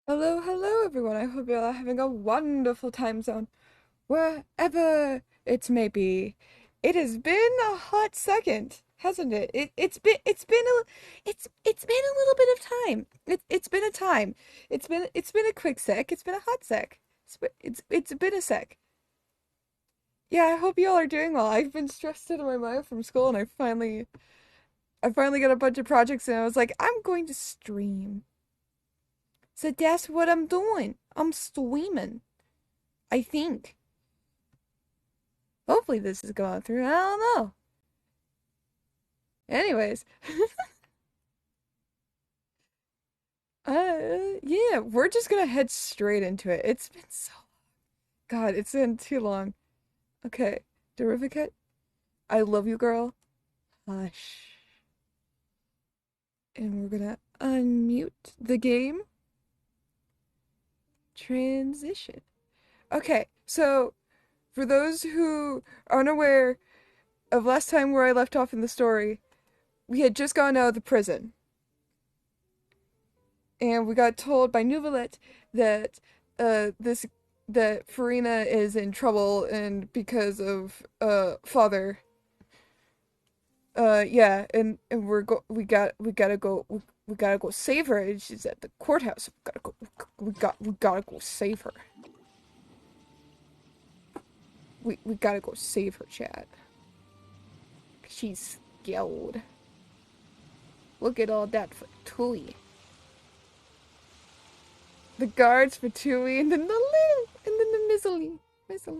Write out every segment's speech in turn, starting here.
Hello, hello everyone. I hope you're all having a wonderful time zone, wherever it may be. It has been a hot second, hasn't it? It's been a little bit of time. It's been a time. It's been a quick sec. It's been a hot sec. It's been a sec. Yeah, I hope you all are doing well. I've been stressed out of my mind from school, and I finally got a bunch of projects, and I was like, I'm going to stream. So that's what I'm doing. I'm streaming. I think. Hopefully this is going through. I don't know. Anyways, yeah, we're just gonna head straight into it. It's been so God, it's been too long. Okay, Derivacat, I love you, girl. Hush. And we're gonna unmute the game. Transition. Okay, so for those who are unaware of last time where I left off in the story, we had just gone out of the prison. And we got told by Nuvalet that this that Farina is in trouble and because of father. Yeah, and we gotta go save her. And she's at the courthouse. We gotta go save her. We gotta go save her, Chad. She's scared. Look at all that for Tui. The guards for Tui, and then the Mizzly. Look, there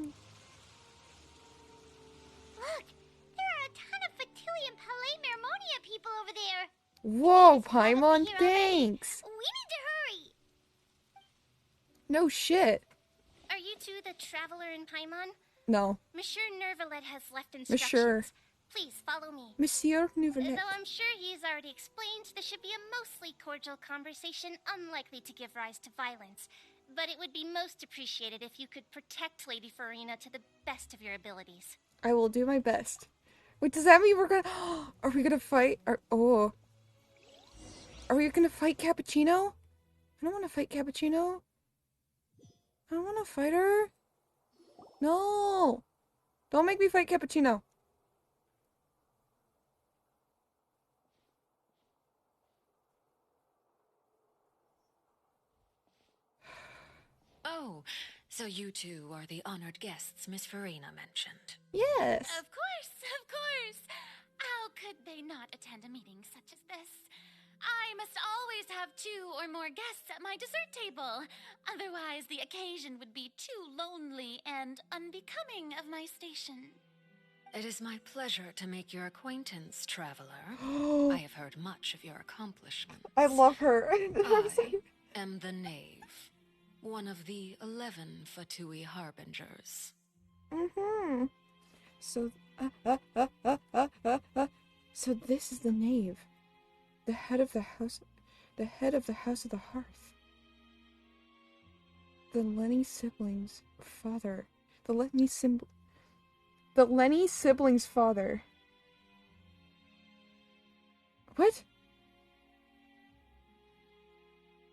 are a ton of Fatui and Palais Mermonia people over there. Whoa, It's gotta be Paimon, here already. thanks. We need to hurry. No shit. Are you two the traveler in Paimon? No. Monsieur Nervalet has left Monsieur. instructions. Please follow me. Monsieur Nouvelet. Though I'm sure he's already explained, this should be a mostly cordial conversation, unlikely to give rise to violence. But it would be most appreciated if you could protect Lady Farina to the best of your abilities. I will do my best. Wait, does that mean we're gonna... Are we gonna fight? Are we gonna fight Cappuccino? I don't want to fight Cappuccino. I don't want to fight her. No. Don't make me fight Cappuccino. Oh, so you two are the honored guests Miss Farina mentioned. Yes. Of course, of course. How could they not attend a meeting such as this? I must always have two or more guests at my dessert table. Otherwise, the occasion would be too lonely and unbecoming of my station. It is my pleasure to make your acquaintance, traveler. I have heard much of your accomplishments. I love her. I am the Knave, one of the 11 Fatui Harbingers. So, so this is the knave. The head of the house of the hearth. The Lenny siblings' father. The Lenny siblings' father. What?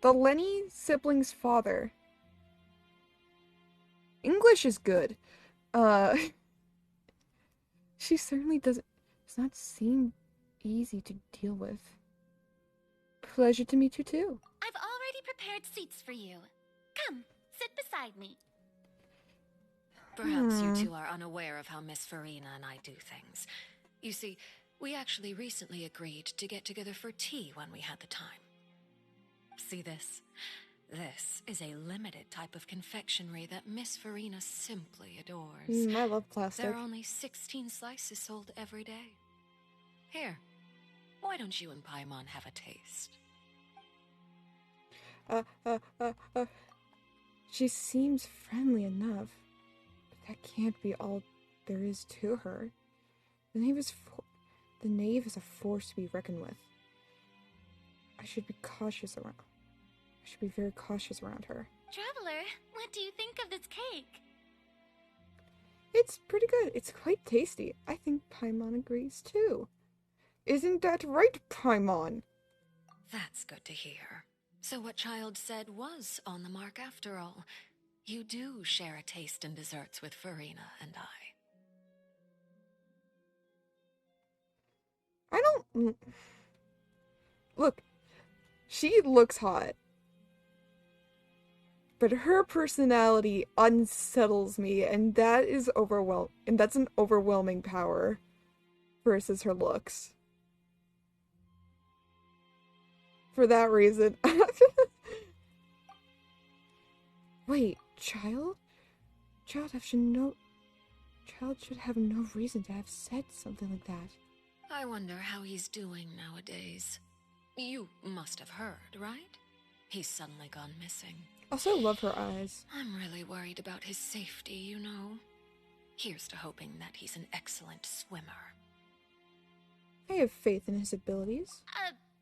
The Lenny siblings' father. English is good. She certainly does not seem easy to deal with. Pleasure to meet you too. I've already prepared seats for you. Come, sit beside me. Perhaps you two are unaware of how Miss Farina and I do things. You see, we actually recently agreed to get together for tea when we had the time. See this? This is a limited type of confectionery that Miss Farina simply adores. I love plastic. There are only 16 slices sold every day. Here, why don't you and Paimon have a taste? She seems friendly enough, but that can't be all there is to her. The knave is a force to be reckoned with. I should be very cautious around her. Traveler, what do you think of this cake? It's pretty good. It's quite tasty. I think Paimon agrees too. Isn't that right, Paimon? That's good to hear. So what Child said was on the mark after all. You do share a taste in desserts with Farina and I. I don't... Look, she looks hot. But her personality unsettles me, and that is and that's an overwhelming power versus her looks. For that reason. Wait, child? Child should have no reason to have said something like that. I wonder how he's doing nowadays. You must have heard, right? He's suddenly gone missing. Also love her eyes. I'm really worried about his safety, you know. Here's to hoping that he's an excellent swimmer. I have faith in his abilities.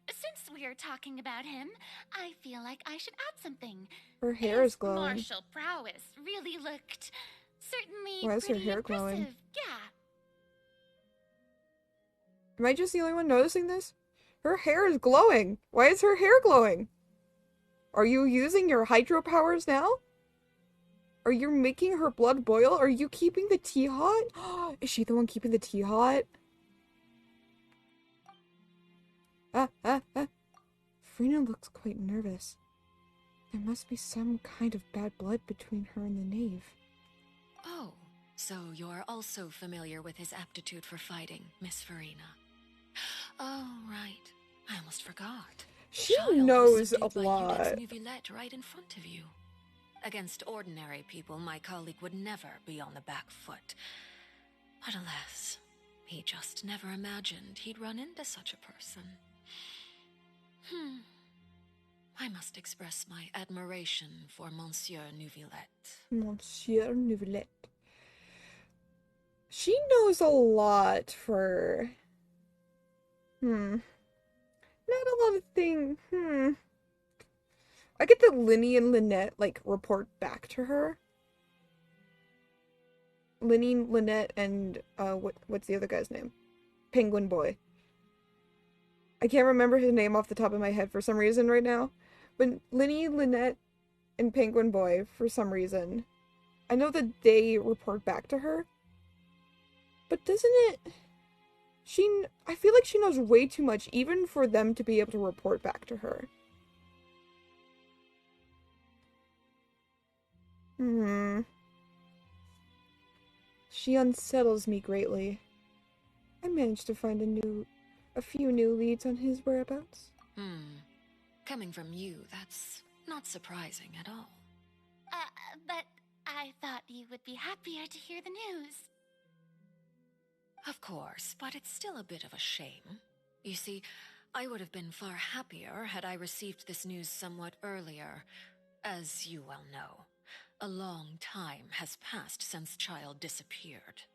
Since we're talking about him, I feel like I should add something. Her hair is glowing. Martial prowess really looked certainly Why is her pretty hair impressive. glowing? Yeah. Am I just the only one noticing this? Her hair is glowing. Why is her hair glowing? Are you using your hydro powers now? Are you making her blood boil? Are you keeping the tea hot? Is she the one keeping the tea hot? Frina looks quite nervous. There must be some kind of bad blood between her and the knave. Oh, so you're also familiar with his aptitude for fighting, Miss Farina. Oh, right. I almost forgot. She Child knows was a subdued by lot. Unix Nuvillette right in front of you. Against ordinary people, my colleague would never be on the back foot. But alas, he just never imagined he'd run into such a person. I must express my admiration for Monsieur Nuvillette. Monsieur Nuvillette. She knows a lot for... Not a lot of things. I get that Linny and Lynette, like, report back to her. Linny, Lynette, and, what's the other guy's name? Penguin Boy. I can't remember his name off the top of my head for some reason right now. But Linny, Lynette, and Penguin Boy, for some reason. I know that they report back to her. But doesn't it... I feel like she knows way too much, even for them to be able to report back to her. She unsettles me greatly. I managed to find a few new leads on his whereabouts. Coming from you, that's not surprising at all. But I thought you would be happier to hear the news. Of course, but it's still a bit of a shame. You see, I would have been far happier had I received this news somewhat earlier. As you well know, a long time has passed since Child disappeared.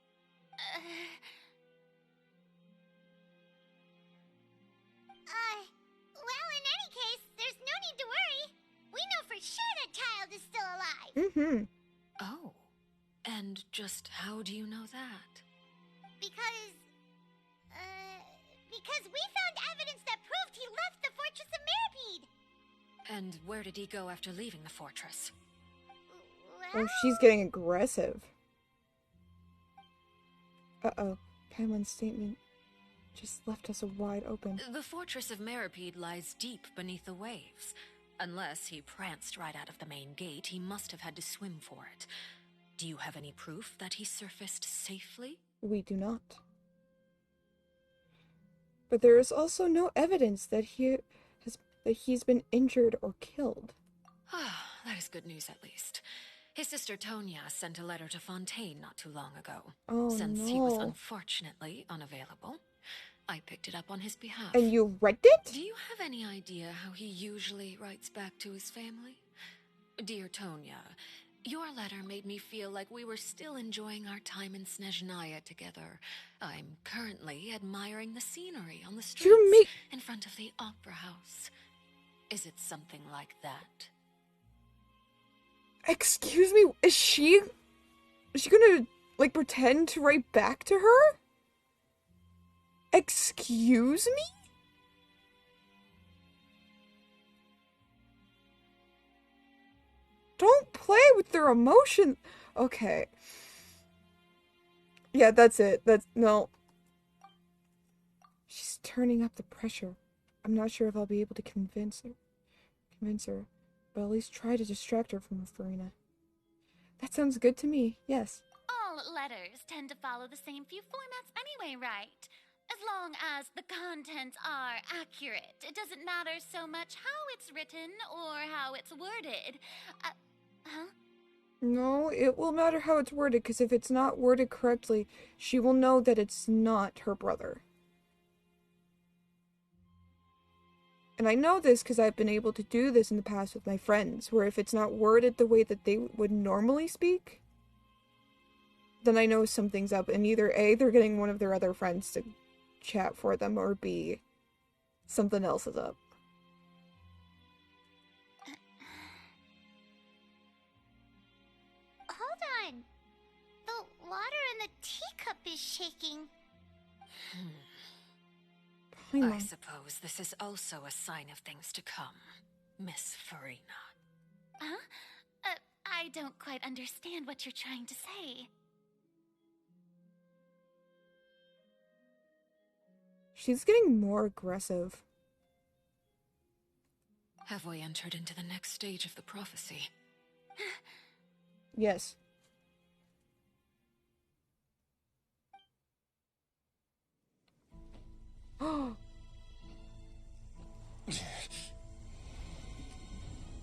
Well, in any case, there's no need to worry. We know for sure that Child is still alive. Oh, and just how do you know that? Because we found evidence that proved he left the Fortress of Mirapede. And where did he go after leaving the fortress? Oh, she's getting aggressive. Uh-oh. Paimon's statement just left us wide open. The Fortress of Mirapede lies deep beneath the waves. Unless he pranced right out of the main gate, he must have had to swim for it. Do you have any proof that he surfaced safely? We do not. But there is also no evidence that he's been injured or killed. Ah, that is good news at least. His sister Tonya sent a letter to Fontaine not too long ago. Oh, Since no. he was unfortunately unavailable, I picked it up on his behalf. And you read it? Do you have any idea how he usually writes back to his family? Dear Tonya, your letter made me feel like we were still enjoying our time in Snezhnaya together. I'm currently admiring the scenery on the streets in front of the opera house. Is it something like that? Excuse me, is she gonna, like, pretend to write back to her? Excuse me? Don't play with their emotion. Okay. Yeah, that's it. No. She's turning up the pressure. I'm not sure if I'll be able to convince her. But at least try to distract her from Farina. That sounds good to me. Yes. All letters tend to follow the same few formats anyway, right? As long as the contents are accurate, it doesn't matter so much how it's written or how it's worded. Huh? No, it will matter how it's worded, because if it's not worded correctly, she will know that it's not her brother. And I know this because I've been able to do this in the past with my friends, where if it's not worded the way that they would normally speak, then I know something's up, and either A, they're getting one of their other friends to chat for them, or B, something else is up. Hold on. The water in the teacup is shaking. I suppose this is also a sign of things to come, Miss Farina. Huh? I don't quite understand what you're trying to say. She's getting more aggressive. Have we entered into the next stage of the prophecy? Yes.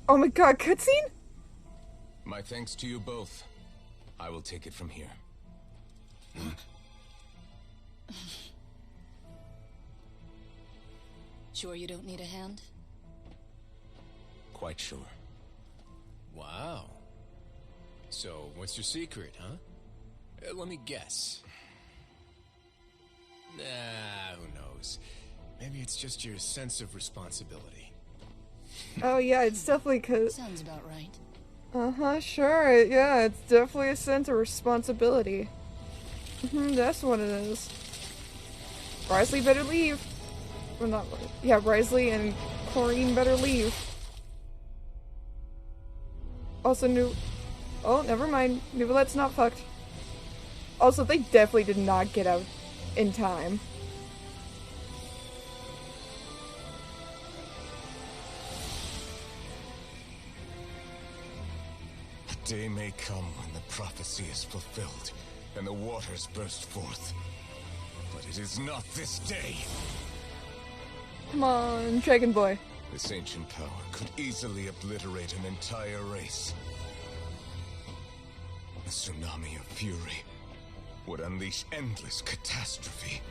Oh my god, cutscene? My thanks to you both. I will take it from here. Sure you don't need a hand? Quite sure. Wow. So, what's your secret, huh? Let me guess. Nah, who knows? Maybe it's just your sense of responsibility. Oh yeah, it's definitely cause... Sounds about right. Uh-huh, sure. Yeah, it's definitely a sense of responsibility. That's what it is. Risley better leave. Well, not... Yeah, Risley and Chlorine better leave. Also, Oh, never mind. Nouvelette's not fucked. Also, they definitely did not get out in time. A day may come when the prophecy is fulfilled and the waters burst forth. But it is not this day. Come on, Dragon Boy. This ancient power could easily obliterate an entire race. A tsunami of fury would unleash endless catastrophe.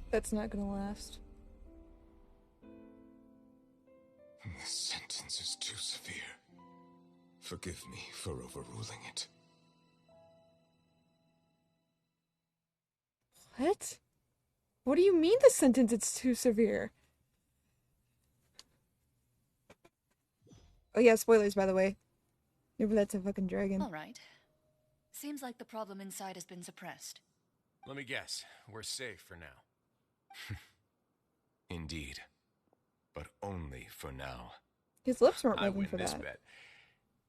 That's not gonna last. This sentence is too severe. Forgive me for overruling it. What? What do you mean the sentence is too severe? Oh yeah, spoilers by the way. Maybe that's a fucking dragon. All right. Seems like the problem inside has been suppressed. Let me guess. We're safe for now. Indeed. But only for now. His lips weren't I moving win for this that. bet.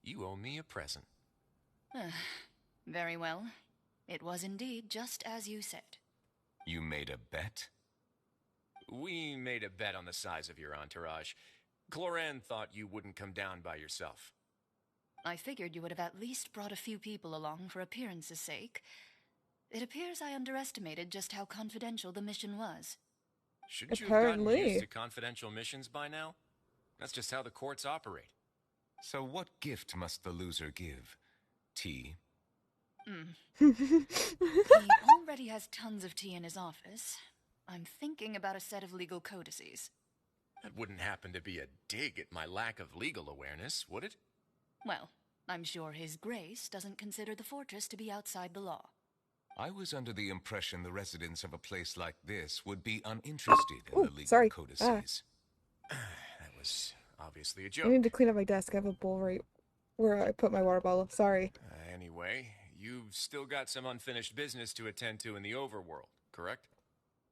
You owe me a present. Very well. It was indeed just as you said. You made a bet? We made a bet on the size of your entourage. Cloran thought you wouldn't come down by yourself. I figured you would have at least brought a few people along for appearance's sake. It appears I underestimated just how confidential the mission was. Shouldn't you have gotten Apparently. used to confidential missions by now? That's just how the courts operate. So what gift must the loser give? Tea? He already has tons of tea in his office. I'm thinking about a set of legal codices. That wouldn't happen to be a dig at my lack of legal awareness, would it? Well, I'm sure His Grace doesn't consider the fortress to be outside the law. I was under the impression the residents of a place like this would be uninterested in Ooh, the legal sorry. codices. That was obviously a I joke. need to clean up my desk. I have a bowl right where I put my water bottle. Sorry. Anyway, you've still got some unfinished business to attend to in the overworld, correct?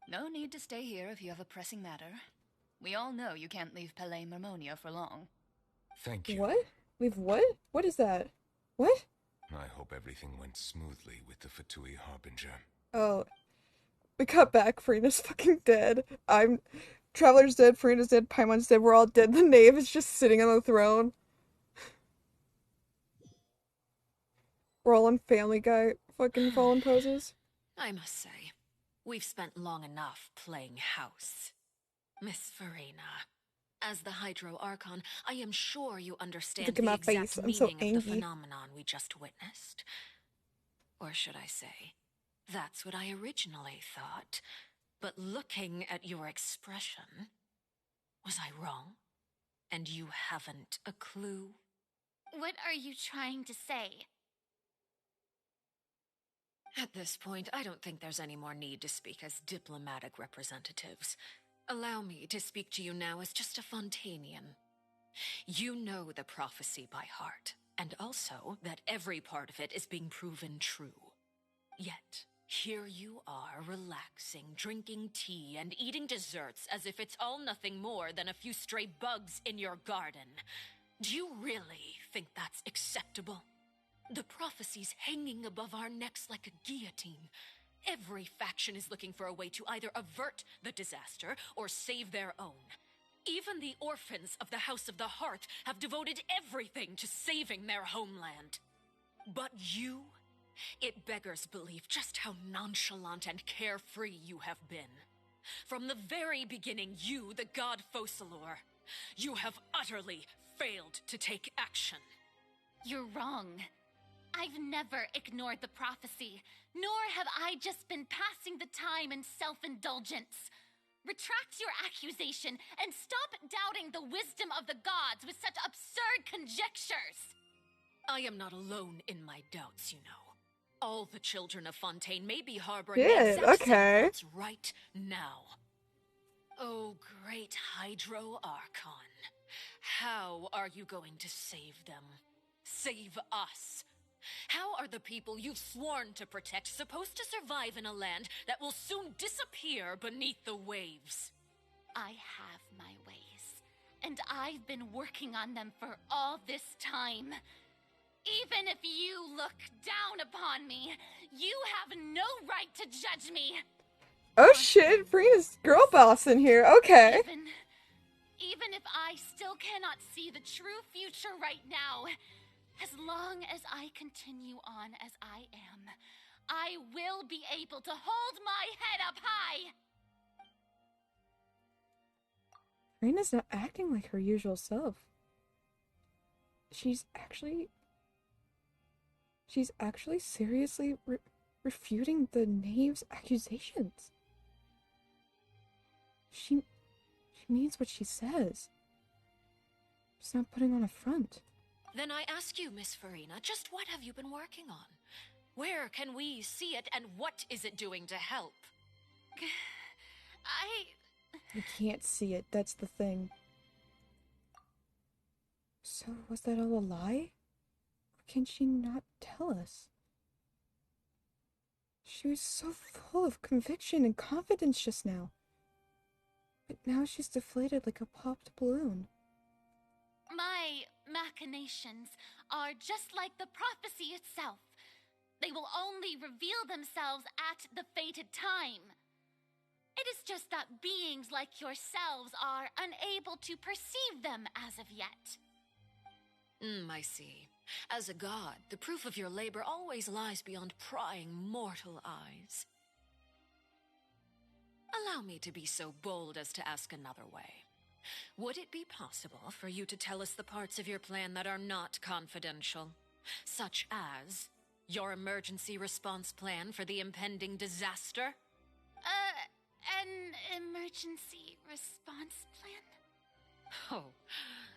No need to stay here if you have a pressing matter. We all know you can't leave Palais Mermonia for long. Thank you. What? We've what? What is that? What? I hope everything went smoothly with the Fatui Harbinger. Oh. We cut back, Farina's fucking dead. Traveler's dead, Farina's dead, Paimon's dead, we're all dead. The knave is just sitting on the throne. We're all in Family Guy fucking fallen poses. I must say, we've spent long enough playing house. Miss Farina, as the Hydro Archon, I am sure you understand Look at the my exact face, I'm meaning so of the angry. phenomenon we just witnessed. Or should I say, that's what I originally thought. But looking at your expression, was I wrong? And you haven't a clue? What are you trying to say? At this point, I don't think there's any more need to speak as diplomatic representatives. Allow me to speak to you now as just a Fontanian. You know the prophecy by heart, and also that every part of it is being proven true. Yet, here you are relaxing, drinking tea, and eating desserts as if it's all nothing more than a few stray bugs in your garden. Do you really think that's acceptable? The prophecy's hanging above our necks like a guillotine. Every faction is looking for a way to either avert the disaster or save their own. Even the orphans of the House of the Hearth have devoted everything to saving their homeland. But you? It beggars belief just how nonchalant and carefree you have been. From the very beginning, you, the god Focalor, you have utterly failed to take action. You're wrong. I've never ignored the prophecy, nor have I just been passing the time in self-indulgence. Retract your accusation and stop doubting the wisdom of the gods with such absurd conjectures. I am not alone in my doubts, you know. All the children of Fontaine may be harboring Shit, the exact same okay. thoughts right now. Oh, great Hydro Archon. How are you going to save them? Save us? How are the people you've sworn to protect supposed to survive in a land that will soon disappear beneath the waves? I have my ways, and I've been working on them for all this time. Even if you look down upon me, you have no right to judge me. Oh shit, Farina's girl boss in here. Okay. Even if I still cannot see the true future right now, as long as I continue on as I am, I will be able to hold my head up high. Farina's not acting like her usual self. She's actually seriously refuting the knave's accusations. She means what she says. She's not putting on a front. Then I ask you, Miss Farina, just what have you been working on? Where can we see it, and what is it doing to help? You can't see it, that's the thing. So, was that all a lie? Or can she not tell us? She was so full of conviction and confidence just now. But now she's deflated like a popped balloon. My machinations are just like the prophecy itself. They will only reveal themselves at the fated time. It is just that beings like yourselves are unable to perceive them as of yet. I see. As a god, the proof of your labor always lies beyond prying mortal eyes. Allow me to be so bold as to ask another way. Would it be possible for you to tell us the parts of your plan that are not confidential? Such as your emergency response plan for the impending disaster? An emergency response plan? Oh,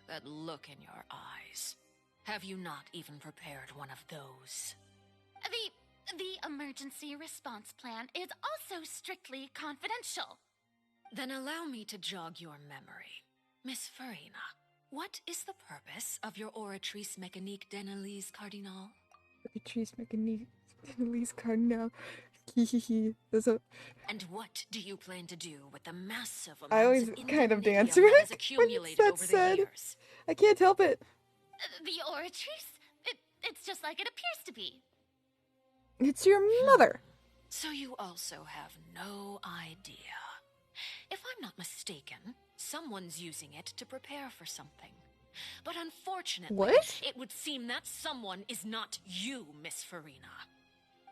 that look in your eyes. Have you not even prepared one of those? The emergency response plan is also strictly confidential. Then allow me to jog your memory. Miss Farina, what is the purpose of your Oratrice Mécanique d'Analyse Cardinal? Oratrice Mécanique Elise card now. That's a, And what do you plan to do with the massive I amounts always of kind of dance indemnitium that has when it's accumulated that over the said. years? I can't help it. The Oratrice? It's just like it appears to be. It's your mother. So you also have no idea. If I'm not mistaken, someone's using it to prepare for something. But unfortunately, What? it would seem that someone is not you, Miss Farina.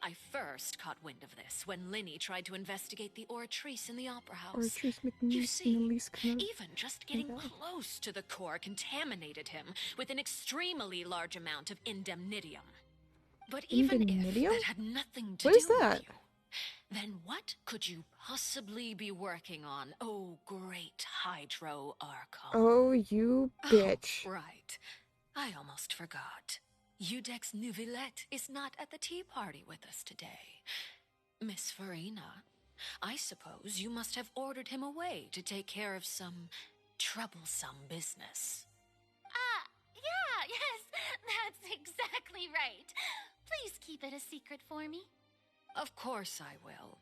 I first caught wind of this when Linny tried to investigate the Oratrice in the Opera House. Oratrice You McNeese see, and Elise card. even just getting close to the core contaminated him with an extremely large amount of indemnitium. But even if Indemnitium? that had nothing to What do is that? with you, then what could you possibly be working on, oh great Hydro Archon? Oh, you bitch. Oh, right. I almost forgot. Udex Nouvillette is not at the tea party with us today. Miss Farina, I suppose you must have ordered him away to take care of some troublesome business. Yeah, yes, that's exactly right. Please keep it a secret for me. Of course I will.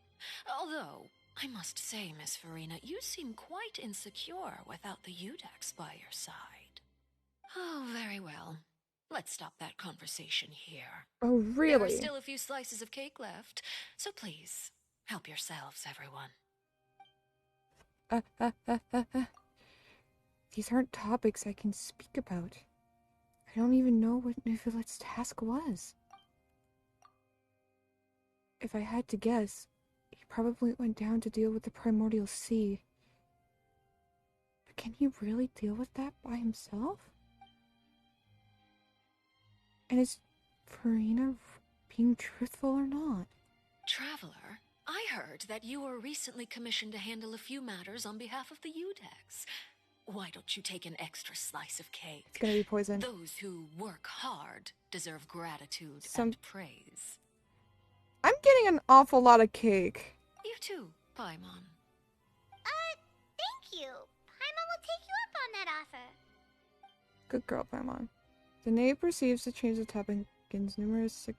Although, I must say, Miss Farina, you seem quite insecure without the Udex by your side. Oh, very well. Let's stop that conversation here. Oh, There are really? still a few slices of cake left, so please, help yourselves, everyone. These aren't topics I can speak about. I don't even know what Nouvillette's task was. If I had to guess, he probably went down to deal with the primordial sea. But can he really deal with that by himself? And is Farina being truthful or not? Traveler, I heard that you were recently commissioned to handle a few matters on behalf of the Udex. Why don't you take an extra slice of cake? It's gonna be poison. Those who work hard deserve gratitude Some- and praise. I'm getting an awful lot of cake. You too, Paimon. Thank you. Paimon will take you up on that offer. Good girl, Paimon. Danae proceeds to change the topic, begins numerous...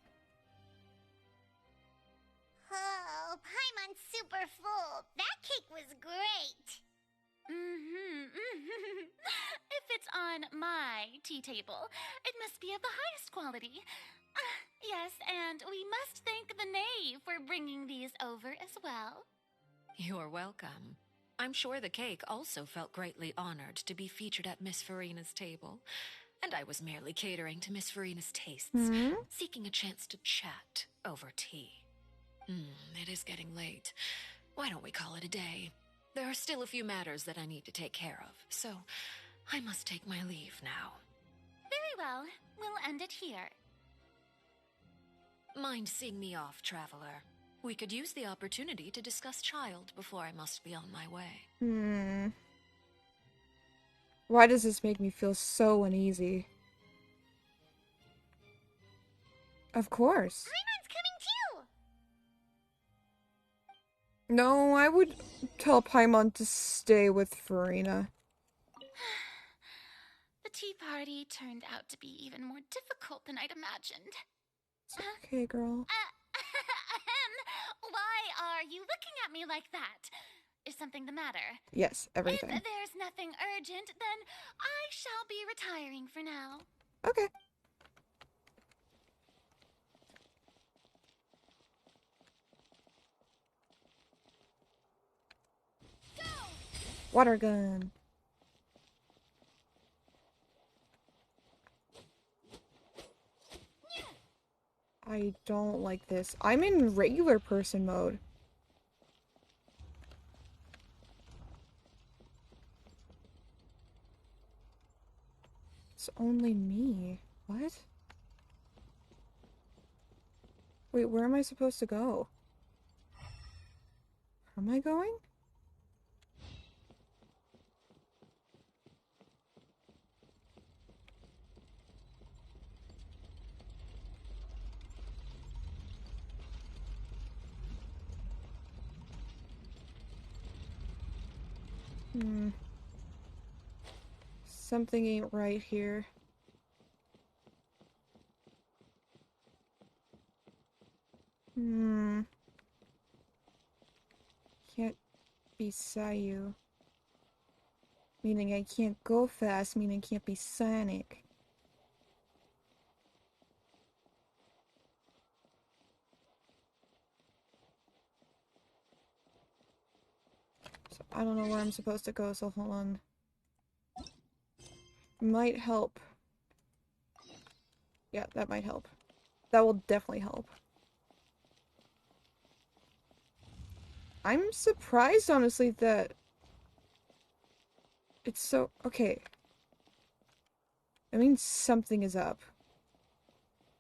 Oh, Paimon's super full. That cake was great. If it's on my tea table, it must be of the highest quality. Yes, and we must thank the knave for bringing these over as well. You're welcome. I'm sure the cake also felt greatly honored to be featured at Miss Farina's table. And I was merely catering to Miss Farina's tastes, seeking a chance to chat over tea. It is getting late. Why don't we call it a day? There are still a few matters that I need to take care of, so I must take my leave now. Very well, we'll end it here. Mind seeing me off, traveler? We could use the opportunity to discuss child before I must be on my way. Why does this make me feel so uneasy? Of course. Paimon's coming too. No, I would tell Paimon to stay with Farina. The tea party turned out to be even more difficult than I'd imagined. It's okay, girl. Why are you looking at me like that? Is something the matter? Yes, everything. If there's nothing urgent, then I shall be retiring for now. Okay. Go! Water gun. I don't like this. I'm in regular person mode. It's only me. What? Wait, where am I supposed to go? Where am I going? Something ain't right here. Hmm. Can't be Sayu. Meaning I can't go fast, meaning I can't be Sonic. So I don't know where I'm supposed to go, so hold on. Might help. Yeah, that might help. That will definitely help. I'm surprised, honestly, that it's so... Okay. I mean, something is up.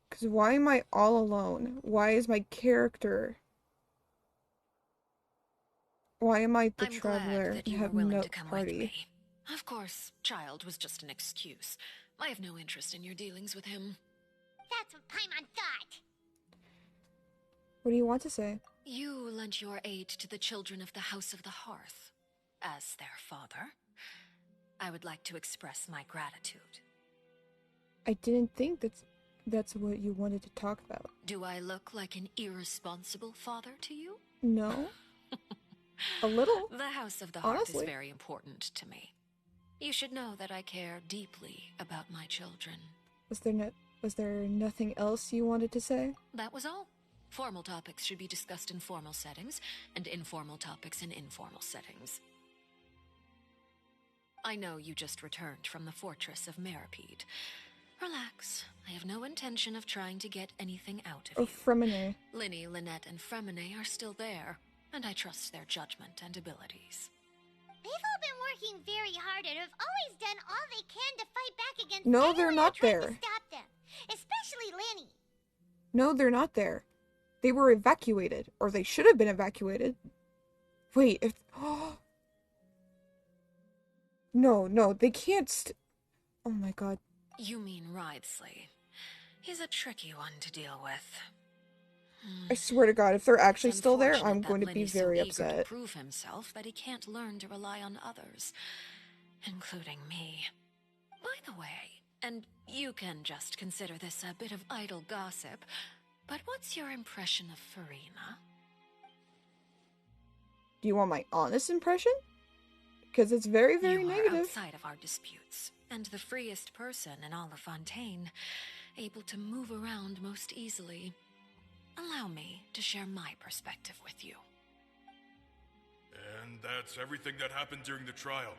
Because why am I all alone? Why is my character... Why am I the I'm glad traveler that and you were have willing no to come with party? me. Of course, Child was just an excuse. I have no interest in your dealings with him. That's what Paimon thought. What do you want to say? You lent your aid to the children of the House of the Hearth. As their father, I would like to express my gratitude. I didn't think that's what you wanted to talk about. Do I look like an irresponsible father to you? No. A little. The House of the Hearth is Honestly. very important to me. You should know that I care deeply about my children. Was there nothing else you wanted to say? That was all. Formal topics should be discussed in formal settings, and informal topics in informal settings. I know you just returned from the fortress of Meripede. Relax. I have no intention of trying to get anything out of Oh, you. Fremine. Linny, Lynette, and Fremine are still there, and I trust their judgment and abilities. They've all been working very hard and have always done all they can to fight back against No, anyone they're who not tried there. to stop them. Especially Lenny. No, they're not there. They were evacuated. Or they should have been evacuated. Wait, if... No, they can't Oh my god. You mean Writhsley. He's a tricky one to deal with. I swear to god, if they're actually It's still there, unfortunate I'm that going to be Lenny's very so eager upset. to prove himself that he can't learn to rely on others, including me. By the way, and you can just consider this a bit of idle gossip, but what's your impression of Farina? Do you want my honest impression? Because it's very, very You are negative. outside of our disputes, and the freest person in all of Fontaine, able to move around most easily. Allow me to share my perspective with you. And that's everything that happened during the trial.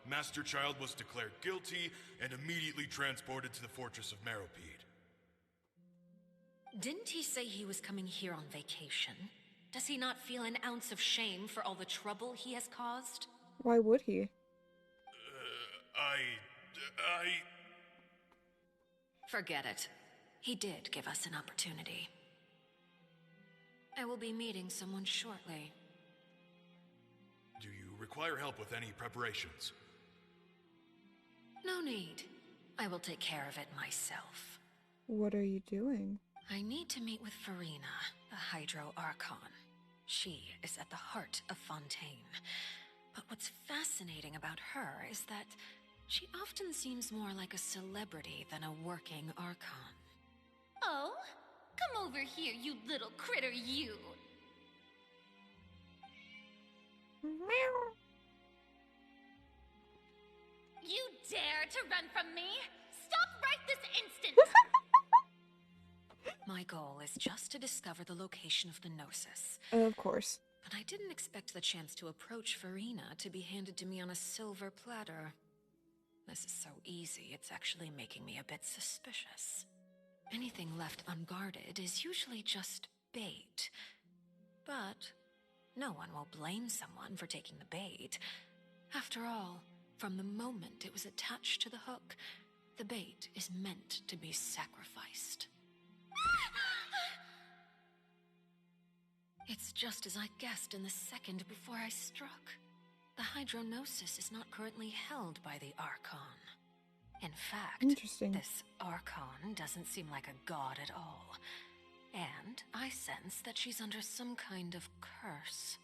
Master Child was declared guilty and immediately transported to the Fortress of Meripede. Didn't he say he was coming here on vacation? Does he not feel an ounce of shame for all the trouble he has caused? Why would he? Forget it. He did give us an opportunity. I will be meeting someone shortly. Do you require help with any preparations? No need. I will take care of it myself. What are you doing? I need to meet with Farina, the Hydro Archon. She is at the heart of Fontaine. But what's fascinating about her is that she often seems more like a celebrity than a working Archon. Oh? Come over here, you little critter, you! You dare to run from me? Stop right this instant! My goal is just to discover the location of the Gnosis. Of course. But I didn't expect the chance to approach Farina to be handed to me on a silver platter. This is so easy, it's actually making me a bit suspicious. Anything left unguarded is usually just bait. But no one will blame someone for taking the bait. After all, from the moment it was attached to the hook, the bait is meant to be sacrificed. It's just as I guessed in the second before I struck. The Hydronosis is not currently held by the Archon. In fact, Interesting. this Archon doesn't seem like a god at all. And I sense that she's under some kind of curse.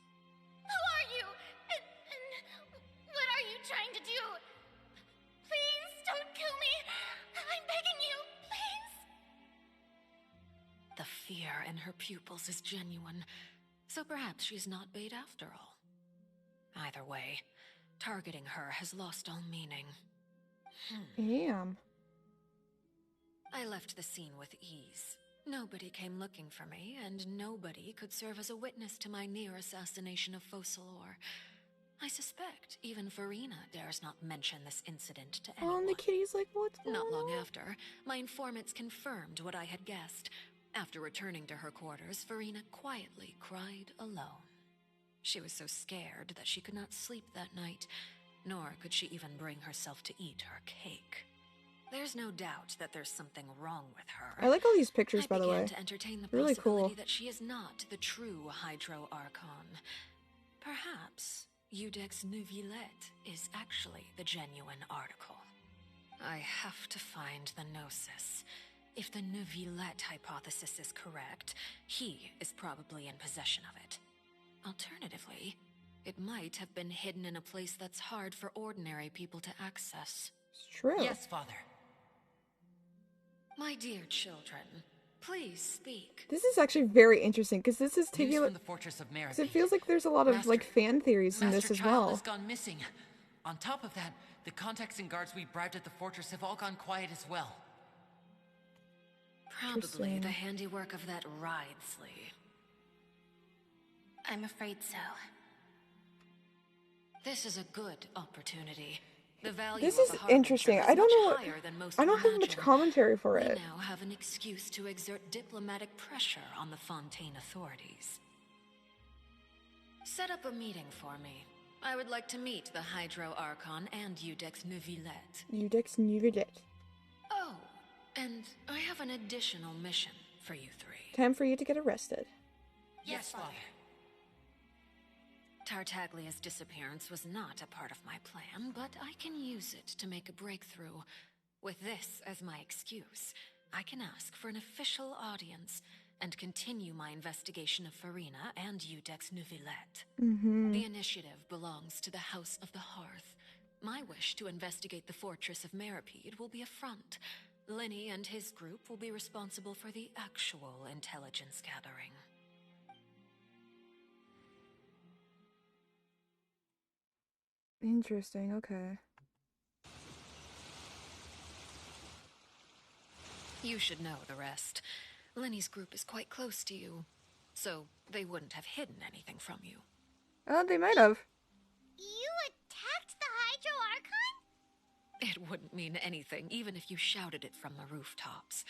Who are you? And what are you trying to do? Please don't kill me! I'm begging you, please! The fear in her pupils is genuine, so perhaps she's not bait after all. Either way, targeting her has lost all meaning. Damn. I left the scene with ease. Nobody came looking for me, and nobody could serve as a witness to my near assassination of Focalor. I suspect even Farina dares not mention this incident to Oh, anyone. and the kitty's like, what's going Not long on? after, my informants confirmed what I had guessed. After returning to her quarters, Farina quietly cried alone. She was so scared that she could not sleep that night, nor could she even bring herself to eat her cake. There's no doubt that there's something wrong with her. I like all these pictures, by the I began way. to entertain the Really possibility cool. that she is not the true Hydro Archon. Perhaps Eudex Neuvillette is actually the genuine article. I have to find the Gnosis. If the Neuvillette hypothesis is correct, he is probably in possession of it. Alternatively, it might have been hidden in a place that's hard for ordinary people to access. It's true. Yes, Father. My dear children, please speak. This is actually very interesting because this is taking News a, from the Fortress of Merit. it feels like there's a lot of like fan theories in this Master as Child well. has gone missing. On top of that, the contacts and guards we bribed at the fortress have all gone quiet as well. Probably Interesting. the handiwork of that Ridesley. I'm afraid so. This is a good opportunity. The value This of is the Harbinger interesting. is I don't know much what, higher than most I don't would have much imagine. commentary for We it. now have an excuse to exert diplomatic pressure on the Fontaine authorities. Set up a meeting for me. I would like to meet the Hydro Archon and Eudex Neuvillette. Eudex Neuvillette. Oh, and I have an additional mission for you three. Time for you to get arrested. Yes, Father. Tartaglia's disappearance was not a part of my plan, but I can use it to make a breakthrough. With this as my excuse, I can ask for an official audience and continue my investigation of Farina and Eudex Neuvillette. The initiative belongs to the House of the Hearth. My wish to investigate the Fortress of Meripede will be a front. Lenny and his group will be responsible for the actual intelligence gathering. Interesting, okay. You should know the rest. Lenny's group is quite close to you, so they wouldn't have hidden anything from you. Oh, they might have. You attacked the Hydro Archon? It wouldn't mean anything, even if you shouted it from the rooftops.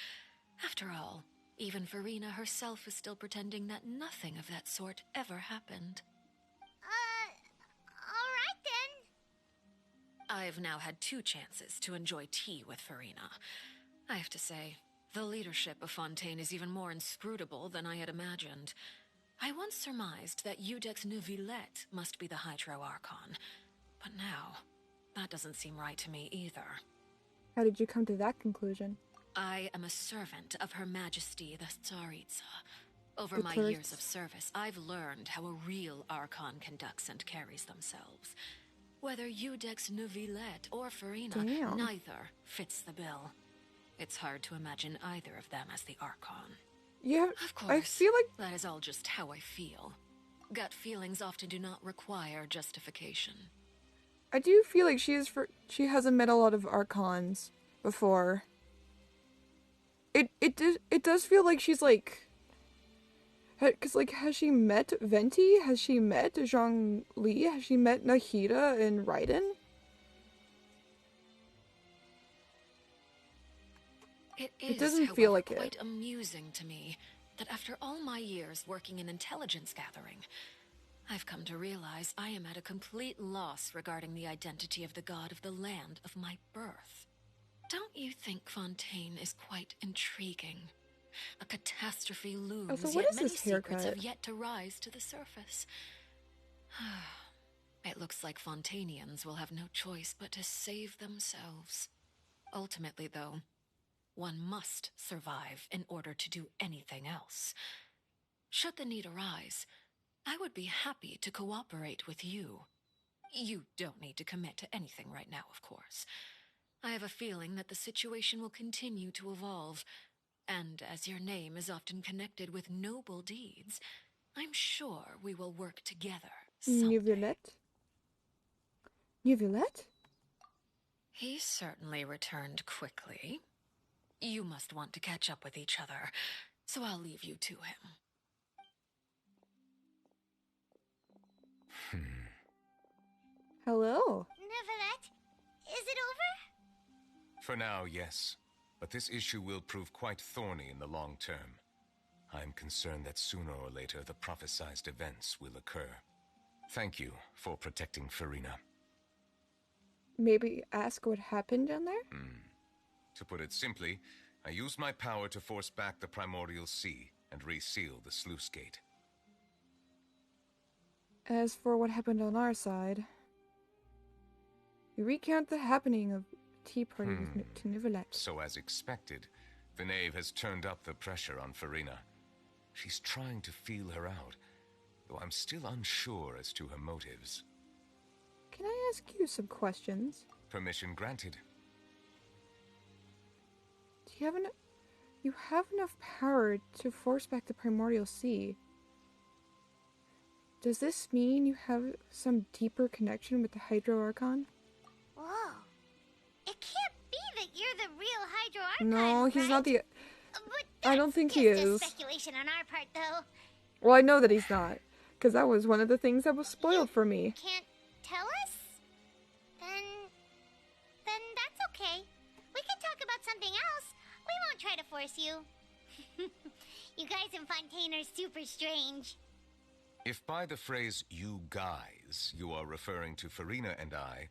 After all, even Farina herself is still pretending that nothing of that sort ever happened. Alright then. I've now had 2 chances to enjoy tea with Farina. I have to say, the leadership of Fontaine is even more inscrutable than I had imagined. I once surmised that Eudex Neuvillette must be the Hydro Archon, but now, that doesn't seem right to me either. How did you come to that conclusion? I am a servant of Her Majesty the Tsaritsa. Over The my Tsaritsa. years of service, I've learned how a real Archon conducts and carries themselves. Whether Eudex Neuvillette or Farina, Damn. neither fits the bill. It's hard to imagine either of them as the Archon. Yeah, Of course, I feel like that is all just how I feel. Gut feelings often do not require justification. I do feel like she hasn't met a lot of Archons before. It does feel like she's like, cause like has she met Venti? Has she met Zhongli? Has she met Nahida and Raiden? It doesn't however, feel like it. quite amusing to me that after all my years working in intelligence gathering, I've come to realize I am at a complete loss regarding the identity of the god of the land of my birth. Don't you think Fontaine is quite intriguing? A catastrophe looms, Also, what yet is many this secrets have haircut? yet to rise to the surface. It looks like Fontainians will have no choice but to save themselves. Ultimately, though, one must survive in order to do anything else. Should the need arise, I would be happy to cooperate with you. You don't need to commit to anything right now, of course. I have a feeling that the situation will continue to evolve, And as your name is often connected with noble deeds, I'm sure we will work together someday. Neuvillette? Neuvillette? He certainly returned quickly. You must want to catch up with each other, so I'll leave you to him. Hello. Neuvillette, is it over? For now, yes. But this issue will prove quite thorny in the long term. I'm concerned that sooner or later the prophesized events will occur. Thank you for protecting Farina. Maybe ask what happened down there? To put it simply, I used my power to force back the primordial sea and reseal the sluice gate. As for what happened on our side, we recount the happening of tea party to Neuvillette. So as expected, the knave has turned up the pressure on Farina. She's trying to feel her out, though I'm still unsure as to her motives. Can I ask you some questions? Permission granted. Do you have enough power to force back the primordial sea? Does this mean you have some deeper connection with the Hydro Archon? Whoa. It can't be that you're the real Hydro Archon, No, he's not the... But I don't think he that's is. just speculation on our part, though. Well, I know that he's not, because that was one of the things that was spoiled for me. Can't tell us? Then that's okay. We can talk about something else. We won't try to force you. You guys in Fontaine are super strange. If by the phrase, you guys, you are referring to Farina and I,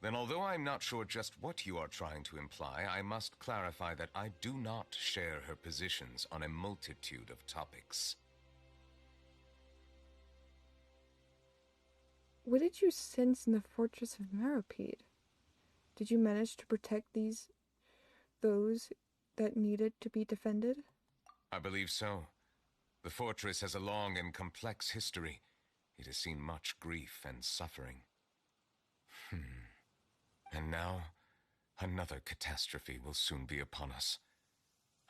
then although I'm not sure just what you are trying to imply, I must clarify that I do not share her positions on a multitude of topics. What did you sense in the fortress of Meropide? Did you manage to protect those that needed to be defended? I believe so. The fortress has a long and complex history. It has seen much grief and suffering. And now, another catastrophe will soon be upon us.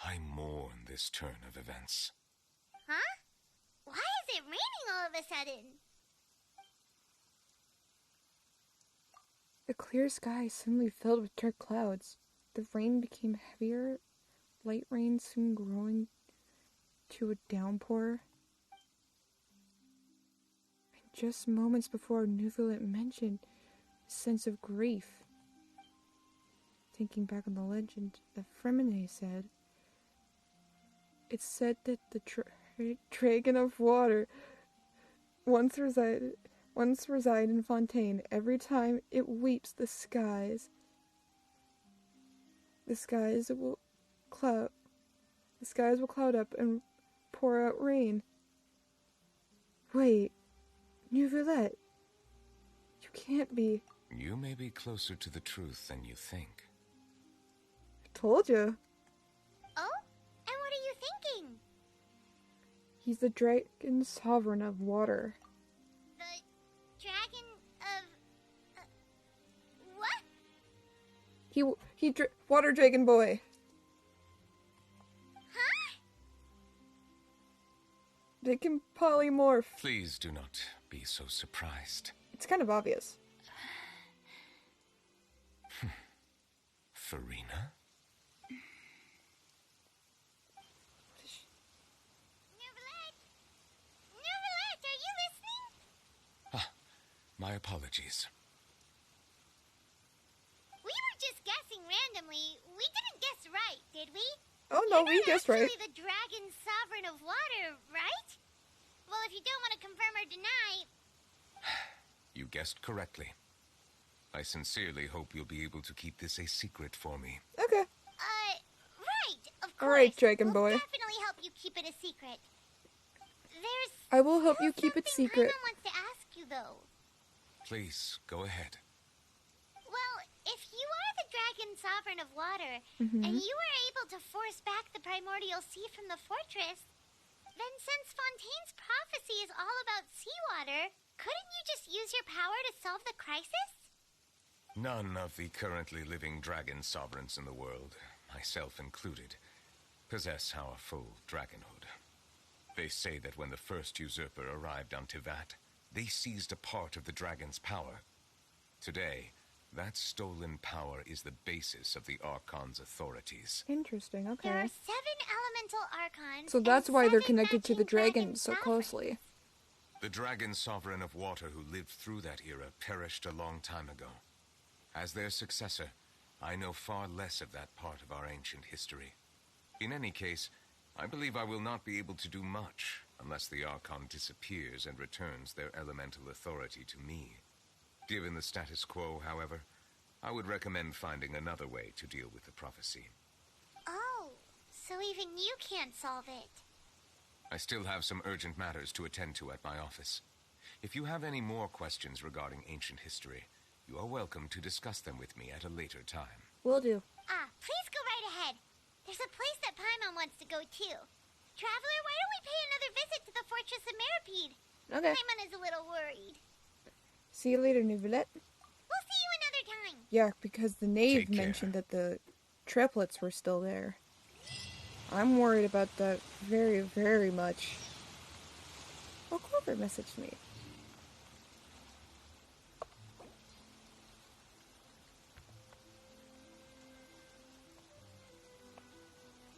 I mourn this turn of events. Huh? Why is it raining all of a sudden? The clear sky suddenly filled with dark clouds. The rain became heavier, light rain soon growing to a downpour. And just moments before, Neuvillette mentioned a sense of grief. Thinking back on the legend that Fremine said, it said that the dragon of water once reside in Fontaine. Every time it weeps, the skies will cloud up and pour out rain. Wait, Neuvillette, you can't be. You may be closer to the truth than you think. I told you. Oh? And what are you thinking? He's the dragon sovereign of water. The dragon of... what? Water dragon boy. Huh? They can polymorph. Please do not be so surprised. It's kind of obvious. Farina? Neuvillette, are you listening? My apologies. We were just guessing randomly. We didn't guess right, did we? Oh no, You're we guessed right. actually the dragon sovereign of water, right? Well, if you don't want to confirm or deny... You guessed correctly. I sincerely hope you'll be able to keep this a secret for me. Okay. Right, of course. Alright, dragon boy. We'll definitely help you keep it a secret. There's I will help you still keep it something secret. Paimon wants to ask you, though. Please, go ahead. Well, if you are the dragon sovereign of water, Mm-hmm. and you were able to force back the primordial sea from the fortress, then since Fontaine's prophecy is all about seawater, couldn't you just use your power to solve the crisis? None of the currently living dragon sovereigns in the world, myself included, possess our full dragonhood. They say that when the first usurper arrived on Tivat, they seized a part of the dragon's power. Today, that stolen power is the basis of the Archon's authorities. Interesting, okay. There are 7 elemental archons. So that's why they're 7 connected to the matching dragon so sovereigns. closely. The dragon sovereign of water who lived through that era perished a long time ago. As their successor, I know far less of that part of our ancient history. In any case, I believe I will not be able to do much unless the Archon disappears and returns their elemental authority to me. Given the status quo, however, I would recommend finding another way to deal with the prophecy. Oh, so even you can't solve it. I still have some urgent matters to attend to at my office. If you have any more questions regarding ancient history, you are welcome to discuss them with me at a later time. Will do. Please go right ahead. There's a place that Paimon wants to go too. Traveler, why don't we pay another visit to the Fortress of Meripede? Okay. Paimon is a little worried. See you later, Nuvolette. We'll see you another time. Yeah, because the knave Take care. mentioned that the triplets were still there. I'm worried about that very, very much. Oh, Clover messaged me.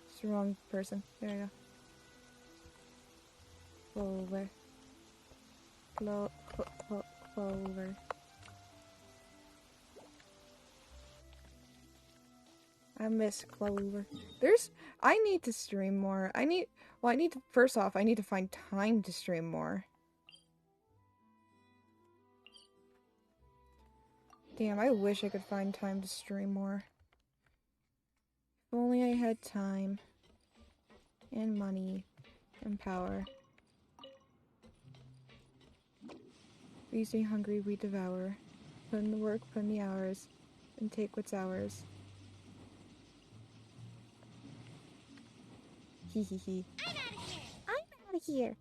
It's the wrong person. There you go. Clover. Clover. I miss Clover. I need to stream more. First off, I need to find time to stream more. Damn, I wish I could find time to stream more. If only I had time. And money. And power. We stay hungry, we devour. Put in the work, put in the hours. And take what's ours. Hee hee hee. I'm out of here.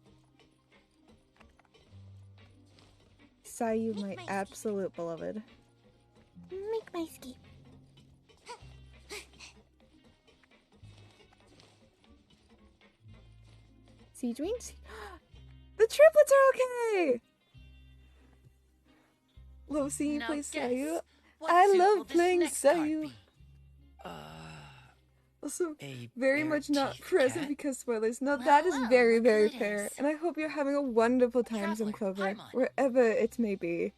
Sayu, my absolute beloved. Make my escape. Siege Wings? The triplets are okay! Love seeing you Now play guess, Sayu. what I suit will love this playing next card Sayu. be? Also, A very bare much not teeth present cat? because spoilers. No, Well, that is well, very, look very who it fair. is. And I hope you're having a wonderful time in Traveler, Clover, Paimon. wherever it may be.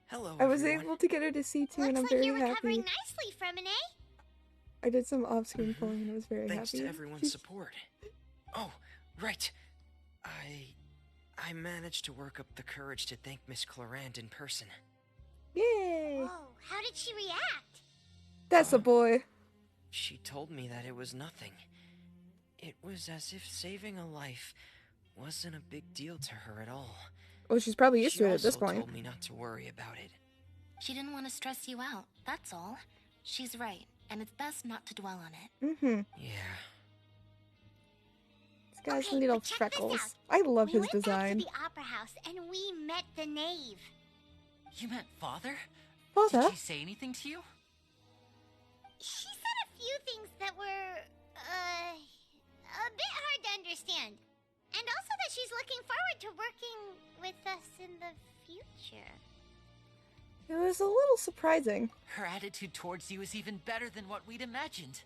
Hello, I was everyone. able to get her to see too, Looks and I'm like very you're recovering happy. nicely from an A. I did some off-screen pulling and I was very Thanks happy. to everyone's support. Oh, right. I managed to work up the courage to thank Miss Clorand in person. Yay! Whoa, how did she react? That's a boy. She told me that it was nothing. It was as if saving a life wasn't a big deal to her at all. Well, she's probably used She to it at this also point. told me not to worry about it. She didn't want to stress you out, that's all. She's right, and it's best not to dwell on it. Mm-hmm. Yeah. This guy's Okay, little but check this freckles. out. I love We his went design. back to the opera house and we met the knave. You meant father? Father? Did she say anything to you? She said a few things that were, a bit hard to understand. And also that she's looking forward to working with us in the future. It was a little surprising. Her attitude towards you is even better than what we'd imagined.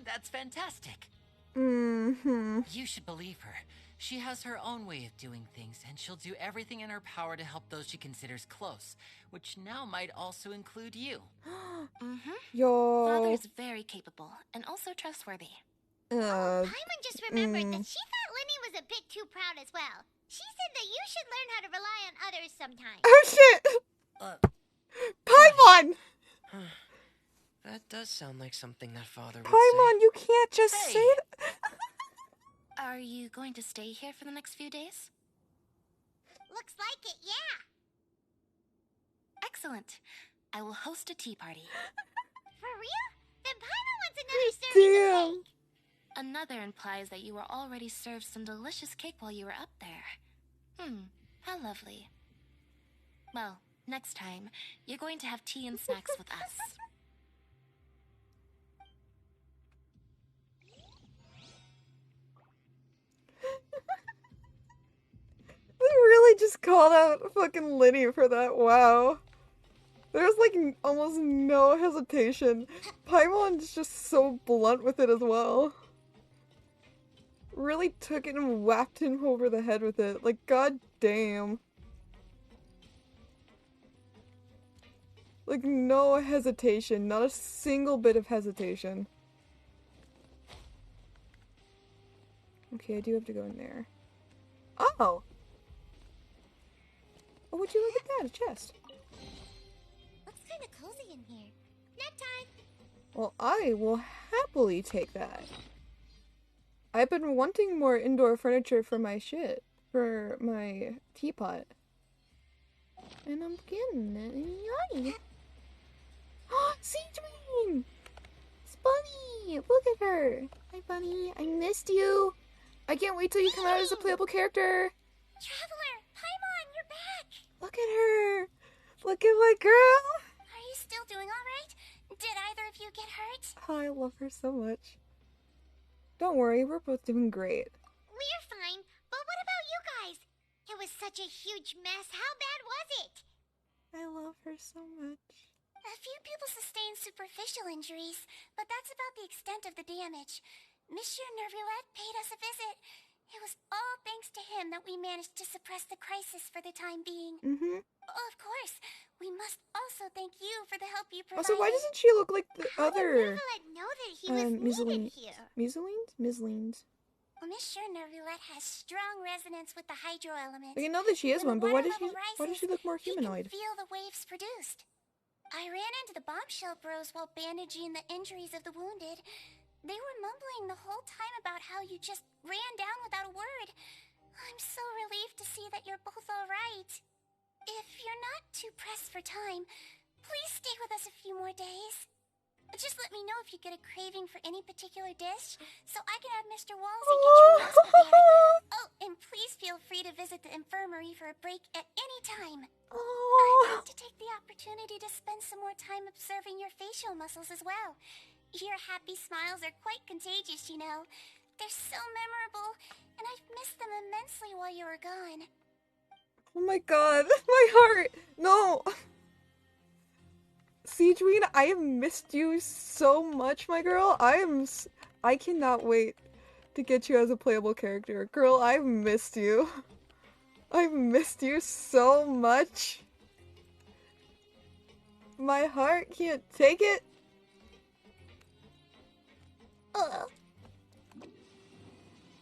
That's fantastic. Mm-hmm. You should believe her. She has her own way of doing things, and she'll do everything in her power to help those she considers close, which now might also include you. Yo. Father's very capable, and also trustworthy. Paimon just remembered that she thought Linny was a bit too proud as well. She said that you should learn how to rely on others sometimes. Oh shit! Paimon! That does sound like something that father would Paimon, say. you can't just Hey. say that. Are you going to stay here for the next few days? Looks like it, yeah. Excellent. I will host a tea party. For real? Then Paimon wants another serving Damn. of cake. Another implies that you were already served some delicious cake while you were up there. How lovely. Well, next time, you're going to have tea and snacks with us. They really just called out fucking Linny for that. Wow. There's like almost no hesitation. Paimon's just so blunt with it as well. Really took it and whacked him over the head with it. Like, god damn. Like, no hesitation. Not a single bit of hesitation. Okay, I do have to go in there. Oh! Oh, would you look at that? A chest. Looks kind of cozy in here. Nap time. Well, I will happily take that. I've been wanting more indoor furniture for my shit. For my teapot. And I'm getting it. Yummy. Sea Dream! It's Bunny! Look at her! Hi, Bunny. I missed you. I can't wait till you come out as a playable character. Traveler, Paimon, you're back. Look at her. Look at my girl. Are you still doing all right? Did either of you get hurt? Oh, I love her so much. Don't worry, we're both doing great. We're fine, but what about you guys? It was such a huge mess. How bad was it? I love her so much. A few people sustained superficial injuries, but that's about the extent of the damage. Monsieur Nervulette paid us a visit. It was all thanks to him that we managed to suppress the crisis for the time being. Of course, we must also thank you for the help you provided. Also, why doesn't she look like the How other... did Nervulette know that he was needed here? Mizzlines? Well, Monsieur Nervulette has strong resonance with the hydro element. I know that she is When one, the but why water does she level look more rises, he humanoid? can feel the waves produced. I ran into the bombshell bros while bandaging the injuries of the wounded. They were mumbling the whole time about how you just ran down without a word. I'm so relieved to see that you're both all right. If you're not too pressed for time, please stay with us a few more days. Just let me know if you get a craving for any particular dish, so I can have Mr. Walsey get your meals prepared. Oh, and please feel free to visit the infirmary for a break at any time. I'd like to take the opportunity to spend some more time observing your facial muscles as well. Your happy smiles are quite contagious, you know. They're so memorable, and I've missed them immensely while you were gone. Oh my god, my heart! No! Siegeween, I have missed you so much, my girl. I cannot wait to get you as a playable character. Girl, I've missed you. I've missed you so much. My heart can't take it.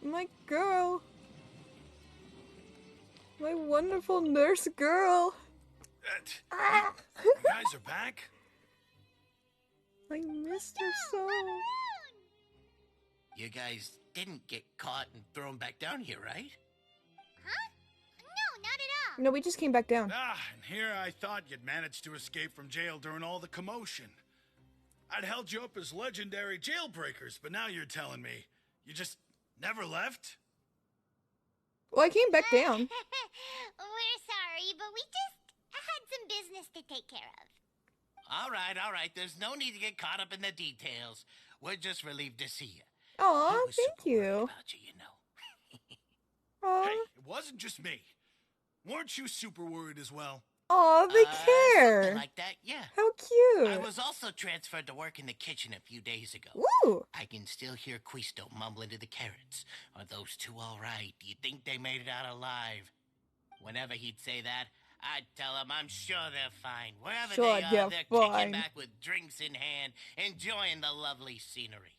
My girl. My wonderful nurse girl. You guys are back? I missed her so. You guys didn't get caught and thrown back down here, right? Huh? No, not at all. No, we just came back down. And here I thought you'd managed to escape from jail during all the commotion. I'd held you up as legendary jailbreakers, but now you're telling me you just never left? Well, I came back down. We're sorry, but we just had some business to take care of. All right. There's no need to get caught up in the details. We're just relieved to see you. Aw, I was thank super worried you. about you know. Aw, Hey, it wasn't just me. Weren't you super worried as well? aw, they care. Something like that, yeah. How cute. I was also transferred to work in the kitchen a few days ago. Woo! I can still hear Quisto mumbling to the carrots. Are those two all right? Do you think they made it out alive? Whenever he'd say that, I'd tell him I'm sure they're fine. Wherever Sure, they are, they're they're fine. kicking back with drinks in hand, enjoying the lovely scenery.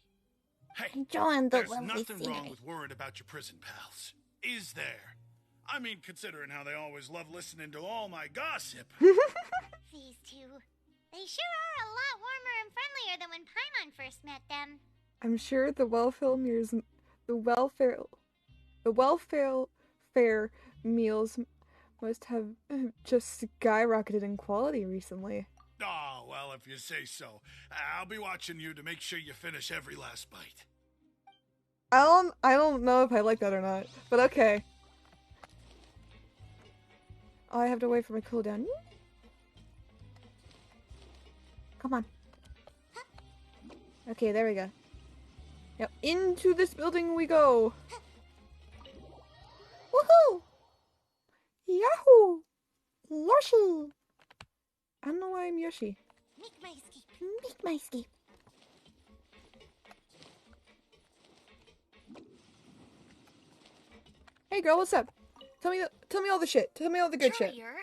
Hey, Enjoying the there's lovely nothing wrong scenery. with worrying about your prison pals. Is there? I mean, considering how they always love listening to all my gossip. These two. They sure are a lot warmer and friendlier than when Paimon first met them. I'm sure the welfare meals must have just skyrocketed in quality recently. Oh, well, if you say so. I'll be watching you to make sure you finish every last bite. I don't know if I like that or not, but okay. Oh, I have to wait for my cooldown. Come on. Okay, there we go. Now into this building we go. Yoshi! I don't know why I'm Yoshi. Make my escape. Make my escape. Hey girl, what's up? Tell me all the shit. Tell me all the good shit. Courier,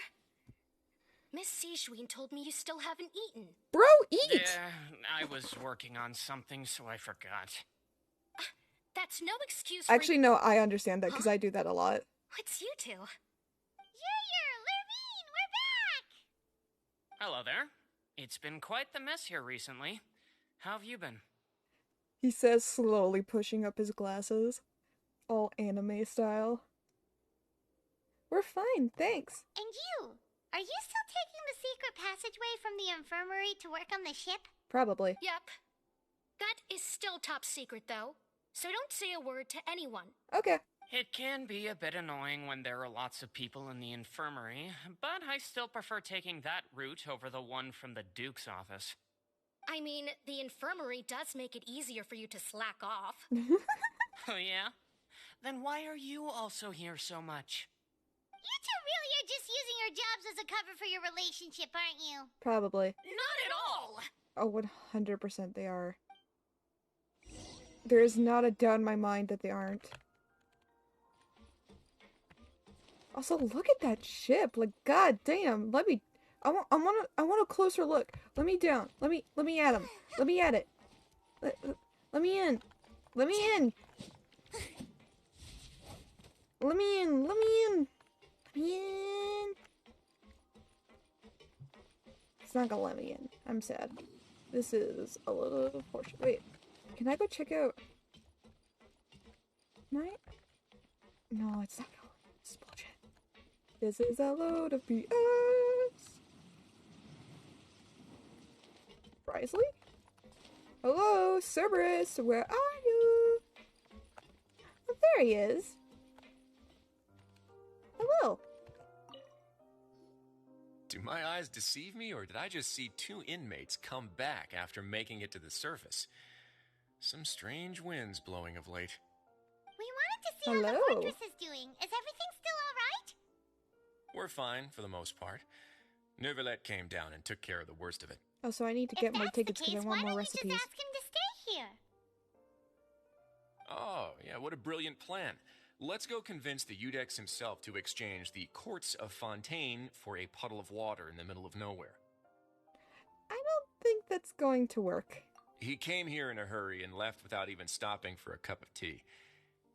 Miss Seishween told me you still haven't eaten. Bro, eat! Yeah, I was working on something, so I forgot. That's no excuse for... Actually, no, I understand that because I do that a lot. What's you two? Lurvine, we're back! Hello there. It's been quite the mess here recently. How have you been? He says, slowly pushing up his glasses. All anime style. We're fine, thanks. And you? Are you still taking the secret passageway from the infirmary to work on the ship? Probably. Yep. That is still top secret, though. So don't say a word to anyone. Okay. It can be a bit annoying when there are lots of people in the infirmary, but I still prefer taking that route over the one from the Duke's office. I mean, the infirmary does make it easier for you to slack off. Oh yeah? Then why are you also here so much? You two really are just using your jobs as a cover for your relationship, aren't you? Probably. Not at all! Oh, 100% they are. There is not a doubt in my mind that they aren't. Also, look at that ship. Like, god damn. Let me... I want a closer look. Let me down. Let me at him. Let me at it. Let me in. Let me in. Let me in. Let me in. Let me in. It's not gonna let me in. I'm sad. This is a little unfortunate. Wait. Can I go check out... Can I? No, it's not gonna... This is bullshit. This is a load of BS. Brisley? Hello, Cerberus, where are you? Oh, there he is. Hello. Do my eyes deceive me, or did I just see two inmates come back after making it to the surface? Some strange winds blowing of late. We wanted to see how the fortress is doing. Is everything still alright? We're fine, for the most part. Neuvillette came down and took care of the worst of it. Oh, so I need to get more tickets because I want more recipes. Why don't you just ask him to stay here? Oh, yeah, what a brilliant plan. Let's go convince the Udex himself to exchange the Courts of Fontaine for a puddle of water in the middle of nowhere. I don't think that's going to work. He came here in a hurry and left without even stopping for a cup of tea.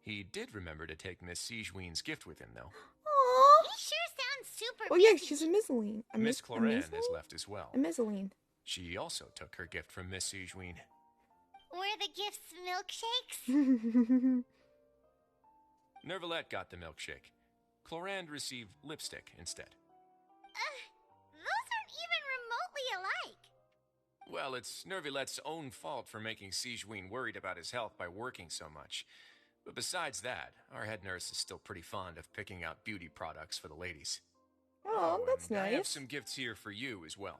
He did remember to take Miss Seishween's gift with him, though. Aww. He sure sounds super Oh yeah, busy. she's a Mizeline. Miss Cloran has left as well. A Mizeline. She also took her gift from Miss Seishween. Were the gifts milkshakes? Neuvillette got the milkshake. Clorand received lipstick instead. Those aren't even remotely alike. Well, it's Neuvillette's own fault for making Seishween worried about his health by working so much. But besides that, our head nurse is still pretty fond of picking out beauty products for the ladies. Oh, that's and nice. I have some gifts here for you as well.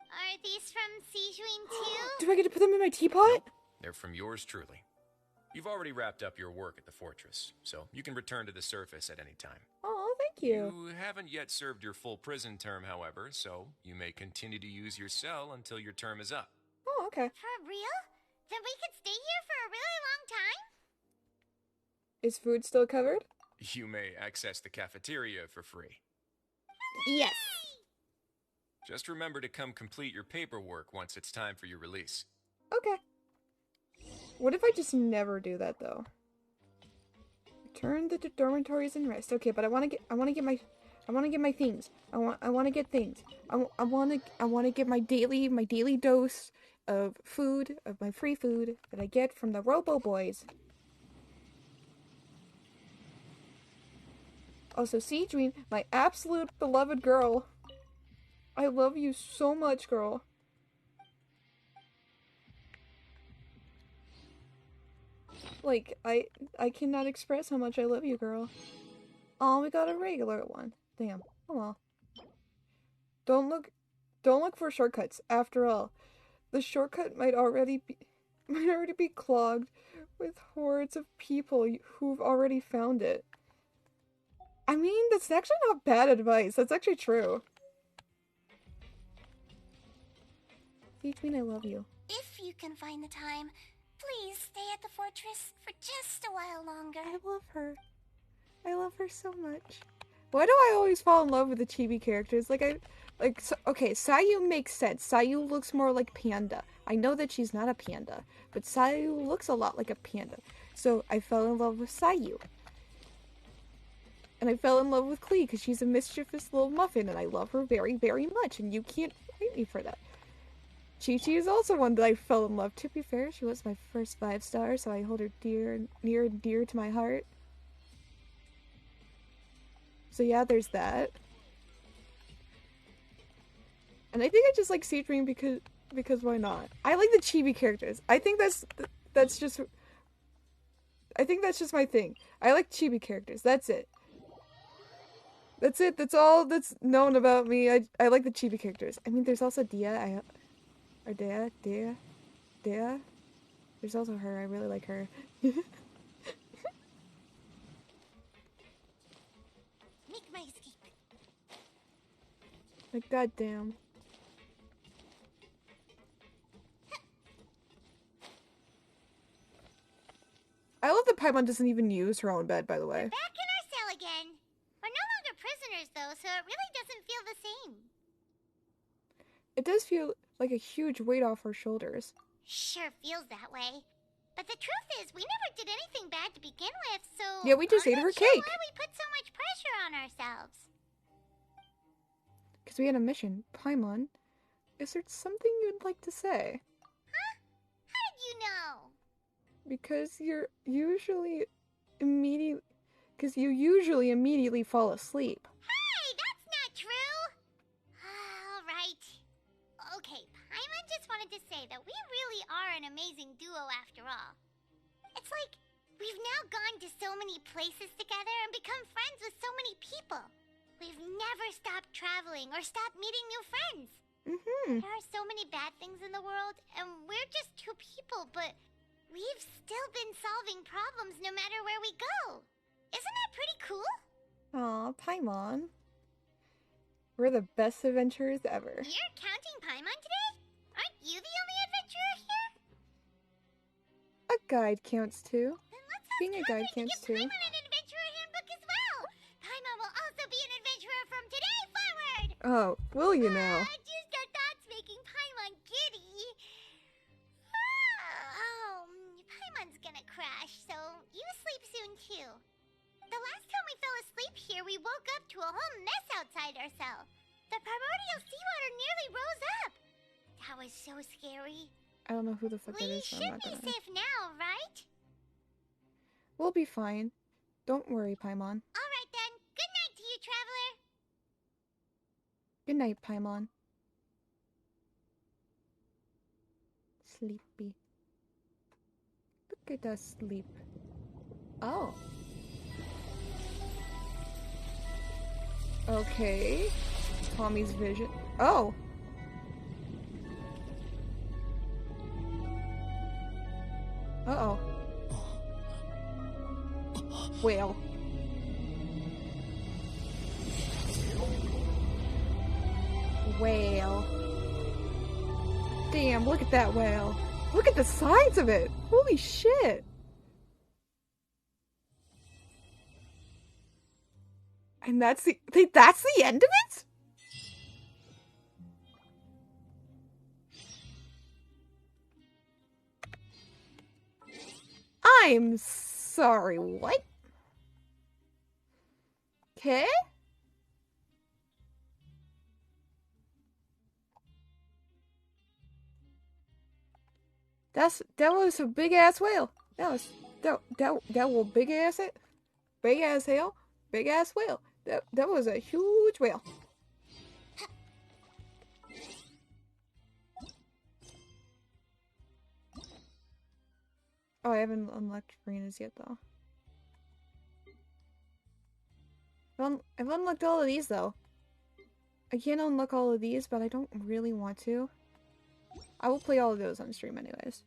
Are these from Seishween too? Do I get to put them in my teapot? Nope, they're from yours truly. You've already wrapped up your work at the fortress, so you can return to the surface at any time. Oh, thank you. You haven't yet served your full prison term, however, so you may continue to use your cell until your term is up. Oh, okay. For real? Then we could stay here for a really long time? Is food still covered? You may access the cafeteria for free. Yes. Just remember to come complete your paperwork once it's time for your release. Okay. What if I just never do that though? Return the dormitories and rest. Okay, but I want to get my things. I want to get things. I want to get my daily dose of food, of my free food that I get from the Robo Boys. Also, Seijun, my absolute beloved girl. I love you so much, girl. Like, I cannot express how much I love you, girl. Oh, we got a regular one. Damn. Oh well. Don't look for shortcuts. After all, the shortcut might already be clogged with hordes of people who've already found it. I mean, that's actually not bad advice. That's actually true. Between, I love you. If you can find the time, please stay at the fortress for just a while longer. I love her. I love her so much. Why do I always fall in love with the chibi characters? Okay, Sayu makes sense. Sayu looks more like Panda. I know that she's not a panda, but Sayu looks a lot like a panda. So I fell in love with Sayu. And I fell in love with Klee because she's a mischievous little muffin and I love her very, very much. And you can't hate me for that. Chi-Chi is also one that I fell in love. To be fair, she was my first 5-star, so I hold her near and dear to my heart. So yeah, there's that. And I think I just like Sea Dream because why not? I like the chibi characters. I think that's just my thing. I like chibi characters. That's it. That's it. That's all that's known about me. I like the chibi characters. I mean, there's also Dia. Dia. There's also her. I really like her. Make my escape. Like, goddamn. I love that Paimon doesn't even use her own bed, by the way. We're back in our cell again. We're no longer prisoners, though, so it really doesn't feel the same. It does feel like a huge weight off our shoulders. Sure feels that way. But the truth is, we never did anything bad to begin with, so... Yeah, we just ate her cake. Why we put so much pressure on ourselves? Because we had a mission. Paimon, is there something you'd like to say? Huh? How did you know? Because you usually immediately fall asleep. Hey, that's not true! Alright. Okay, Paimon just wanted to say that we really are an amazing duo after all. It's like, we've now gone to so many places together and become friends with so many people. We've never stopped traveling or stopped meeting new friends. There are so many bad things in the world, and we're just two people, but we've still been solving problems no matter where we go. Isn't that pretty cool? Aw, Paimon. We're the best adventurers ever. You're counting Paimon today? Aren't you the only adventurer here? A guide counts too. Then let's have Being a guide Catherine counts give too. Paimon an adventurer handbook as well. Paimon will also be an adventurer from today forward. Oh, will you now? Just our thoughts making Paimon giddy. Paimon's gonna crash, so you sleep soon too. The last time we fell asleep here, we woke up to a whole mess outside our cell. The primordial seawater nearly rose up. That was so scary. I don't know who the fuck that We is, so I'm should not be gonna... safe now, right? We'll be fine. Don't worry, Paimon. Alright then. Good night to you, traveler. Good night, Paimon. Sleepy. Look at us sleep. Oh. Okay. Tommy's vision. Oh! Uh-oh. Whale. Whale. Damn, look at that whale. Look at the size of it! Holy shit! And that's the end of it? I'm sorry, what? Okay? That was a big ass whale. That was big ass hell, big ass whale. That was a huge whale. Oh, I haven't unlocked arenas yet though. I've unlocked all of these though. I can't unlock all of these, but I don't really want to. I will play all of those on stream anyways.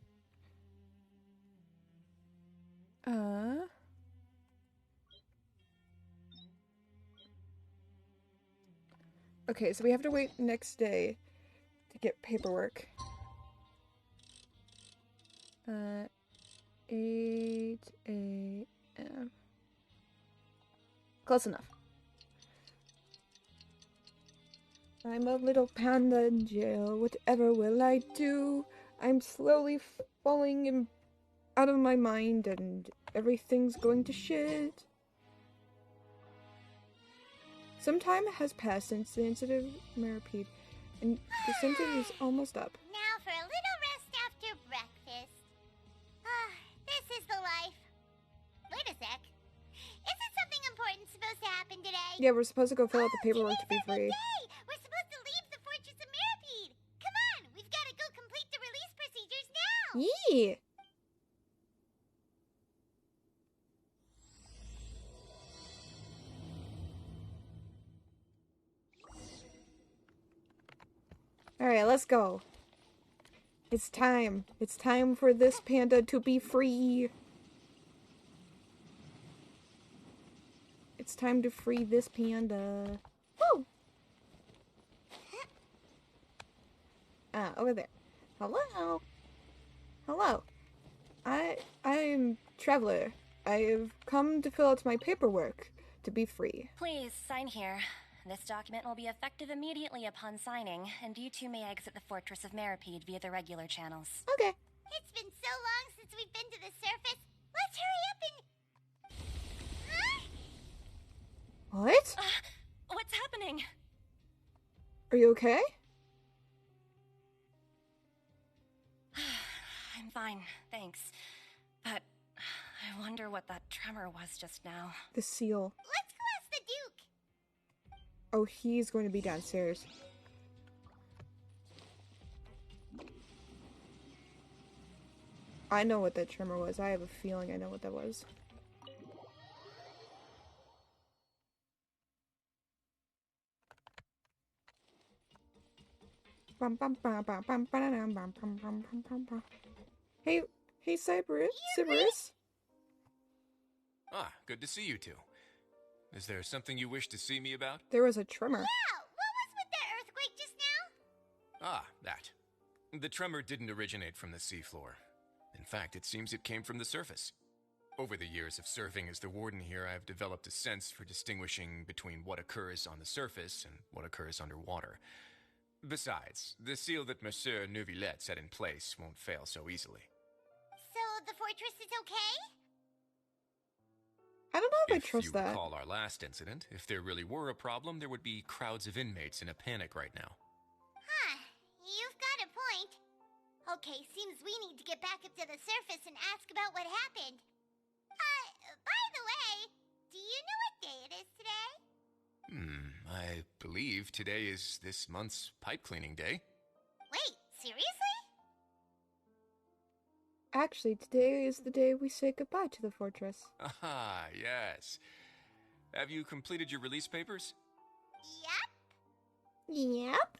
Okay, so we have to wait next day to get paperwork. 8 a.m. Close enough. I'm a little panda in jail. Whatever will I do? I'm slowly falling out of my mind and everything's going to shit. Some time has passed since the incident of Maripede, and the sentence is almost up. Now for a little rest after breakfast. Ah, this is the life. Wait a sec. Isn't something important supposed to happen today? Yeah, we're supposed to go fill out the paperwork to be free. Day. We're supposed to leave the Fortress of Maripede. Come on, we've got to go complete the release procedures now. Yee! Alright, let's go. It's time. It's time for this panda to be free. It's time to free this panda. Woo! Over there. Hello? Hello. I'm Traveler. I've come to fill out my paperwork to be free. Please, sign here. This document will be effective immediately upon signing, and you two may exit the Fortress of Maripede via the regular channels. Okay. It's been so long since we've been to the surface. Let's hurry up and... Huh? What? What's happening? Are you okay? I'm fine, thanks. But I wonder what that tremor was just now. The seal. Let's go ask the Duke. Oh, he's going to be downstairs. I know what that tremor was. I have a feeling I know what that was. Hey, Cyberus? Ah, good to see you two. Is there something you wish to see me about? There was a tremor. Yeah, what was with that earthquake just now? Ah, that. The tremor didn't originate from the seafloor. In fact, it seems it came from the surface. Over the years of serving as the warden here, I've developed a sense for distinguishing between what occurs on the surface and what occurs underwater. Besides, the seal that Monsieur Neuvillette set in place won't fail so easily. So the fortress is okay? I don't know if I trust If you that. recall our last incident, if there really were a problem, there would be crowds of inmates in a panic right now. Huh, you've got a point. Okay, seems we need to get back up to the surface and ask about what happened. By the way, do you know what day it is today? I believe today is this month's pipe cleaning day. Wait, seriously? Actually, today is the day we say goodbye to the fortress. Ah, yes. Have you completed your release papers? Yep. Yep.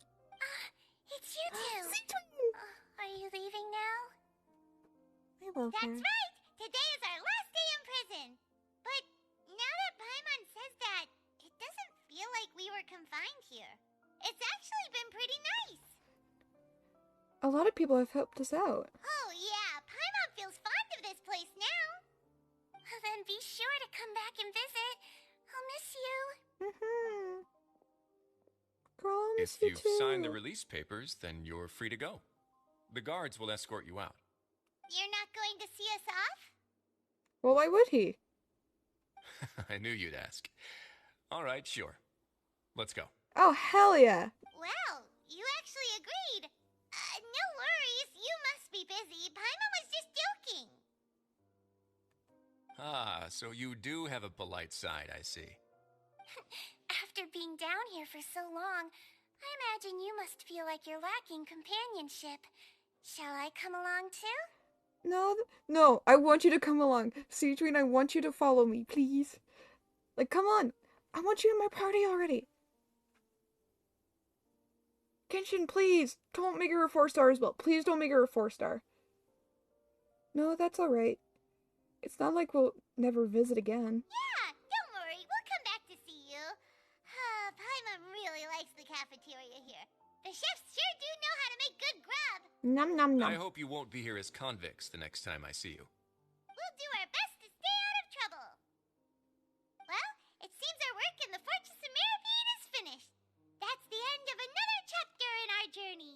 It's you two. Are you leaving now? I love That's her. right. Today is our last day in prison. But now that Paimon says that, it doesn't feel like we were confined here. It's actually been pretty nice. A lot of people have helped us out. Oh yeah, Paimon feels fond of this place now. Then be sure to come back and visit. I'll miss you. Girl, I'll miss If you you've too. signed the release papers, then you're free to go. The guards will escort you out. You're not going to see us off? Well, why would he? I knew you'd ask. All right, sure. Let's go. Oh, hell yeah. Well, you actually agreed. No worries, you must be busy. Paimon was just joking. Ah, so you do have a polite side, I see. After being down here for so long, I imagine you must feel like you're lacking companionship. Shall I come along too? No, I want you to come along. Citrine, I want you to follow me, please. Like, come on. I want you in my party already. Genshin, please, don't make her a 4-star as well. Please don't make her a 4-star. No, that's alright. It's not like we'll never visit again. Yeah, don't worry, we'll come back to see you. Paimon really likes the cafeteria here. The chefs sure do know how to make good grub. Nom nom nom. I hope you won't be here as convicts the next time I see you. We'll do our best to stay out of trouble. Well, it seems our work in the Fortress of Mirapede is finished. That's the end of another chapter in our journey.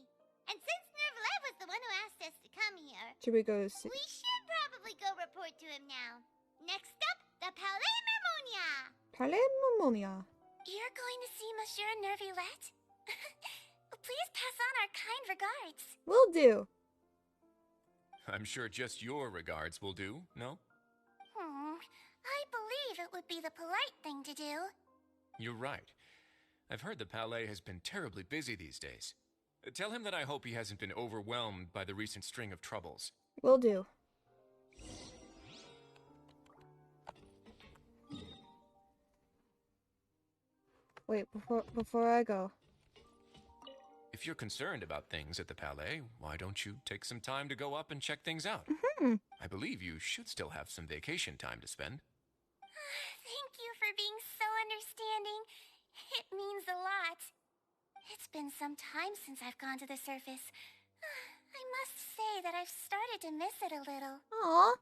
And since Nervlev was the one who asked us to come here, Should we go see? we should probably go report to him now. Next up, the Palais Mermonia. Palais Mermonia. You're going to see Monsieur Nervulette? Please pass on our kind regards. Will do. I'm sure just your regards will do, no? I believe it would be the polite thing to do. You're right. I've heard the Palais has been terribly busy these days. Tell him that I hope he hasn't been overwhelmed by the recent string of troubles. Will do. Wait, before I go. If you're concerned about things at the Palais, why don't you take some time to go up and check things out? I believe you should still have some vacation time to spend. Thank you for being so understanding. It means a lot. It's been some time since I've gone to the surface. I must say that I've started to miss it a little. Aww.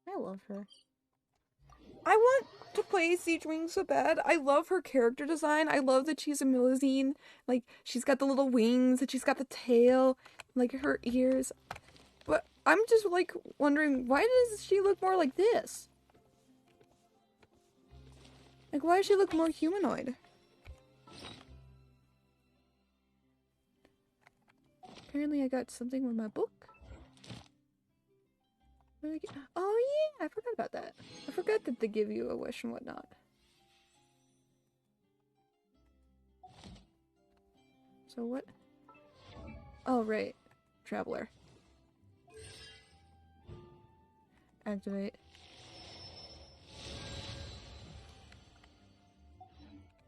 I love her. I want to play Siege Wing so bad. I love her character design. I love that she's a Milazine. Like, she's got the little wings, and she's got the tail, like her ears. But I'm just, like, wondering, why does she look more like this? Like, why does she look more humanoid? Apparently I got something with my book. What did I get? Oh yeah, I forgot about that. I forgot that they give you a wish and whatnot. So what? Oh right, Traveler. Activate.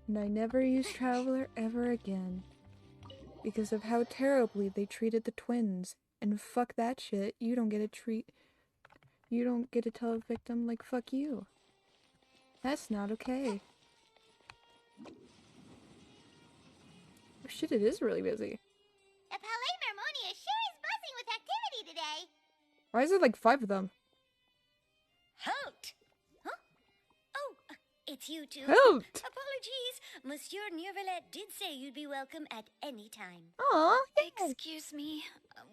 And I never use Traveler ever again. Because of how terribly they treated the twins. And fuck that shit, you don't get to tell a victim, like, fuck you. That's not okay. Oh shit, it is really busy. The Palais Mermonia sure is buzzing with activity today. Why is there like 5 of them? Halt! Huh? Oh, it's you two. Halt! Apologies. Monsieur Nervulette did say you'd be welcome at any time. Aw, yeah. Excuse me.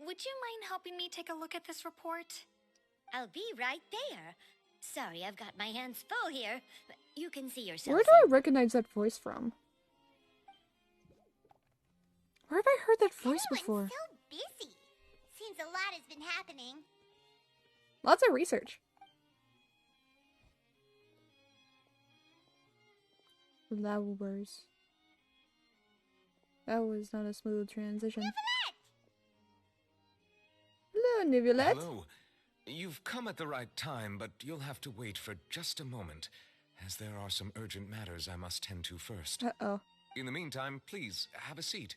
Would you mind helping me take a look at this report? I'll be right there. Sorry, I've got my hands full here. You can see yourself. Where do I recognize that voice from? Where have I heard that voice before? So busy. Seems a lot has been happening. Lots of research. Flowers. That was not a smooth transition. Hello, Nervulette. Hello. You've come at the right time, but you'll have to wait for just a moment, as there are some urgent matters I must tend to first. Uh-oh. In the meantime, please, have a seat.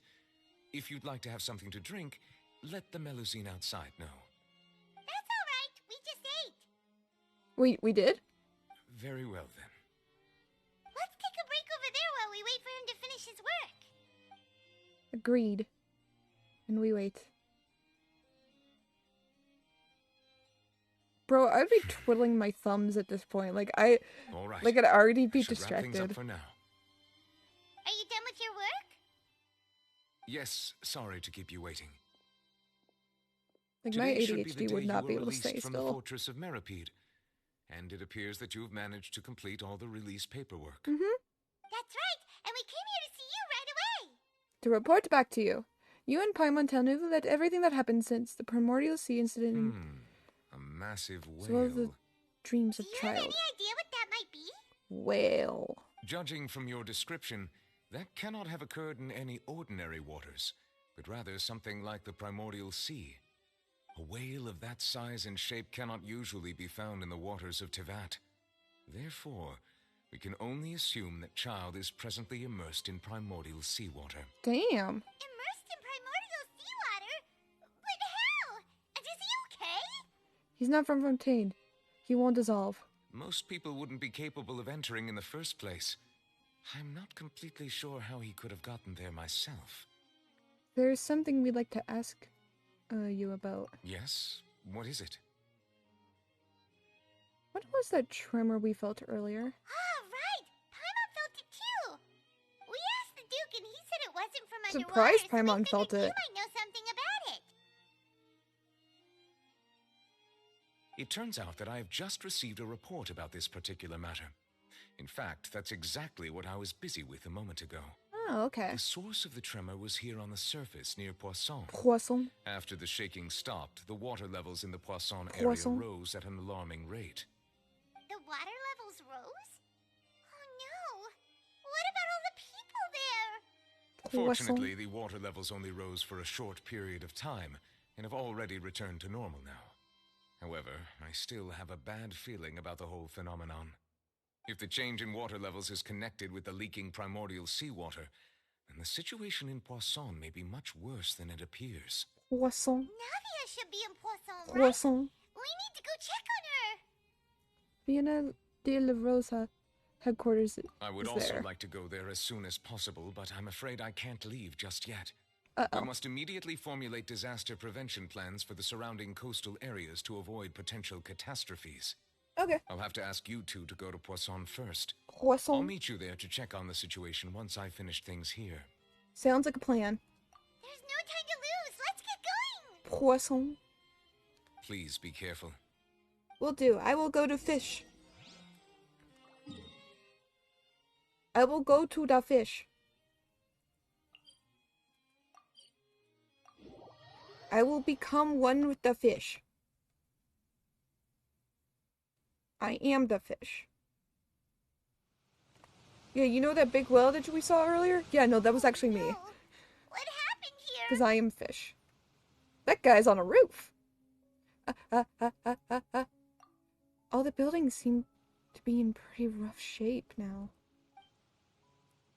If you'd like to have something to drink, let the Melusine outside know. That's all right. We just ate. We did? Very well, then. Let's take a break over there while we wait for him to finish his work. Agreed. And we wait. Bro, I'd be twiddling my thumbs at this point. Like, All right. Like, I'd already be Should wrap things distracted. up for now. Are you done with your work? Yes, sorry to keep you waiting. Like, my Today should be the ADHD day would not you be were able to released stay from the still. Fortress of Mirapede, and it appears that you've managed to complete all the release paperwork. Mm-hmm. That's right, and we came here to see you right away. To report back to you. You and Paimon tell Nervulette everything that happened since the Primordial Sea incident A massive as well as the whale. dreams of Do you have child. any idea what that might be? Whale. Judging from your description, that cannot have occurred in any ordinary waters, but rather something like the Primordial Sea. A whale of that size and shape cannot usually be found in the waters of Tevat. Therefore, we can only assume that Child is presently immersed in primordial seawater. Damn. Immersed in primordial seawater? But how? And is he okay? He's not from Fontaine. He won't dissolve. Most people wouldn't be capable of entering in the first place. I'm not completely sure how he could have gotten there myself. There's something we'd like to ask you about. Yes? What is it? What was that tremor we felt earlier? Ah, right! Paimon felt it too! We asked the Duke and he said it wasn't from underwater, Surprised so we Paimon figured felt you it. might know something about it. It turns out that I have just received a report about this particular matter. In fact, that's exactly what I was busy with a moment ago. Oh, okay. The source of the tremor was here on the surface near Poisson. Poisson. After the shaking stopped, the water levels in the Poisson area rose at an alarming rate. The water levels rose? Oh no! What about all the people there? Fortunately, the water levels only rose for a short period of time and have already returned to normal now. However, I still have a bad feeling about the whole phenomenon. If the change in water levels is connected with the leaking primordial seawater, then the situation in Poisson may be much worse than it appears. Poisson. Navia should be in Poisson, right? Poisson. We need to go check on her! Vienna de la Rosa headquarters I would is also there. like to go there as soon as possible, but I'm afraid I can't leave just yet. Uh-oh. We must immediately formulate disaster prevention plans for the surrounding coastal areas to avoid potential catastrophes. Okay. I'll have to ask you two to go to Poisson first. Poisson. I'll meet you there to check on the situation once I finish things here. Sounds like a plan. There's no time to lose! Let's get going! Poisson. Please be careful. Will do. I will go to fish. I will go to the fish. I will become one with the fish. I am the fish. Yeah, you know that big whale that we saw earlier? Yeah, no, that was actually me. What happened here? Because I am fish. That guy's on a roof. All the buildings seem to be in pretty rough shape now.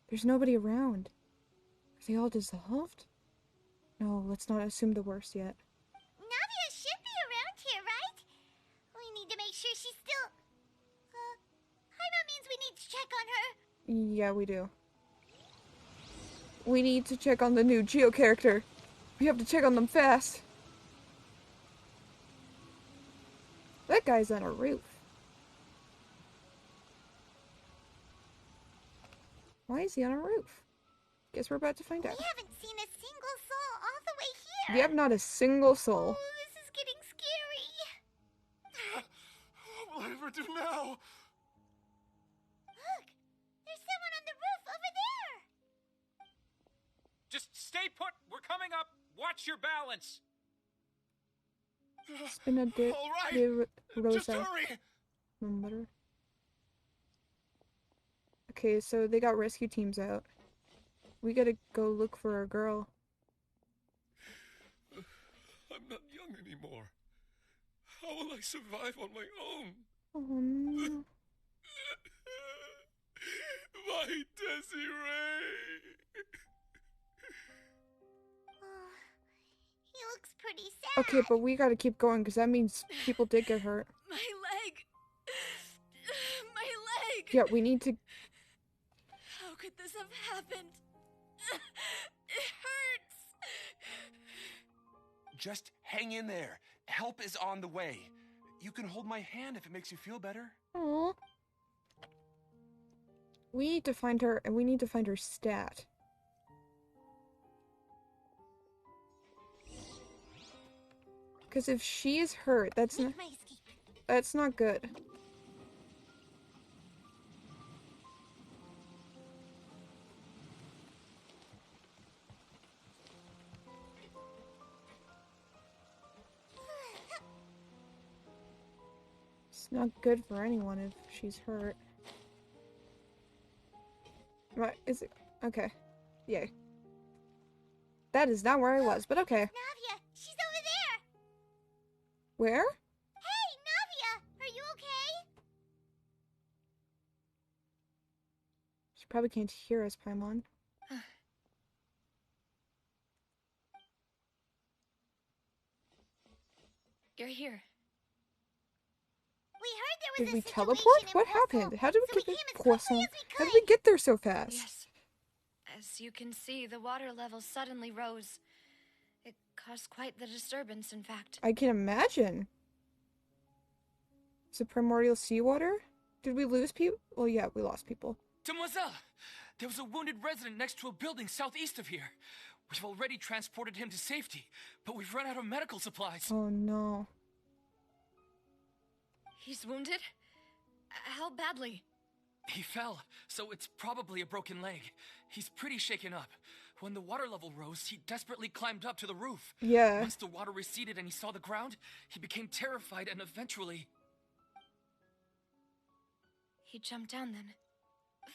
There's nobody around. Are they all dissolved? No, let's not assume the worst yet. Navia should be around here, right? We need to make sure she's still... Paimon means we need to check on her. Yeah, we do. We need to check on the new Geo character. We have to check on them fast. That guy's on a roof. Why is he on a roof? Guess we're about to find out. We haven't seen a single soul all the way here. Yep, not a single soul. Oh, this is getting scary. What will I ever do now? Look, there's someone on the roof over there. Just stay put. We're coming up. Watch your balance. Spina de, All right. de Rosa. Just hurry. Remember? Okay, so they got rescue teams out. We gotta go look for our girl. I'm not young anymore. How will I survive on my own? Oh no. My Desiree! Oh, he looks pretty sad. Okay, but we gotta keep going because that means people did get hurt. My leg! My leg! Yeah, we need to. How could this have happened? It hurts! Just hang in there. Help is on the way. You can hold my hand if it makes you feel better. Aww. We need to find her, and we need to find her stat. Because if she is hurt, that's not good. It's not good for anyone if she's hurt. What is it? Okay. Yay. That is not where I was, but okay. Navia, she's over there. Where? Hey, Navia, are you okay? She probably can't hear us, Paimon. You're here. We heard there Did was we a teleport? situation in What Poisson, happened? How did so we we get came to as quickly Poisson? as we How did could. we get there so fast? Yes. As you can see, the water level suddenly rose. It caused quite the disturbance, in fact. I can imagine. Is it primordial seawater? Did we lose people? Well, yeah, we lost people. Demoiselle! There was a wounded resident next to a building southeast of here. We've already transported him to safety, but we've run out of medical supplies. Oh no. He's wounded? How badly? He fell, so it's probably a broken leg. He's pretty shaken up. When the water level rose, he desperately climbed up to the roof. Yeah. Once the water receded and he saw the ground, he became terrified and eventually... He jumped down then.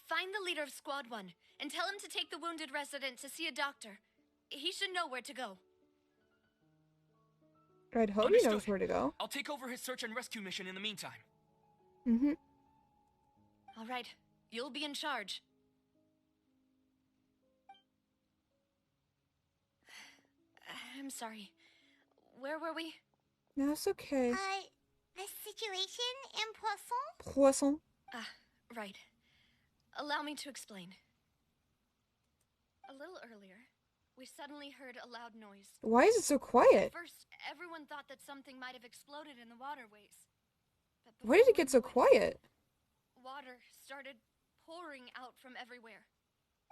Find the leader of Squad 1 and tell him to take the wounded resident to see a doctor. He should know where to go. I'd hope he knows where to go. I'll take over his search and rescue mission in the meantime. Mm-hmm. All right, you'll be in charge. I'm sorry. Where were we? No, it's okay. The situation in Poisson? Poisson. Ah, right. Allow me to explain. A little earlier, we suddenly heard a loud noise. Why is it so quiet? First, everyone thought that something might have exploded in the waterways. But Why did it get so quiet? Water started pouring out from everywhere.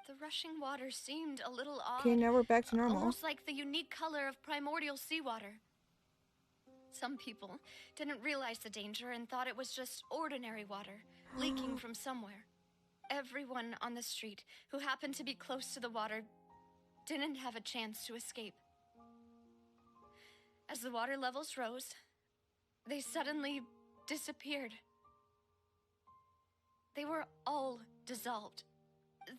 The rushing water seemed a little odd. Okay, now we're back to normal. Almost like the unique color of primordial seawater. Some people didn't realize the danger and thought it was just ordinary water leaking from somewhere. Everyone on the street who happened to be close to the water didn't have a chance to escape. As the water levels rose, they suddenly disappeared. They were all dissolved.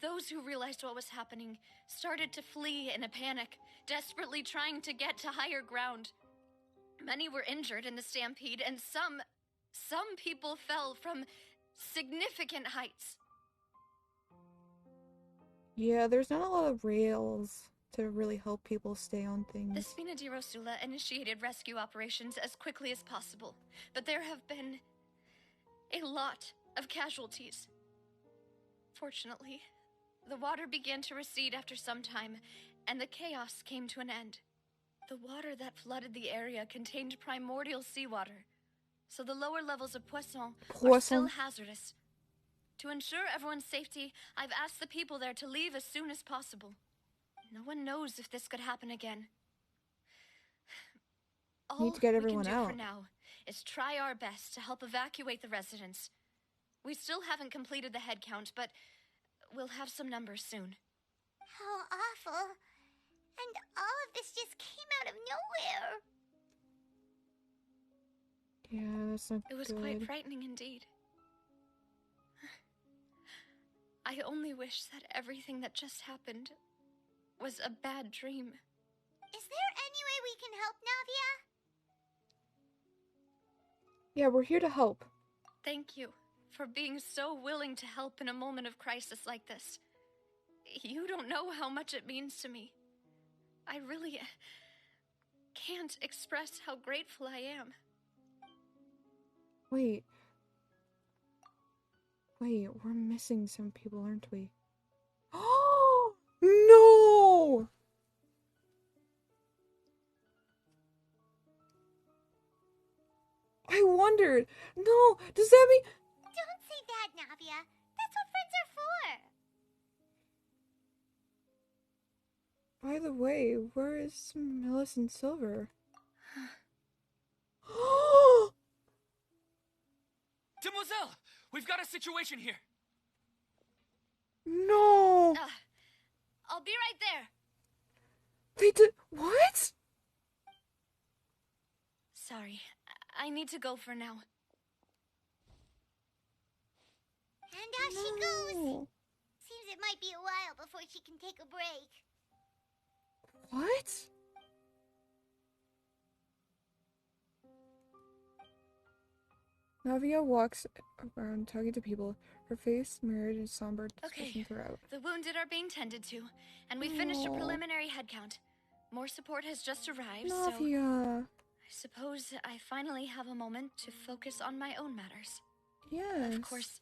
Those who realized what was happening started to flee in a panic, desperately trying to get to higher ground. Many were injured in the stampede, and some people fell from significant heights. Yeah, there's not a lot of rails to really help people stay on The things. Spina di Rosula initiated rescue operations as quickly as possible, but there have been a lot of casualties. Fortunately, the water began to recede after some time, and the chaos came to an end. The water that flooded the area contained primordial seawater, so the lower levels of Poisson are still hazardous. To ensure everyone's safety, I've asked the people there to leave as soon as possible. No one knows if this could happen again. All Need to get we can everyone do out. for now is try our best to help evacuate the residents. We still haven't completed the head count, but we'll have some numbers soon. How awful. And all of this just came out of nowhere. Yeah, that's not It was good. quite frightening indeed. I only wish that everything that just happened was a bad dream. Is there any way we can help, Navia? Yeah, we're here to help. Thank you for being so willing to help in a moment of crisis like this. You don't know how much it means to me. I really can't express how grateful I am. Wait, we're missing some people, aren't we? Oh, no! I wondered. No, does that mean... Don't say that, Navia. That's what friends are for. By the way, where is Millicent Silver? Demoiselle! We've got a situation here! No! I'll be right there. They did... What? Sorry, I need to go for now. And out she goes. Seems it might be a while before she can take a break. What? Navia walks around talking to people, her face mirrored in somber expression throughout. The wounded are being tended to, and we finished a preliminary head count. More support has just arrived, Navia. I suppose I finally have a moment to focus on my own matters. Yes. Of course,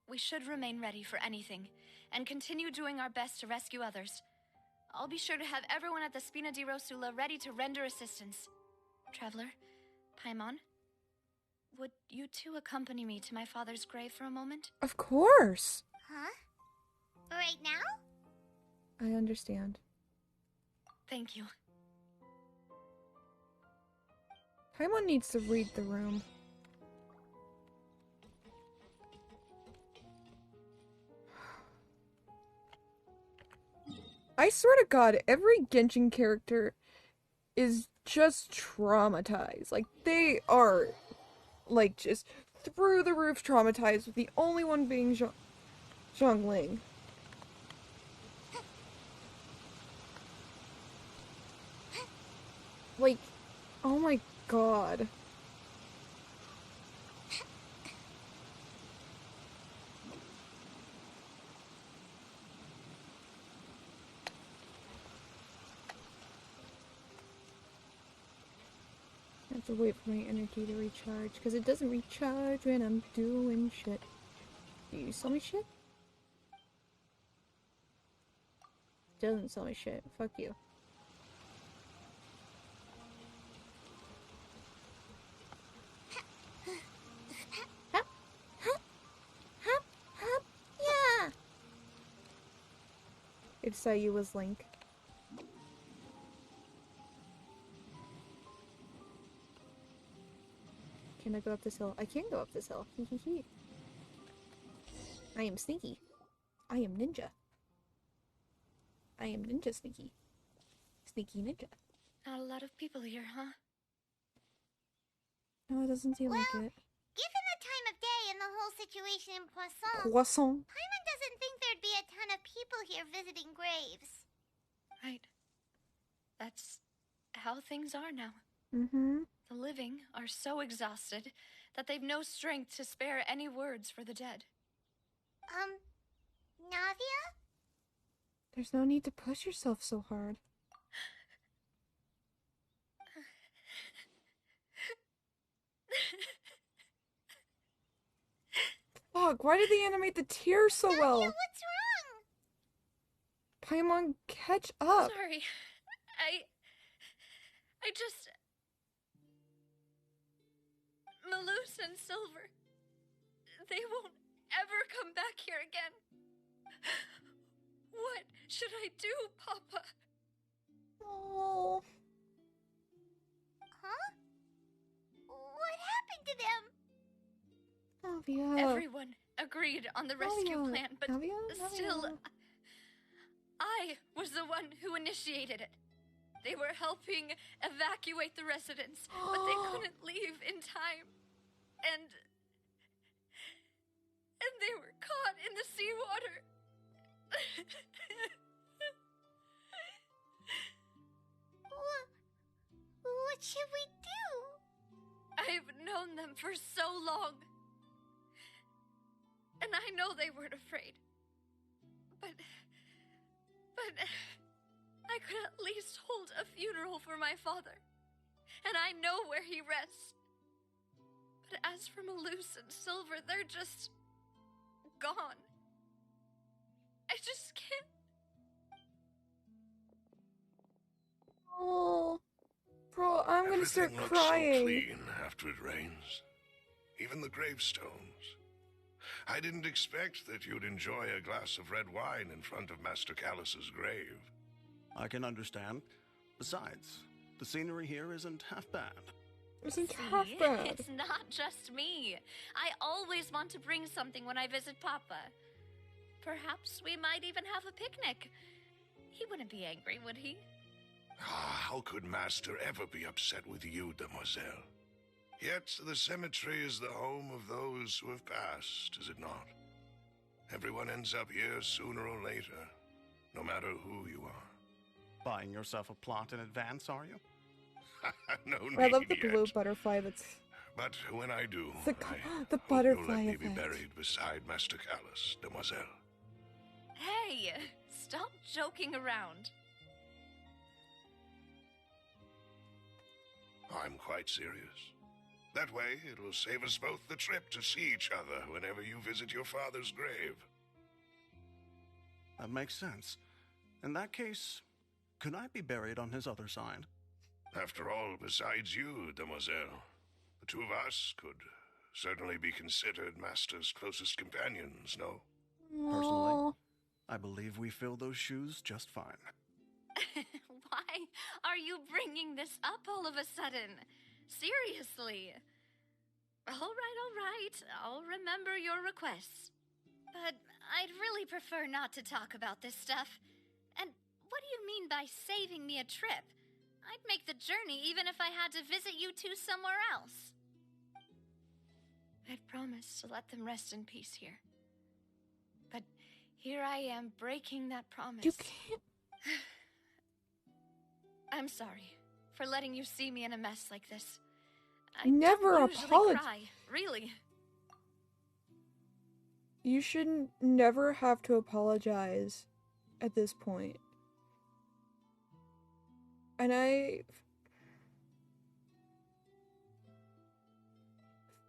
we should remain ready for anything, and continue doing our best to rescue others. I'll be sure to have everyone at the Spina di Rosula ready to render assistance. Traveler, Paimon, would you two accompany me to my father's grave for a moment? Of course. Huh? Right now? I understand. Thank you. Paimon needs to read the room. I swear to God, every Genshin character is just traumatized. Like, they are, like, just through the roof traumatized, with the only one being Zhongling. Like, oh my God. I have to wait for my energy to recharge, because it doesn't recharge when I'm doing shit. Do you sell me shit? Doesn't sell me shit. Fuck you. Yeah. If Sayu was Link. Can I go up this hill? I can go up this hill. Hee hee hee. I am sneaky. I am ninja. I am ninja sneaky. Sneaky ninja. Not a lot of people here, huh? No, it doesn't seem like it. Given the time of day and the whole situation in Poisson, Poisson. Paimon doesn't think there'd be a ton of people here visiting graves. Right. That's how things are now. Mm-hmm. The living are so exhausted that they've no strength to spare any words for the dead. Navia? There's no need to push yourself so hard. Fuck, why did they animate the tears so well? Navia, what's wrong? Paimon, catch up. Sorry. I just... Malus and Silver, they won't ever come back here again. What should I do, Papa? Oh. Huh? What happened to them? Navia. Everyone agreed on the rescue Navia. plan, but Navia? still, Navia. I was the one who initiated it. They were helping evacuate the residents, but they couldn't leave in time. And they were caught in the seawater. What should we do? I've known them for so long. And I know they weren't afraid. But I could at least hold a funeral for my father. And I know where he rests. But as for Malus and Silver, they're just gone. I just can't. Oh. Bro, I'm gonna start Everything crying. looks so clean after it rains. Even the gravestones. I didn't expect that you'd enjoy a glass of red wine in front of Master Callus's grave. I can understand. Besides, the scenery here isn't half bad. Isn't half bad. It's not just me. I always want to bring something when I visit Papa. Perhaps we might even have a picnic. He wouldn't be angry, would he? How could Master ever be upset with you, demoiselle? Yet the cemetery is the home of those who have passed, is it not? Everyone ends up here sooner or later, no matter who you are. Buying yourself a plot in advance, are you? No need I love the yet. blue butterfly that's... But when I do, The hope butterfly you'll let me be effect. buried beside Master Callus, demoiselle. Hey, stop joking around. I'm quite serious. That way, it'll save us both the trip to see each other whenever you visit your father's grave. That makes sense. In that case, could I be buried on his other side? After all, besides you, demoiselle, the two of us could certainly be considered Master's closest companions, no? Personally, I believe we fill those shoes just fine. Why are you bringing this up all of a sudden? Seriously. All right. I'll remember your requests. But I'd really prefer not to talk about this stuff. And what do you mean by saving me a trip? I'd make the journey even if I had to visit you two somewhere else. I'd promised to let them rest in peace here. But here I am breaking that promise. You can't. I'm sorry for letting you see me in a mess like this. I Never don't usually apologize. cry, really. You shouldn't never have to apologize at this point. And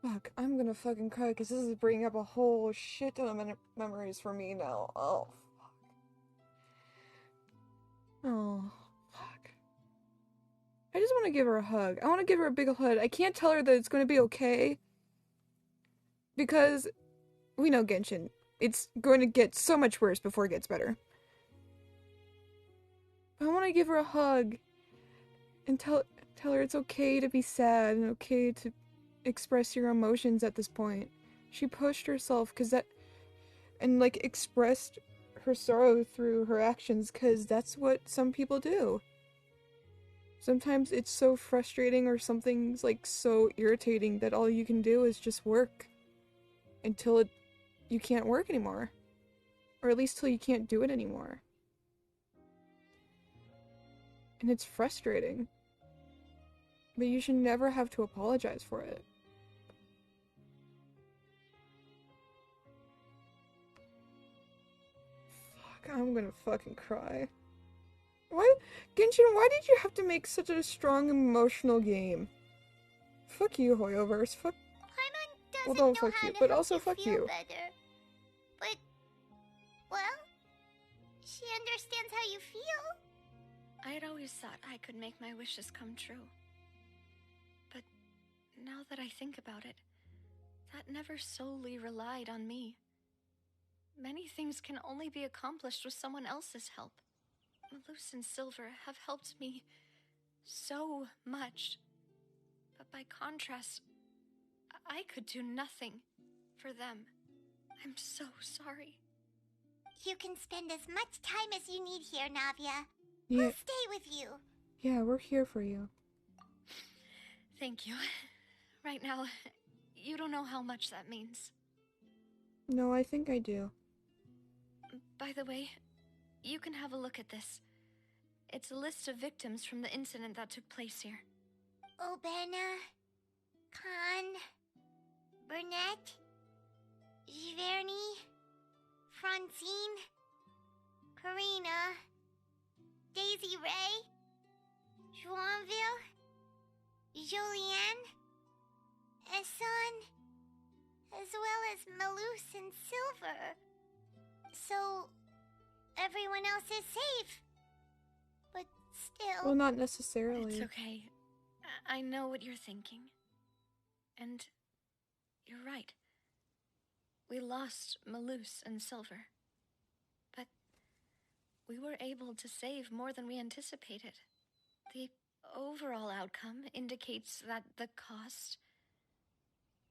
fuck, I'm gonna fucking cry because this is bringing up a whole shit ton of memories for me now. Oh, fuck. Oh, fuck. I just want to give her a hug. I want to give her a big hug. I can't tell her that it's going to be okay. Because we know Genshin. It's going to get so much worse before it gets better. I want to give her a hug. And tell her it's okay to be sad and okay to express your emotions at this point. She pushed herself and expressed her sorrow through her actions because that's what some people do. Sometimes it's so frustrating or something's so irritating that all you can do is just work until you can't work anymore. Or at least till you can't do it anymore. And it's frustrating. But you should never have to apologize for it. Fuck, I'm gonna fucking cry. Why, Genshin, why did you have to make such a strong emotional game? Fuck you, Hoyoverse. Fuck. Paimon Well, doesn't don't know fuck how you, to but help also you fuck feel you. better. But, well, she understands how you feel. I had always thought I could make my wishes come true. But now that I think about it, that never solely relied on me. Many things can only be accomplished with someone else's help. Malus and Silver have helped me so much. But by contrast, I could do nothing for them. I'm so sorry. You can spend as much time as you need here, Navia. Yeah. We'll stay with you. Yeah, we're here for you. Thank you. Right now, you don't know how much that means. No, I think I do. By the way, you can have a look at this. It's a list of victims from the incident that took place here. Obena, Khan, Burnett, Giverny, Francine, Karina, Daisy Ray, Joinville, Julianne, Esson, as well as Malus and Silver. So, everyone else is safe. But still... Well, not necessarily. It's okay. I know what you're thinking. And you're right. We lost Malus and Silver. But we were able to save more than we anticipated. The overall outcome indicates that the cost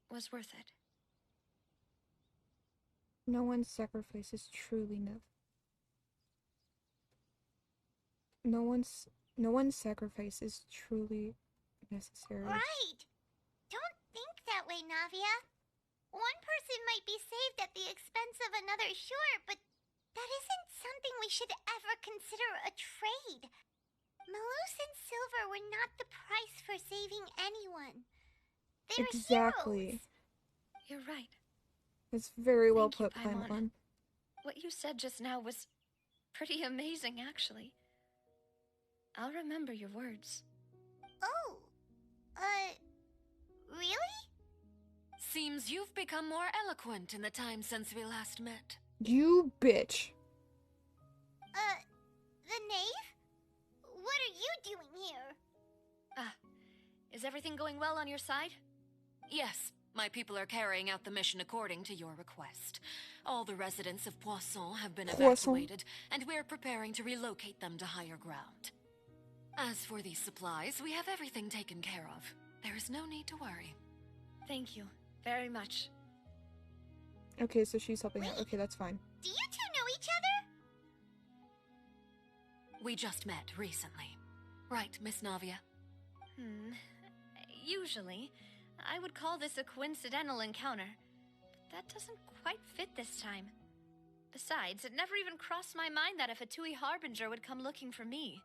was worth it. No one's sacrifice is truly No one's sacrifice is truly necessary. Right! Don't think that way, Navia. One person might be saved at the expense of another, sure, but that isn't something we should ever consider a trade. Malus and Silver were not the price for saving anyone. They were Exactly. heroes. You're right. It's very well Thank you, put, Paimon. Paimon. What you said just now was pretty amazing, actually. I'll remember your words. Oh, Really? Seems you've become more eloquent in the time since we last met. You bitch. The knave? What are you doing here? Is everything going well on your side? Yes, my people are carrying out the mission according to your request. All the residents of Poisson have been evacuated, and we're preparing to relocate them to higher ground. As for these supplies, we have everything taken care of. There is no need to worry. Thank you very much. Okay, so she's helping out. Okay, that's fine. Do you two know each other? We just met recently. Right, Miss Navia? Usually, I would call this a coincidental encounter. But that doesn't quite fit this time. Besides, it never even crossed my mind that a Fatui Harbinger would come looking for me.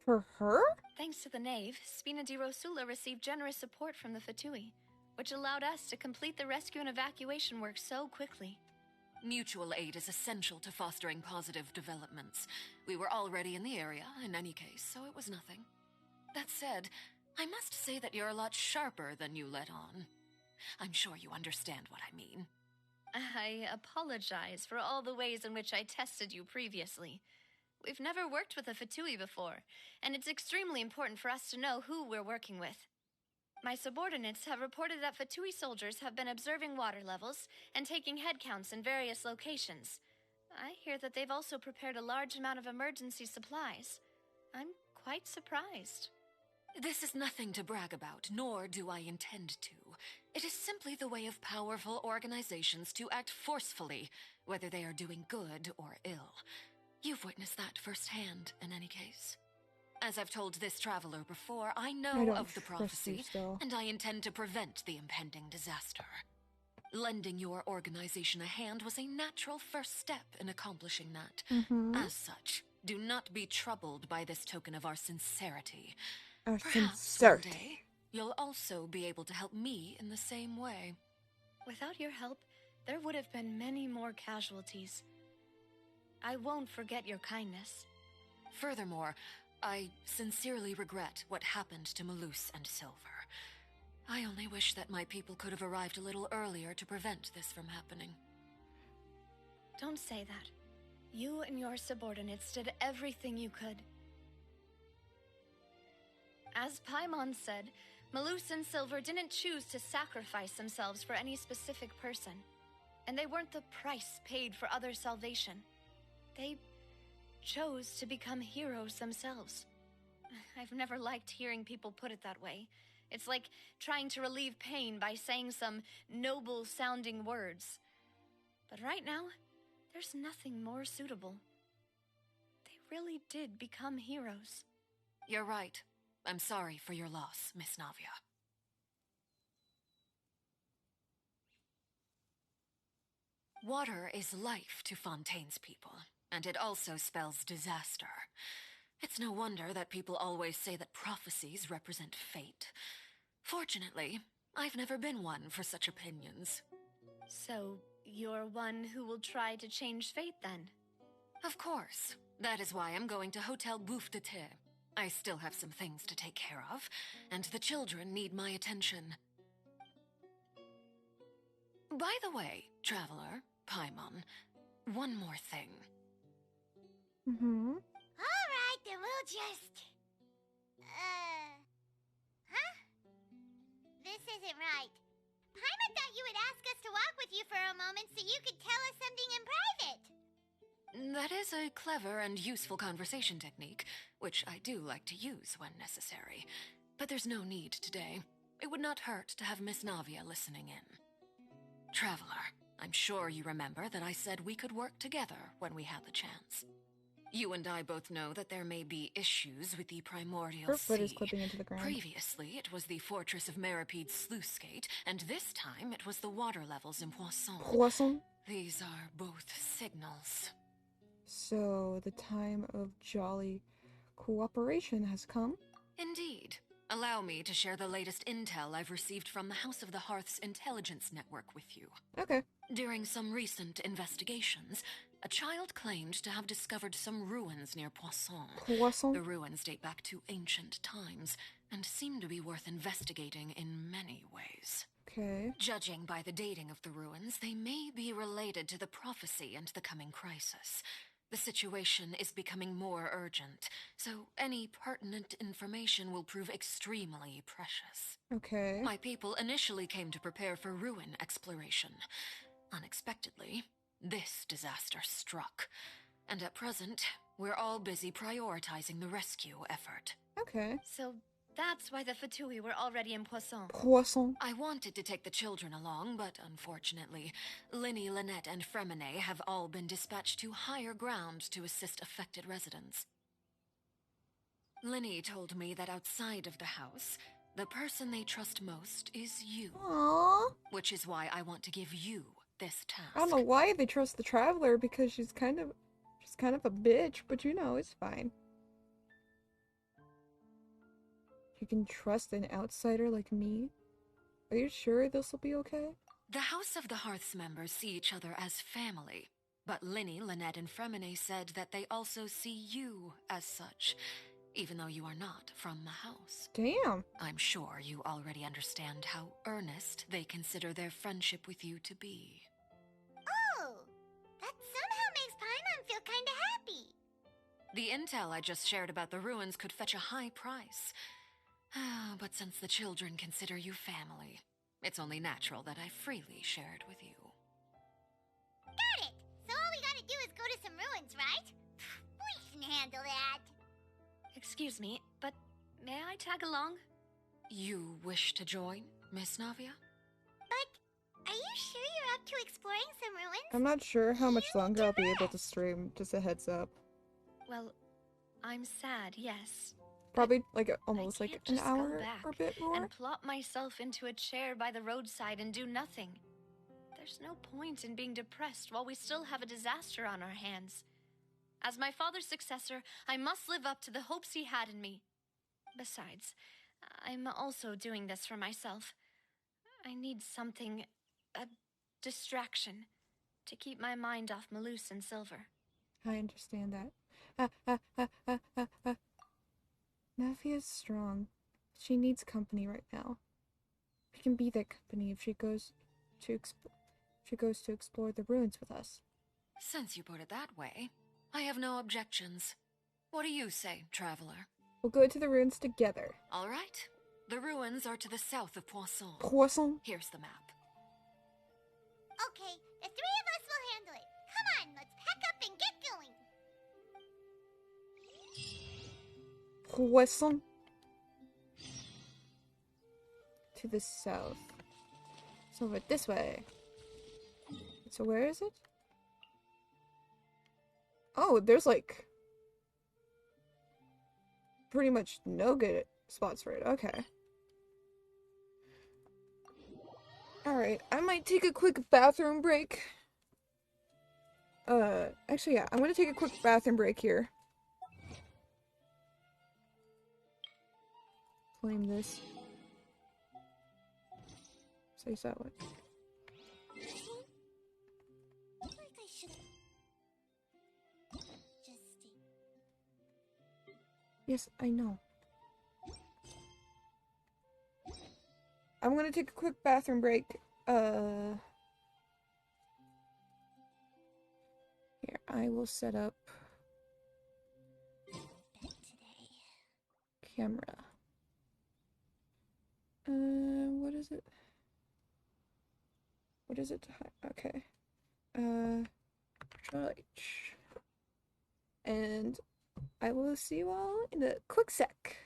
For her? Thanks to the knave, Spina di Rosula received generous support from the Fatui, which allowed us to complete the rescue and evacuation work so quickly. Mutual aid is essential to fostering positive developments. We were already in the area, in any case, so it was nothing. That said, I must say that you're a lot sharper than you let on. I'm sure you understand what I mean. I apologize for all the ways in which I tested you previously. We've never worked with a Fatui before, and it's extremely important for us to know who we're working with. My subordinates have reported that Fatui soldiers have been observing water levels and taking head counts in various locations. I hear that they've also prepared a large amount of emergency supplies. I'm quite surprised. This is nothing to brag about, nor do I intend to. It is simply the way of powerful organizations to act forcefully, whether they are doing good or ill. You've witnessed that firsthand, in any case. As I've told this traveler before, I know of the prophecy, and I intend to prevent the impending disaster. Lending your organization a hand was a natural first step in accomplishing that. As such, do not be troubled by this token of our sincerity. Perhaps one day, you'll also be able to help me in the same way. Without your help, there would have been many more casualties. I won't forget your kindness. Furthermore, I sincerely regret what happened to Malus and Silver. I only wish that my people could have arrived a little earlier to prevent this from happening. Don't say that. You and your subordinates did everything you could. As Paimon said, Malus and Silver didn't choose to sacrifice themselves for any specific person. And they weren't the price paid for others' salvation. They chose to become heroes themselves. I've never liked hearing people put it that way. It's like trying to relieve pain by saying some noble-sounding words. But right now, there's nothing more suitable. They really did become heroes. You're right. I'm sorry for your loss, Miss Navia. Water is life to Fontaine's people, and it also spells disaster. It's no wonder that people always say that prophecies represent fate. Fortunately, I've never been one for such opinions. So, you're one who will try to change fate, then? Of course. That is why I'm going to Hotel Bouffe de Thé. I still have some things to take care of, and the children need my attention. By the way, traveler, Paimon, one more thing. Alright, then we'll just... Huh? This isn't right. Paimon thought you would ask us to walk with you for a moment so you could tell us something in private. That is a clever and useful conversation technique, which I do like to use when necessary. But there's no need today. It would not hurt to have Miss Navia listening in. Traveler, I'm sure you remember that I said we could work together when we had the chance. You and I both know that there may be issues with the primordial Her foot is sea. clipping into the ground. Previously, it was the fortress of Maripede's sluice gate, and this time it was the water levels in Poisson? These are both signals. So, the time of jolly cooperation has come? Indeed. Allow me to share the latest intel I've received from the House of the Hearth's intelligence network with you. Okay. During some recent investigations, a child claimed to have discovered some ruins near Poisson. Poisson? The ruins date back to ancient times, and seem to be worth investigating in many ways. Okay. Judging by the dating of the ruins, they may be related to the prophecy and the coming crisis. The situation is becoming more urgent, so any pertinent information will prove extremely precious. Okay. My people initially came to prepare for ruin exploration. Unexpectedly, this disaster struck, and at present, we're all busy prioritizing the rescue effort. Okay. So that's why the Fatui were already in Poisson. Poisson. I wanted to take the children along, but unfortunately, Linny, Lynette, and Fremine have all been dispatched to higher ground to assist affected residents. Linny told me that outside of the house, the person they trust most is you. Aww. Which is why I want to give you this task. I don't know why they trust the Traveler, because she's kind of a bitch, but you know, it's fine. You can trust an outsider like me? Are you sure this will be okay? The House of the Hearth's members see each other as family, but Linny, Lynette, and Fremine said that they also see you as such, even though you are not from the house. Damn. I'm sure you already understand how earnest they consider their friendship with you to be. Oh, that somehow makes Paimon feel kinda happy. The intel I just shared about the ruins could fetch a high price. But since the children consider you family, it's only natural that I freely share it with you. Got it! So all we gotta do is go to some ruins, right? We can handle that. Excuse me, but may I tag along? You wish to join, Miss Navia? But are you sure you're up to exploring some ruins? I'm not sure how much longer I'll be able to stream, just a heads up. Well, I'm sad, yes. Probably like almost like an hour or a bit more. And plop myself into a chair by the roadside and do nothing. There's no point in being depressed while we still have a disaster on our hands. As my father's successor, I must live up to the hopes he had in me. Besides, I'm also doing this for myself. I need something, a distraction, to keep my mind off Malus and Silver. I understand that. Navia's strong. She needs company right now. We can be that company if she goes to explore the ruins with us. Since you put it that way, I have no objections. What do you say, traveler? We'll go to the ruins together. All right. The ruins are to the south of Poisson. Poisson? Here's the map. Okay, the three of us will handle it. Come on, let's pack up and get going. Poisson. To the south. So over this way. So where is it? Oh, there's like pretty much no good spots for it. Okay. Alright, I might take a quick bathroom break. Actually, yeah, I'm gonna take a quick bathroom break here. Claim this. Say that way. I feel like I should just Yes, I know. I'm gonna take a quick bathroom break. Here, I will set up camera. What is it? What is it? Okay. Control H. And I will see you all in a quick sec.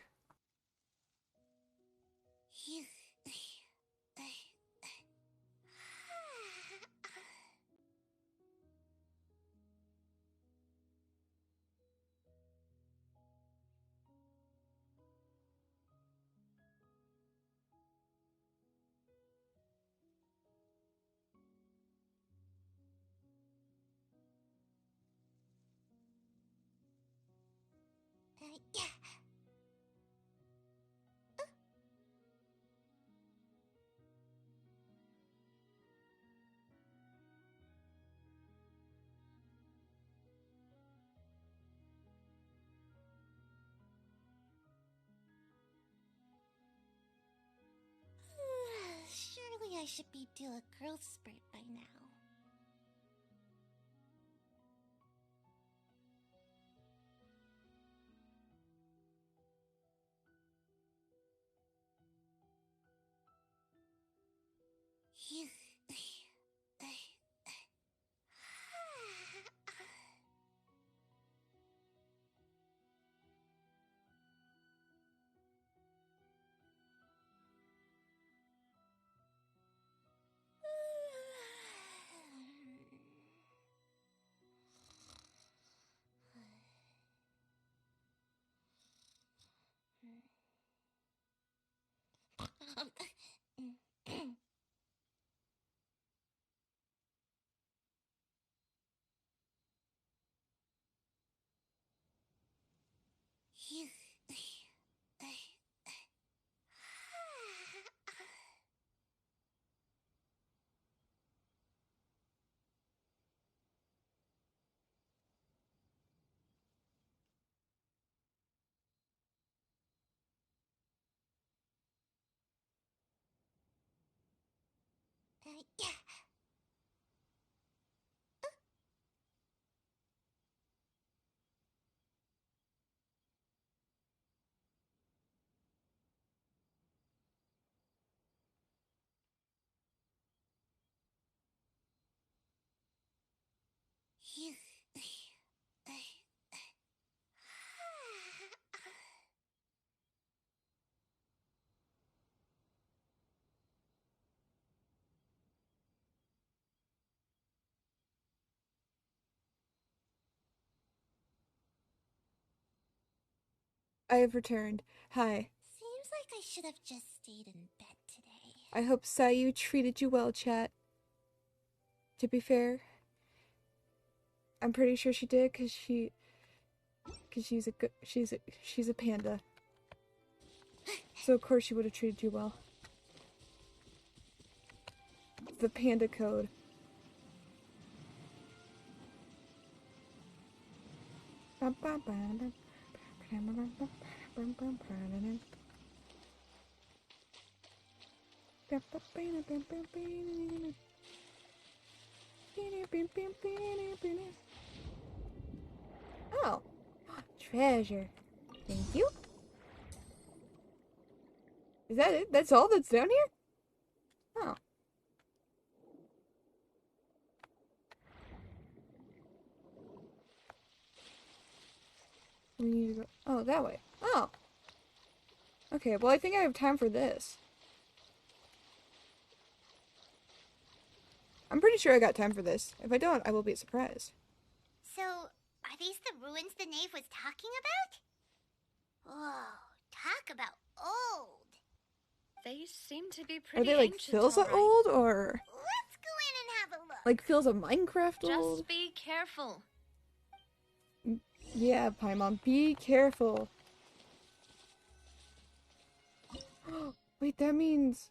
yeah. I should be due a growth spurt by now. Yeah. I have returned. Hi. Seems like I should have just stayed in bed today. I hope Sayu treated you well, chat. To be fair, I'm pretty sure she did, cause she's a panda. So of course she would have treated you well. The panda code. Oh, treasure. Thank you. Is that it? That's all that's down here? Oh. We need to go. Oh, that way. Oh. Okay, well, I think I have time for this. I'm pretty sure I got time for this. If I don't, I will be surprised. So, are these the ruins the knave was talking about? Whoa, talk about old. They seem to be Are pretty they like ancient, Philza all right. old, or Let's go in and have a look. like Philza Minecraft old? Just be careful. Yeah, Paimon, be careful. Wait, that means...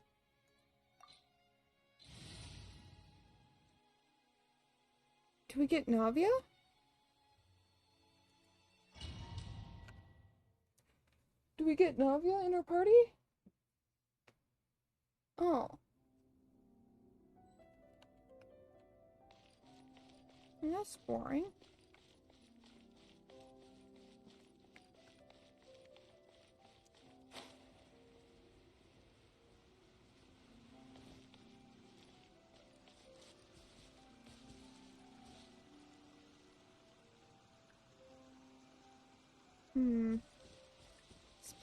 Do we get Navia? Do we get Navia in our party? Oh. That's boring.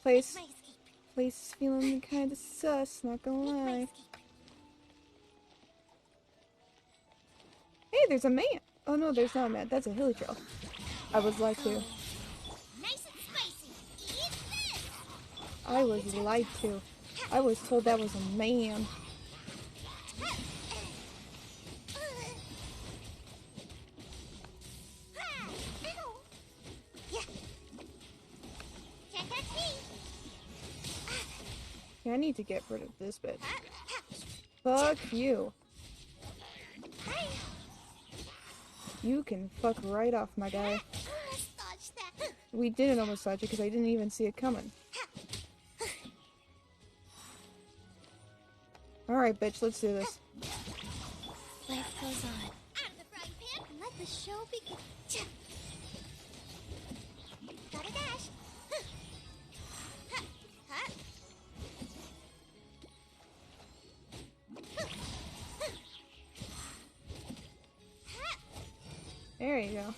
This place is feeling kind of sus, not gonna lie. Hey, there's a man! Oh no, there's not a man. That's a hilly trail. I was lied to. Nice and spicy. Eat this. I was lied to. I was told that was a man. Yeah, I need to get rid of this bitch. Fuck you. You can fuck right off, my guy. We didn't almost dodge it because I didn't even see it coming. Alright, bitch, let's do this. Life goes on. Out of the frying pan and let the show begin. Gotta dash. There you go.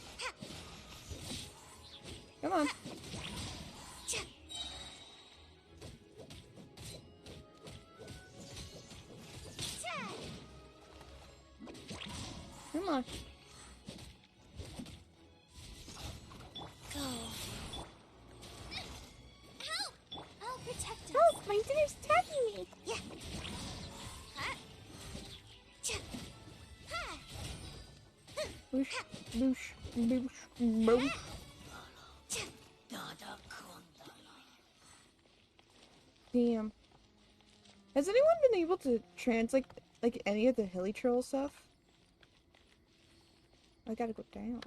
Come on. Come on. Go. Help! I'll protect us. Help! My dinner's attacking me! Yeah. Ha. Boosh, boosh, boosh, boosh. Damn. Has anyone been able to translate like any of the hilly trail stuff? I gotta go down.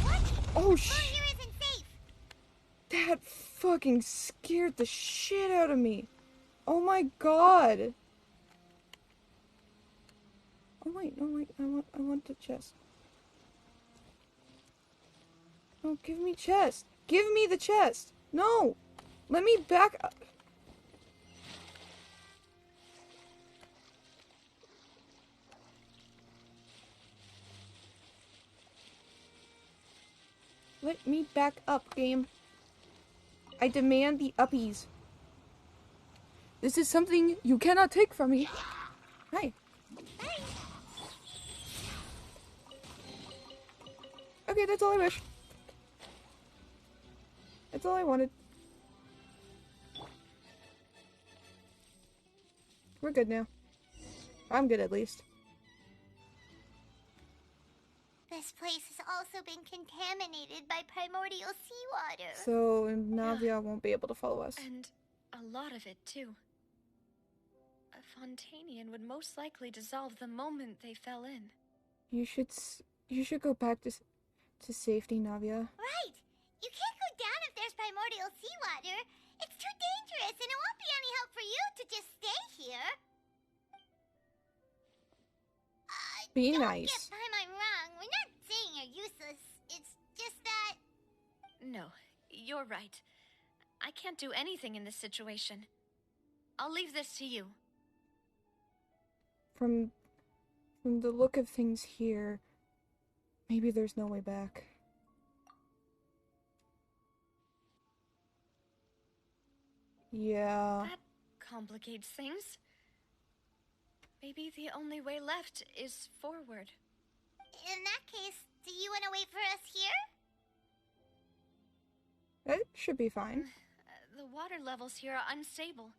What? Oh shit! Here isn't safe. That fucking scared the shit out of me. Oh my god. Oh wait, no wait, I want the chest. No, give me chest. Give me the chest. No. Let me back up. Let me back up, game. I demand the uppies. This is something you cannot take from me. Hi. Okay, that's all I wish. That's all I wanted. We're good now. I'm good at least. This place has also been contaminated by primordial seawater. So Navia won't be able to follow us. And a lot of it, too. A Fontanian would most likely dissolve the moment they fell in. You should go back to safety, Navia. Right! You can't go down if there's primordial seawater. It's too dangerous, and it won't be any help for you to just stay here. Be Don't nice. get Paimon wrong. We're not saying you're useless. It's just that... No, you're right. I can't do anything in this situation. I'll leave this to you. From the look of things here, maybe there's no way back. Yeah. That complicates things. Maybe the only way left is forward. In that case, do you want to wait for us here? It should be fine. The water levels here are unstable,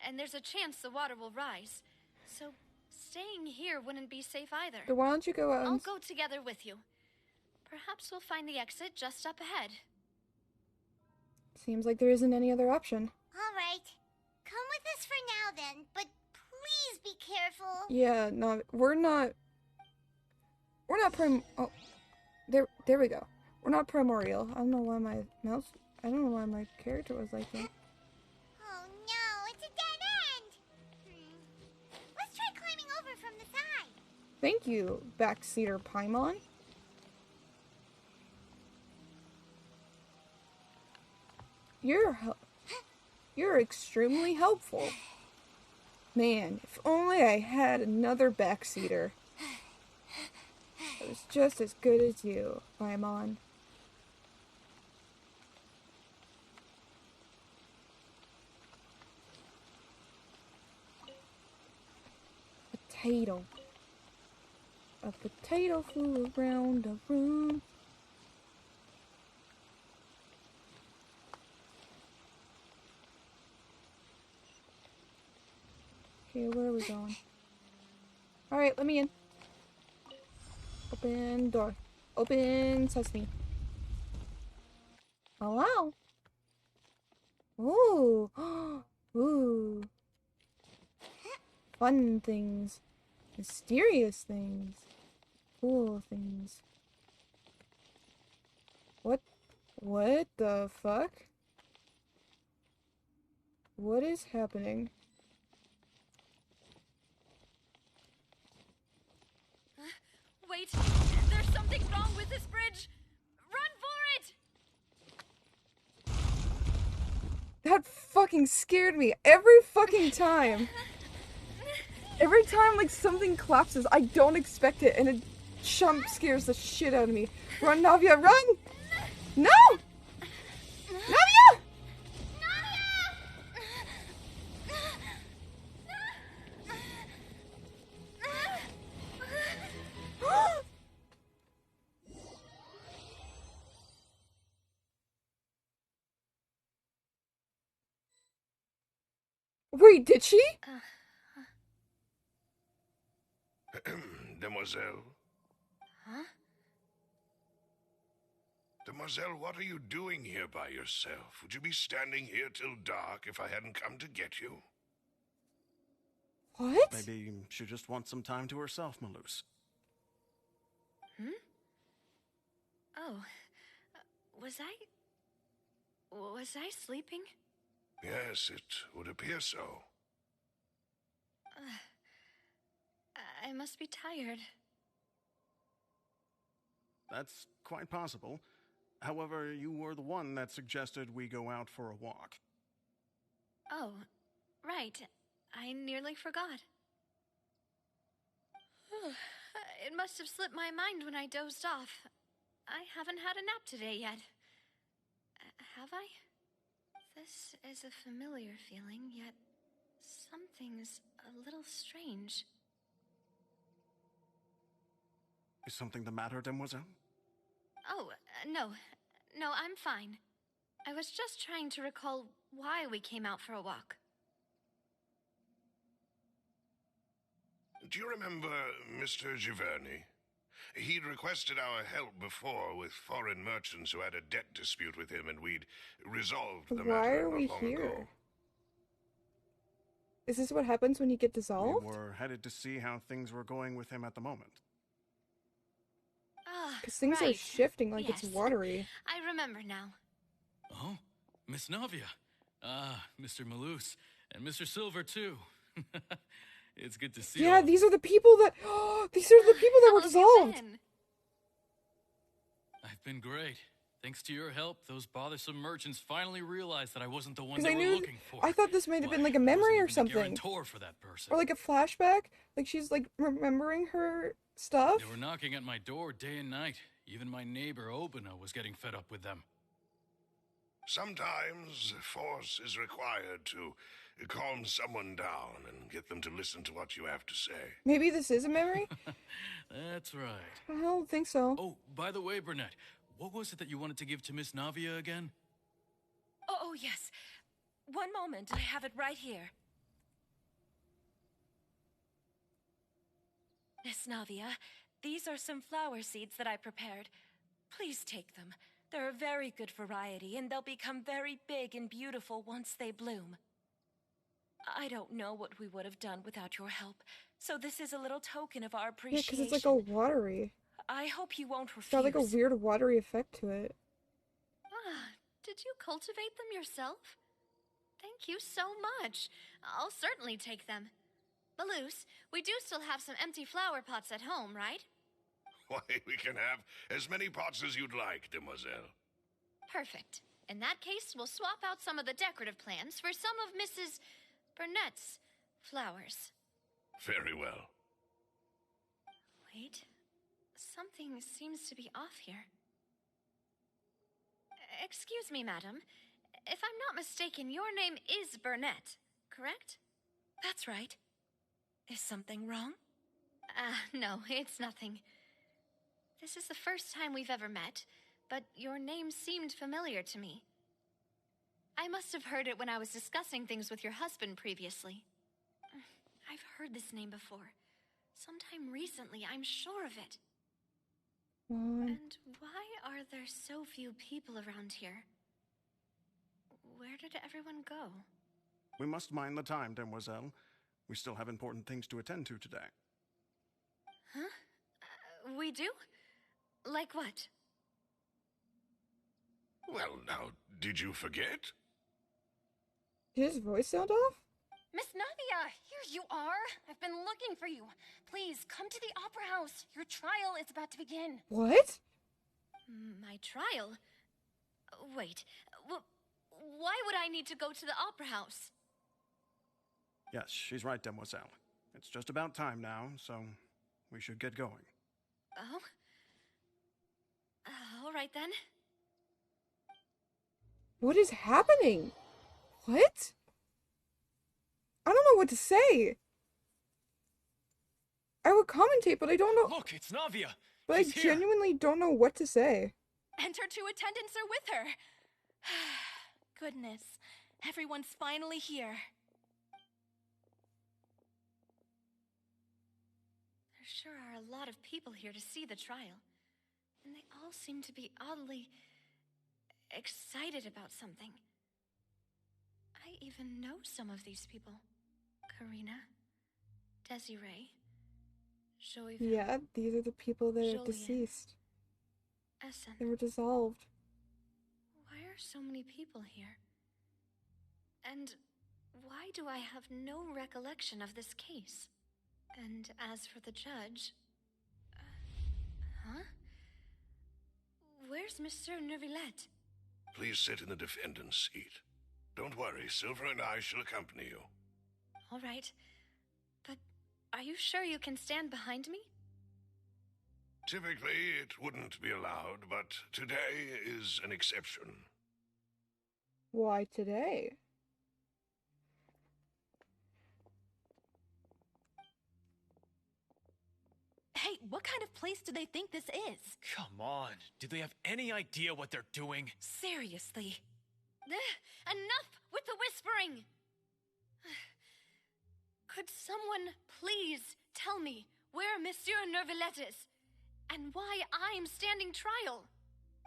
and there's a chance the water will rise. So staying here wouldn't be safe either. So why don't you go out and... I'll go together with you. Perhaps we'll find the exit just up ahead. Seems like there isn't any other option. All right. Come with us for now then, but please be careful. Yeah, no, we're not oh, there we go. We're not primordial. I don't know why my character was like that. Oh no, it's a dead end. Let's try climbing over from the side. Thank you, Backseater Paimon. You're extremely helpful. Man, if only I had another backseater. It was just as good as you, Paimon. Potato. A potato flew around the room. Okay, where are we going? Alright, let me in. Open door. Open sesame. Hello? Ooh. Ooh. Fun things. Mysterious things. Cool things. What the fuck? What is happening? That fucking scared me every fucking time. Every time, like, something collapses, I don't expect it, and it jump scares the shit out of me. Run, Navia, run! No! Navia! Wait, did she? Demoiselle? Huh? Demoiselle, what are you doing here by yourself? Would you be standing here till dark if I hadn't come to get you? What? Maybe she just wants some time to herself, Maloose. Hmm? Oh. Was I sleeping? Yes, it would appear so. I must be tired. That's quite possible. However, you were the one that suggested we go out for a walk. Oh, right. I nearly forgot. It must have slipped my mind when I dozed off. I haven't had a nap today yet. Have I? This is a familiar feeling, yet something's a little strange. Is something the matter, Demoiselle? Oh, no. No, I'm fine. I was just trying to recall why we came out for a walk. Do you remember Mr. Giverny? He'd requested our help before with foreign merchants who had a debt dispute with him, and we'd resolved the Why matter are we not long here? ago. Is this what happens when you get dissolved? We were headed to see how things were going with him at the moment. Because things are Right. shifting like Yes. it's watery. I remember now. Oh, Miss Navia. Ah, Mr. Maloose. And Mr. Silver, too. It's good to see you. Yeah, these are the people that... these are the people that were dissolved. I've been great. Thanks to your help, those bothersome merchants finally realized that I wasn't the one Because they I were knew... looking for. I thought this might have been like a I wasn't memory or even the something. guarantor for that person. Or like a flashback. Like she's like remembering her stuff. They were knocking at my door day and night. Even my neighbor Obina was getting fed up with them. Sometimes force is required to calm someone down and get them to listen to what you have to say. Maybe this is a memory? That's right. I don't think so. Oh, by the way, Burnett, what was it that you wanted to give to Miss Navia again? Oh, yes. One moment, I have it right here. Miss Navia, these are some flower seeds that I prepared. Please take them. They're a very good variety, and they'll become very big and beautiful once they bloom. I don't know what we would have done without your help, so this is a little token of our Yeah, appreciation. because it's like all watery. I hope you won't refuse. It's got like a weird watery effect to it. Did you cultivate them yourself? Thank you so much. I'll certainly take them. Maloose, we do still have some empty flower pots at home, right? Why, we can have as many pots as you'd like, demoiselle. Perfect. In that case, we'll swap out some of the decorative plants for some of Mrs. Burnett's flowers. Very well. Wait. Something seems to be off here. Excuse me, madam. If I'm not mistaken, your name is Burnett, correct? That's right. Is something wrong? No, it's nothing. This is the first time we've ever met, but your name seemed familiar to me. I must have heard it when I was discussing things with your husband previously. I've heard this name before. Sometime recently, I'm sure of it. And why are there so few people around here? Where did everyone go? We must mind the time, demoiselle. We still have important things to attend to today. Huh? We do? Like what? Well, now, did you forget? Did his voice sound off? Miss Navia, here you are. I've been looking for you. Please, come to the Opera House. Your trial is about to begin. What? My trial? Wait, Why would I need to go to the opera house? Yes, she's right, Demoiselle. It's just about time now, so we should get going. Oh? All right then. What is happening? What? I don't know what to say. I would commentate, but I don't know. Look, it's Navia. But She's I here. genuinely don't know what to say. And her two attendants are with her. Goodness, everyone's finally here. There sure are a lot of people here to see the trial. And they all seem to be oddly excited about something. I even know some of these people. Karina, Desiree, Joyville. Yeah, these are the people that are Jolien. deceased. Essen. They were dissolved. Why are so many people here? And why do I have no recollection of this case? And as for the judge... huh? Where's Monsieur Neuvillette? Please sit in the defendant's seat. Don't worry, Silver and I shall accompany you. All right. But are you sure you can stand behind me? Typically, it wouldn't be allowed, but today is an exception. Why today? Hey, what kind of place do they think this is? Come on. Do they have any idea what they're doing? Seriously. Enough with the whispering! Could someone please tell me where Monsieur Neuvillette is? And why I'm standing trial?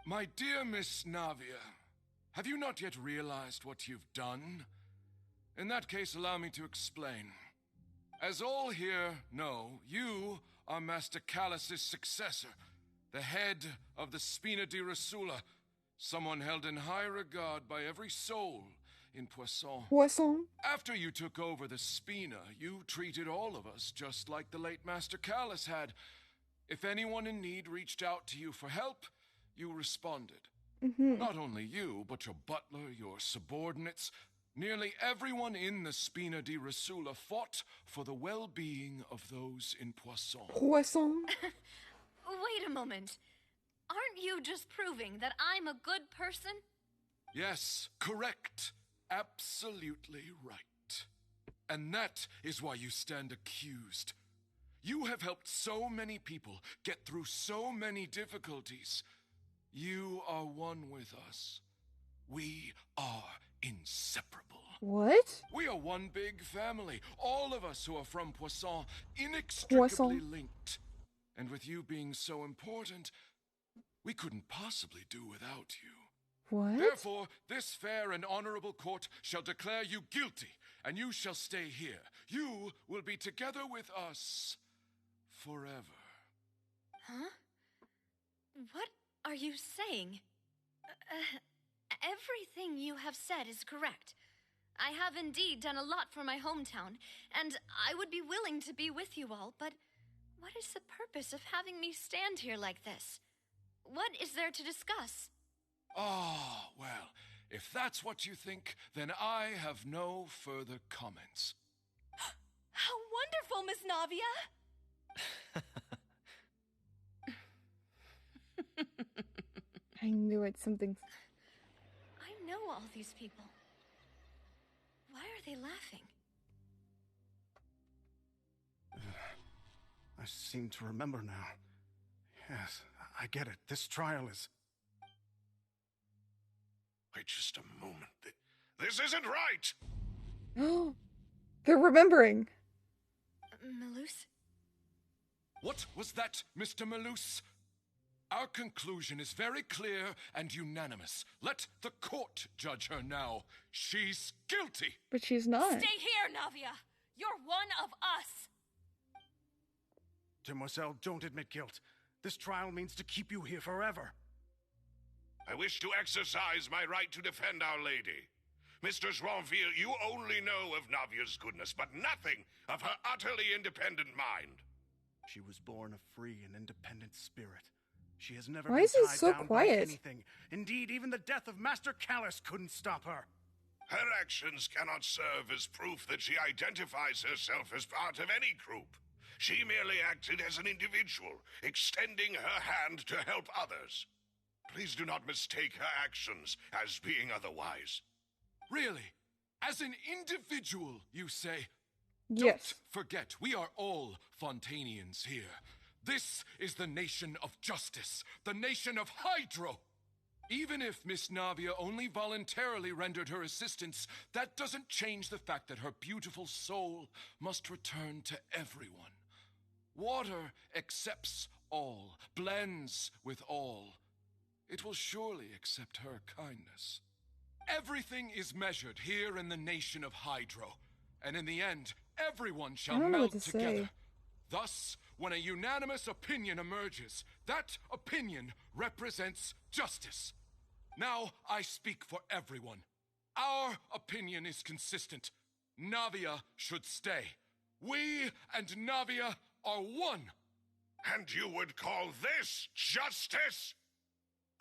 My dear Miss Navia, have you not yet realized what you've done? In that case, allow me to explain. As all here know, you are Master Callus's successor, the head of the Spina di Rosula, someone held in high regard by every soul in Poisson. Poisson? After you took over the Spina, you treated all of us just like the late Master Callus had. If anyone in need reached out to you for help, you responded. Not only you, but your butler, your subordinates, nearly everyone in the Spina di Rosula fought for the well-being of those in Poisson. Poisson? Wait a moment. Aren't you just proving that I'm a good person? Yes, correct. Absolutely right. And that is why you stand accused. You have helped so many people get through so many difficulties. You are one with us. We are inseparable. What? We are one big family. All of us who are from Poisson, inextricably linked. And with you being so important, we couldn't possibly do without you. What? Therefore, this fair and honorable court shall declare you guilty, and you shall stay here. You will be together with us forever. Huh? What are you saying? Everything you have said is correct. I have indeed done a lot for my hometown, and I would be willing to be with you all, but what is the purpose of having me stand here like this? What is there to discuss? Ah, well, if that's what you think, then I have no further comments. How wonderful, Miss Navia! I knew it. Something. I know all these people. Why are they laughing? I seem to remember now. Yes, I get it. This trial is... Wait just a moment. This isn't right! Oh, they're remembering. Malus? What was that, Mr. Malus? Our conclusion is very clear and unanimous. Let the court judge her now. She's guilty. But she's not. Stay here, Navia! You're one of us! Demoiselle, don't admit guilt. This trial means to keep you here forever. I wish to exercise my right to defend Our Lady. Mr. Joinville, you only know of Navia's goodness, but nothing of her utterly independent mind. She was born a free and independent spirit. She has never Why been is it tied so down quiet? by anything. Indeed, even the death of Master Callus couldn't stop her. Her actions cannot serve as proof that she identifies herself as part of any group. She merely acted as an individual, extending her hand to help others. Please do not mistake her actions as being otherwise. Really? As an individual, you say? Yes. Don't forget, we are all Fontanians here. This is the nation of justice, the nation of Hydro. Even if Miss Navia only voluntarily rendered her assistance, that doesn't change the fact that her beautiful soul must return to everyone. Water accepts all, blends with all. It will surely accept her kindness. Everything is measured here in the nation of Hydro, and in the end, everyone I shall don't know what meld to together. say. Thus, when a unanimous opinion emerges, that opinion represents justice. Now I speak for everyone. Our opinion is consistent. Navia should stay. We and Navia are one. And you would call this justice?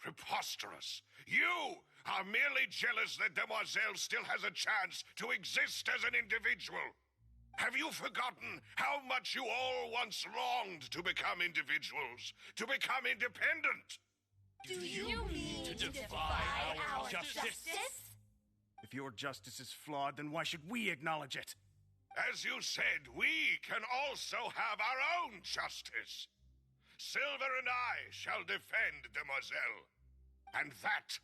Preposterous. You are merely jealous that Demoiselle still has a chance to exist as an individual. Have you forgotten how much you all once longed to become individuals, to become independent? Do you mean to defy our justice? If your justice is flawed, then why should we acknowledge it? As you said, we can also have our own justice. Silver and I shall defend Demoiselle. And that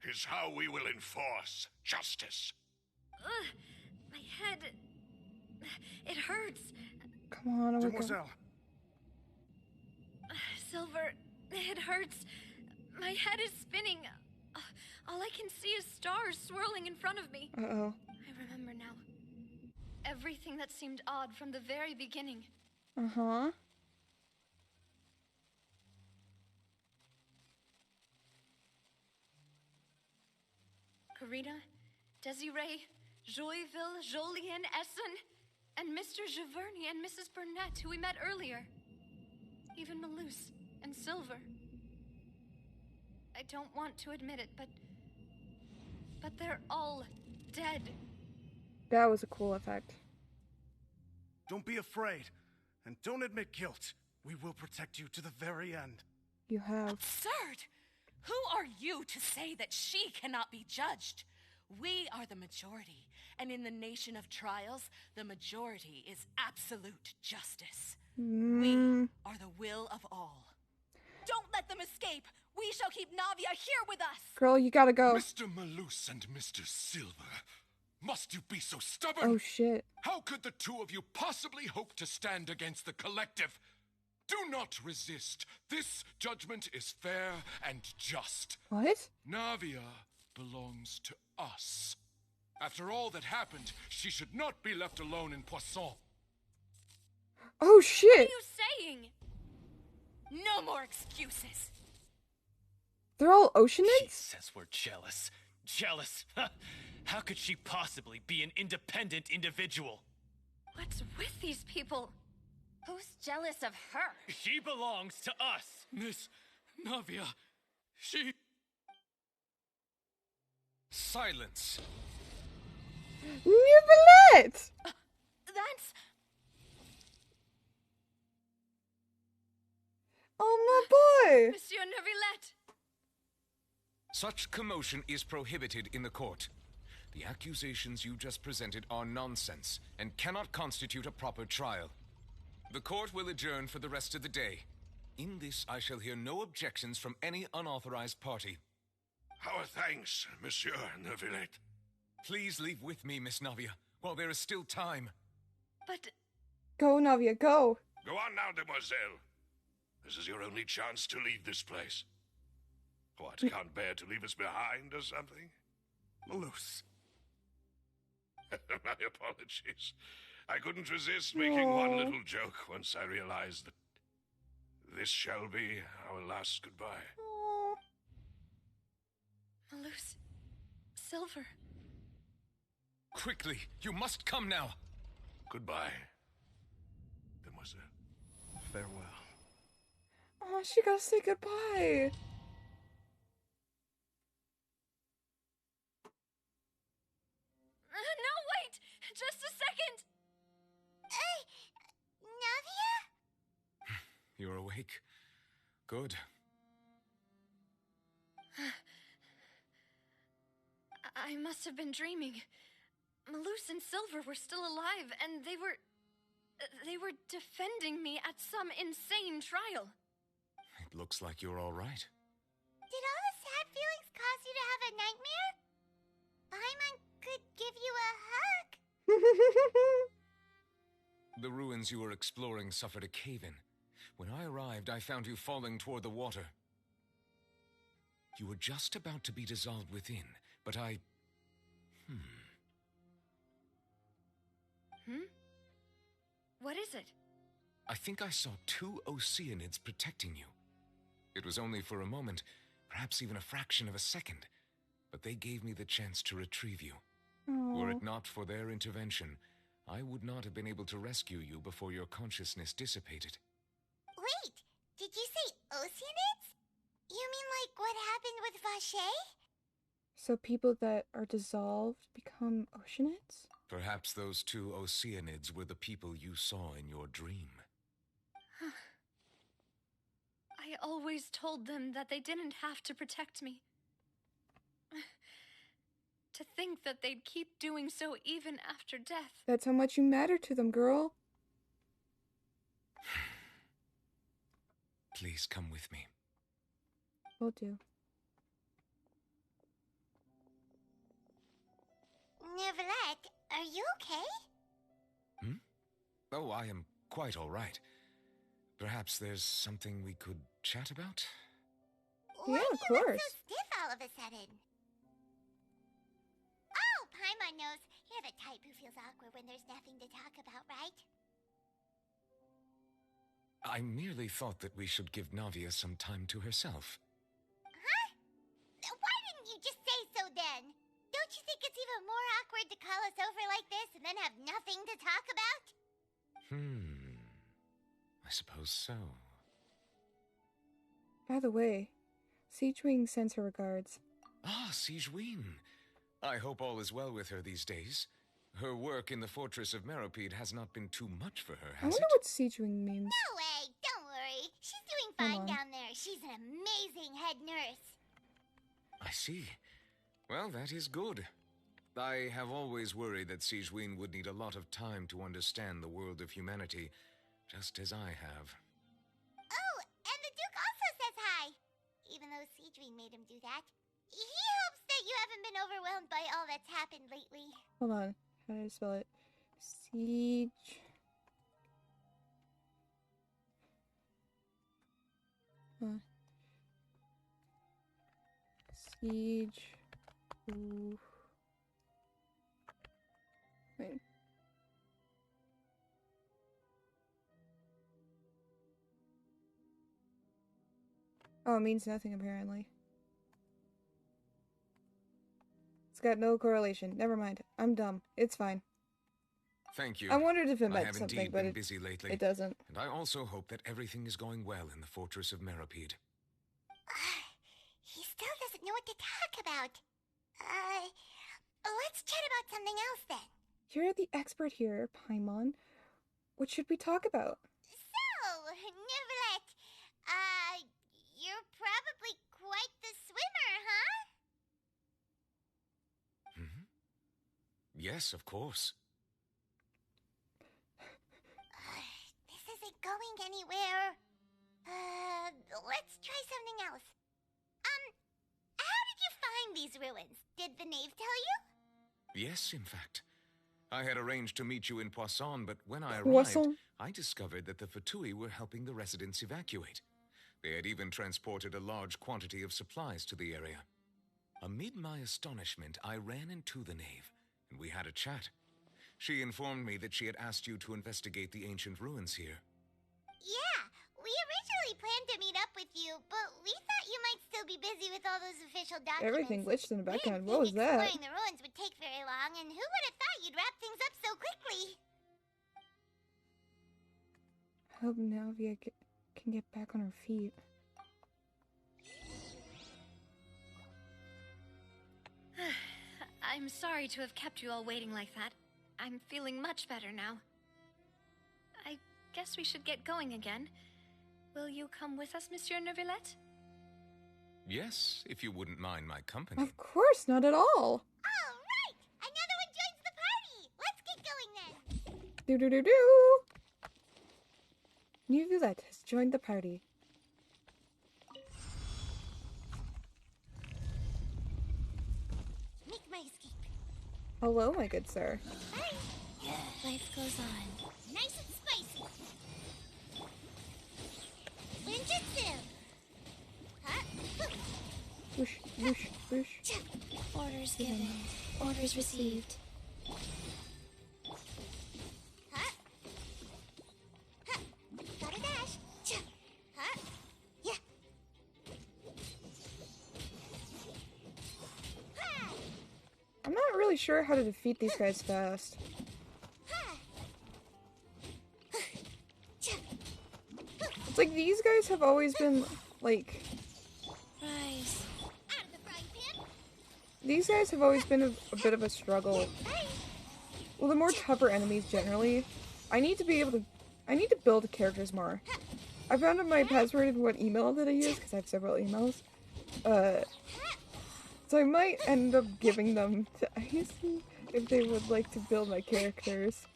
is how we will enforce justice. Ugh, my head. It hurts. Come on, Demoiselle. Silver, it hurts. My head is spinning. All I can see is stars swirling in front of me. Uh-oh. I remember now. Everything that seemed odd from the very beginning. Uh-huh. Karina, Desiree, Joyville, Jolien, Essen, and Mr. Giverny and Mrs. Burnett, who we met earlier. Even Malus and Silver. I don't want to admit it, but they're all dead. That was a cool effect. Don't be afraid, and don't admit guilt. We will protect you to the very end. You have. Absurd! Who are you to say that she cannot be judged? We are the majority, and in the nation of trials, the majority is absolute justice. We are the will of all. Don't let them escape! We shall keep Navia here with us! Girl, you gotta go. Mr. Malus and Mr. Silver, must you be so stubborn? Oh, shit. How could the two of you possibly hope to stand against the collective? Do not resist. This judgment is fair and just. What? Navia belongs to us. After all that happened, she should not be left alone in Poisson. Oh, shit! What are you saying? No more excuses. They're all oceanids? She says we're jealous. Jealous? How could she possibly be an independent individual? What's with these people? Who's jealous of her? She belongs to us. Miss Navia, she... Silence. Neuvillette! That's... Oh, my boy! Monsieur Neuvillette! Such commotion is prohibited in the court. The accusations you just presented are nonsense and cannot constitute a proper trial. The court will adjourn for the rest of the day. In this, I shall hear no objections from any unauthorized party. Our thanks, Monsieur Neuvillette. Please leave with me, Miss Navia, while there is still time. But... Go, Navia, go! Go on now, Demoiselle. This is your only chance to leave this place. What, can't bear to leave us behind or something? Malus. My apologies. I couldn't resist making one little joke once I realized that this shall be our last goodbye. Malus... Silver... Quickly, you must come now. Goodbye, Demoiselle. Farewell. Oh, she gotta say goodbye. No, wait! Just a second! Navia? You're awake. Good. I must have been dreaming. Malus and Silver were still alive, and they were defending me at some insane trial. It looks like you're all right. Did all the sad feelings cause you to have a nightmare? Paimon could give you a hug. The ruins you were exploring suffered a cave-in. When I arrived, I found you falling toward the water. You were just about to be dissolved within, but I... What is it? I think I saw 2 Oceanids protecting you. It was only for a moment, perhaps even a fraction of a second, but they gave me the chance to retrieve you. Were it not for their intervention, I would not have been able to rescue you before your consciousness dissipated. Wait, did you say Oceanids? You mean like what happened with Vache? So people that are dissolved become Oceanids? Perhaps those 2 Oceanids were the people you saw in your dream. I always told them that they didn't have to protect me. To think that they'd keep doing so even after death. That's how much you matter to them, girl. Please come with me. Will do. Neverlet, are you okay? Oh, I am quite all right. Perhaps there's something we could chat about? Why do you look so stiff all of a sudden? Oh, Paimon knows. You're the type who feels awkward when there's nothing to talk about, right? I merely thought that we should give Navia some time to herself. Huh? Why didn't you just say so then? Don't you think it's even more awkward to call us over like this and then have nothing to talk about? I suppose so. By the way, Siegewing sends her regards. Ah, Siegewin. I hope all is well with her these days. Her work in the fortress of Meropide has not been too much for her, I has wonder it? what Siegewing means. No way, don't worry. She's doing fine down there. She's an amazing head nurse. I see. Well, that is good. I have always worried that Siegewin would need a lot of time to understand the world of humanity, just as I have. Oh, and the Duke also says hi. Even though Siegewin made him do that. He hopes that you haven't been overwhelmed by all that's happened lately. Hold on. How do I spell it? Siege. Siege. Ooh. Wait. Oh, it means nothing apparently. It's got no correlation. Never mind. I'm dumb. It's fine. Thank you. I wondered if it I meant have something, indeed but been busy lately. it doesn't. And I also hope that everything is going well in the fortress of Meropide. He still doesn't know what to talk about. Let's chat about something else then. You're the expert here, Paimon. What should we talk about? So, Neverlet, you're probably quite the swimmer, huh? Yes, of course. This isn't going anywhere. Let's try something else. How did you find these ruins? Did the knave tell you? Yes, in fact. I had arranged to meet you in Poisson, but when I arrived, Poisson? I discovered that the Fatui were helping the residents evacuate. They had even transported a large quantity of supplies to the area. Amid my astonishment, I ran into the knave, and we had a chat. She informed me that she had asked you to investigate the ancient ruins here. Yeah, we originally planned to meet up with you, but we thought you might still be busy with all those official documents. Everything glitched in the We background. didn't What was think that? exploring the ruins would take very long, and who would have thought you'd wrap things up so quickly? I hope Navia can get back on her feet. I'm sorry to have kept you all waiting like that. I'm feeling much better now. I guess we should get going again. Will you come with us, Monsieur Neuvillette? Yes, if you wouldn't mind my company. Of course, not at all. All right! Another one joins the party! Let's get going then! Do-do-do-do! Neuvillette has joined the party. Make my escape. Hello, my good sir. Bye. Life goes on. Nice and spicy. Ninjutsu. Huh? Whoosh, whoosh, whoosh. Orders given. Orders received. Huh? Huh? Gotta dash. Huh? Yeah. Ha! I'm not really sure how to defeat these guys fast. It's like these guys have always been, like... Rise. Out of the frying pan. These guys have always been a bit of a struggle. Well, the more tougher enemies generally. I need to be able to... I need to build characters more. I found out my password of what email that I use, because I have several emails. So I might end up giving them to Icy if they would like to build my characters.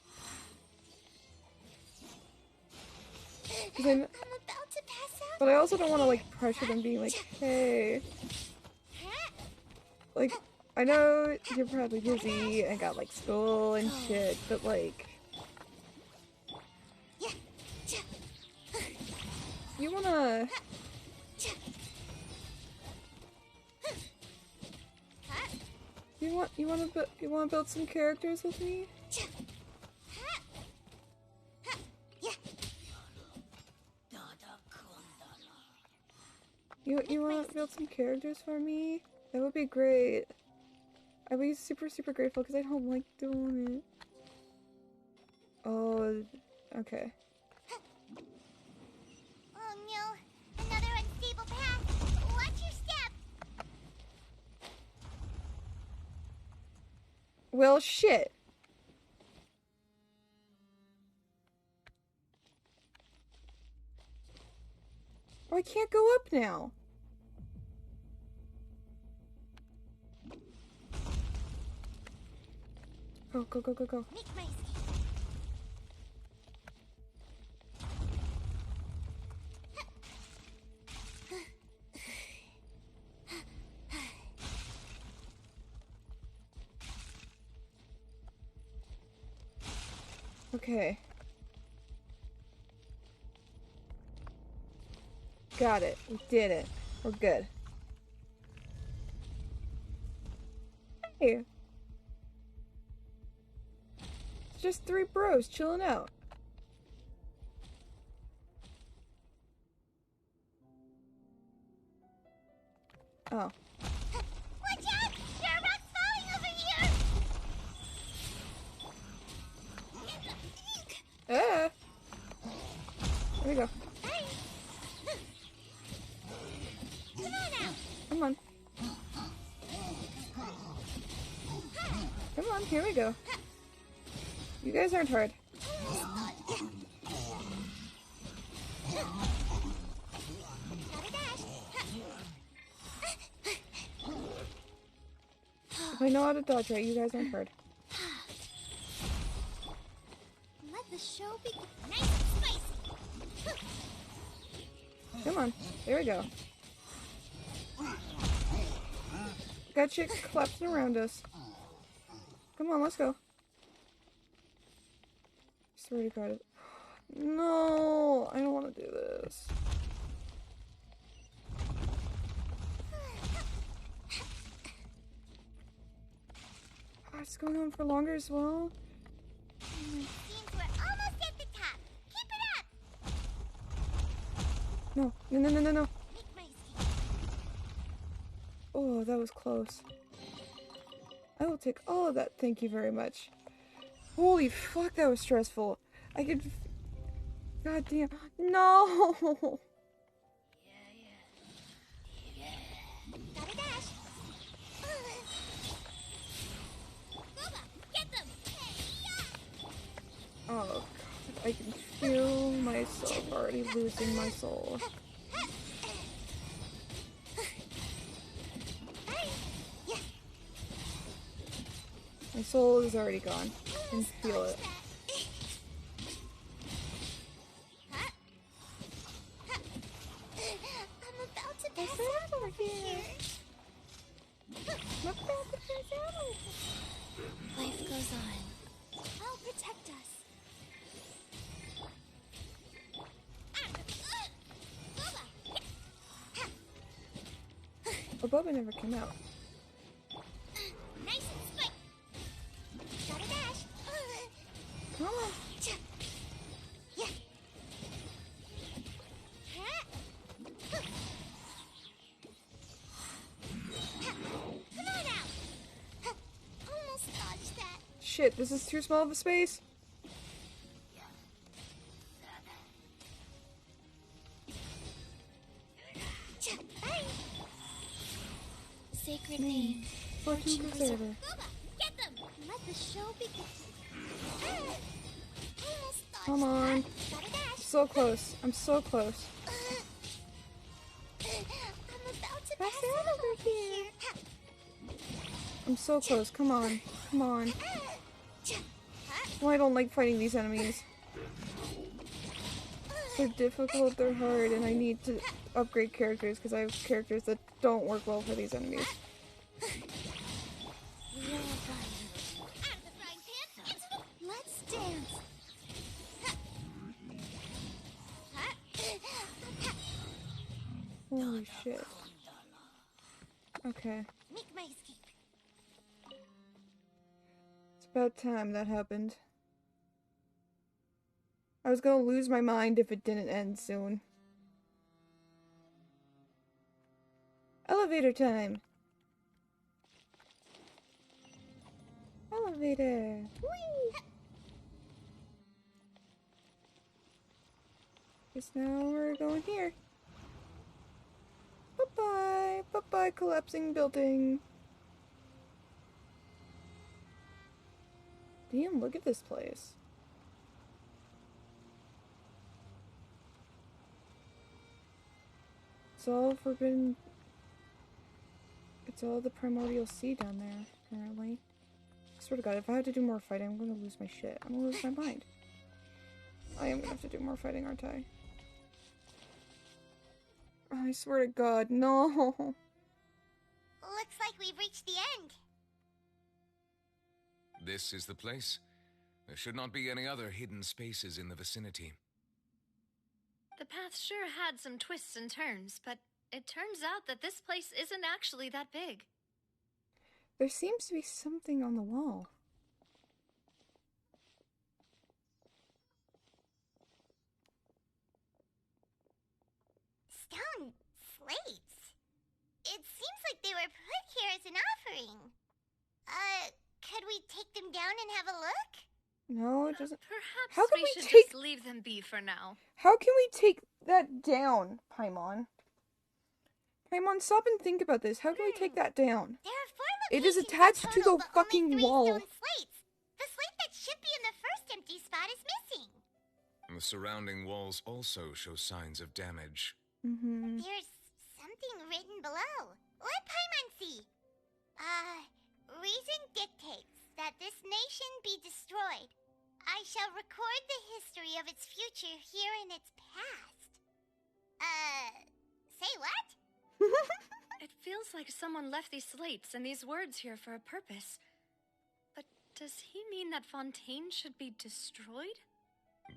I'm about to pass out. But I also don't want to like pressure them being like, hey. Like, I know you're probably busy and got like school and shit, but like... You wanna... You wanna build some characters with me? You wanna build some characters for me? That would be great. I'd be super grateful because I don't like doing it. Oh, okay. Oh no, another unstable path. Watch your step. Well, shit. Oh, I can't go up now. Go, go, go, go, go. Make my escape. Okay. Got it. We did it. We're good. Hey. It's just three bros chilling out. Oh. Watch out! There are rocks falling over here! Ah! There we go. Hey. Come on now! Come on. Come on, here we go. You guys aren't hard. If I know how to dodge right, you guys aren't hard. Let the show begin. Nice and spicy. Come on. There we go. Got shit collapsing around us. Come on, let's go. Swear to God. No, I don't want to do this. Oh, it's going on for longer as well. Seems we're almost at the top. Keep it up. No, no, no, no, no, no. Make my escape. Oh, that was close. I will take all of that, thank you very much. Holy fuck, that was stressful. I could God damn. No! Gotta dash. Boba, get them. Oh god, I can feel myself already losing my soul. My soul is already gone. I can feel it. I'm about to pass out over here. I'm about to pass out over here. Life goes on. I'll protect us. Oh, Boba never came out. Nice and spike. Gotta dash. Come on. Yeah. Come on out. Almost dodged that. Shit, this is too small of a space. Sacred name. Fortune preserver. Boba, get them. Let the show begin. Almost dodged Come on. that. Gotta dash. So close. I'm so close. I'm about to pass out over here. I'm so close. Come on. Come on. Oh, I don't like fighting these enemies. They're difficult, they're hard, and I need to upgrade characters because I have characters that don't work well for these enemies. Let's dance. Holy shit. Okay. Make my escape. It's about time that happened. I was gonna lose my mind if it didn't end soon. Elevator time! Elevator! Whee! Guess now we're going here. Bye-bye! Bye-bye, collapsing building! Damn, look at this place. It's all forbidden. It's all the primordial sea down there, apparently. I swear to god, if I have to do more fighting, I'm gonna lose my shit. I'm gonna lose my mind. I am gonna have to do more fighting, aren't I? I swear to god, no! Looks like we've reached the end. This is the place? There should not be any other hidden spaces in the vicinity. The path sure had some twists and turns, but it turns out that this place isn't actually that big. There seems to be something on the wall. Stone slates. It seems like they were put here as an offering. Could we take them down and have a look? No, it doesn't. Perhaps How can we we should take? just leave them be for now. How can we take that down, Paimon? Paimon, stop and think about this. How can we take that down? There are 4 It is locations attached in to total, the but only fucking 3 wall. stone slates. The slate that should be in the first empty spot is missing. The surrounding walls also show signs of damage. Mm-hmm. There's something written below. Let Paimon see. Reason dictates that this nation be destroyed. I shall record the history of its future here in its past. Say what? It feels like someone left these slates and these words here for a purpose. But does he mean that Fontaine should be destroyed?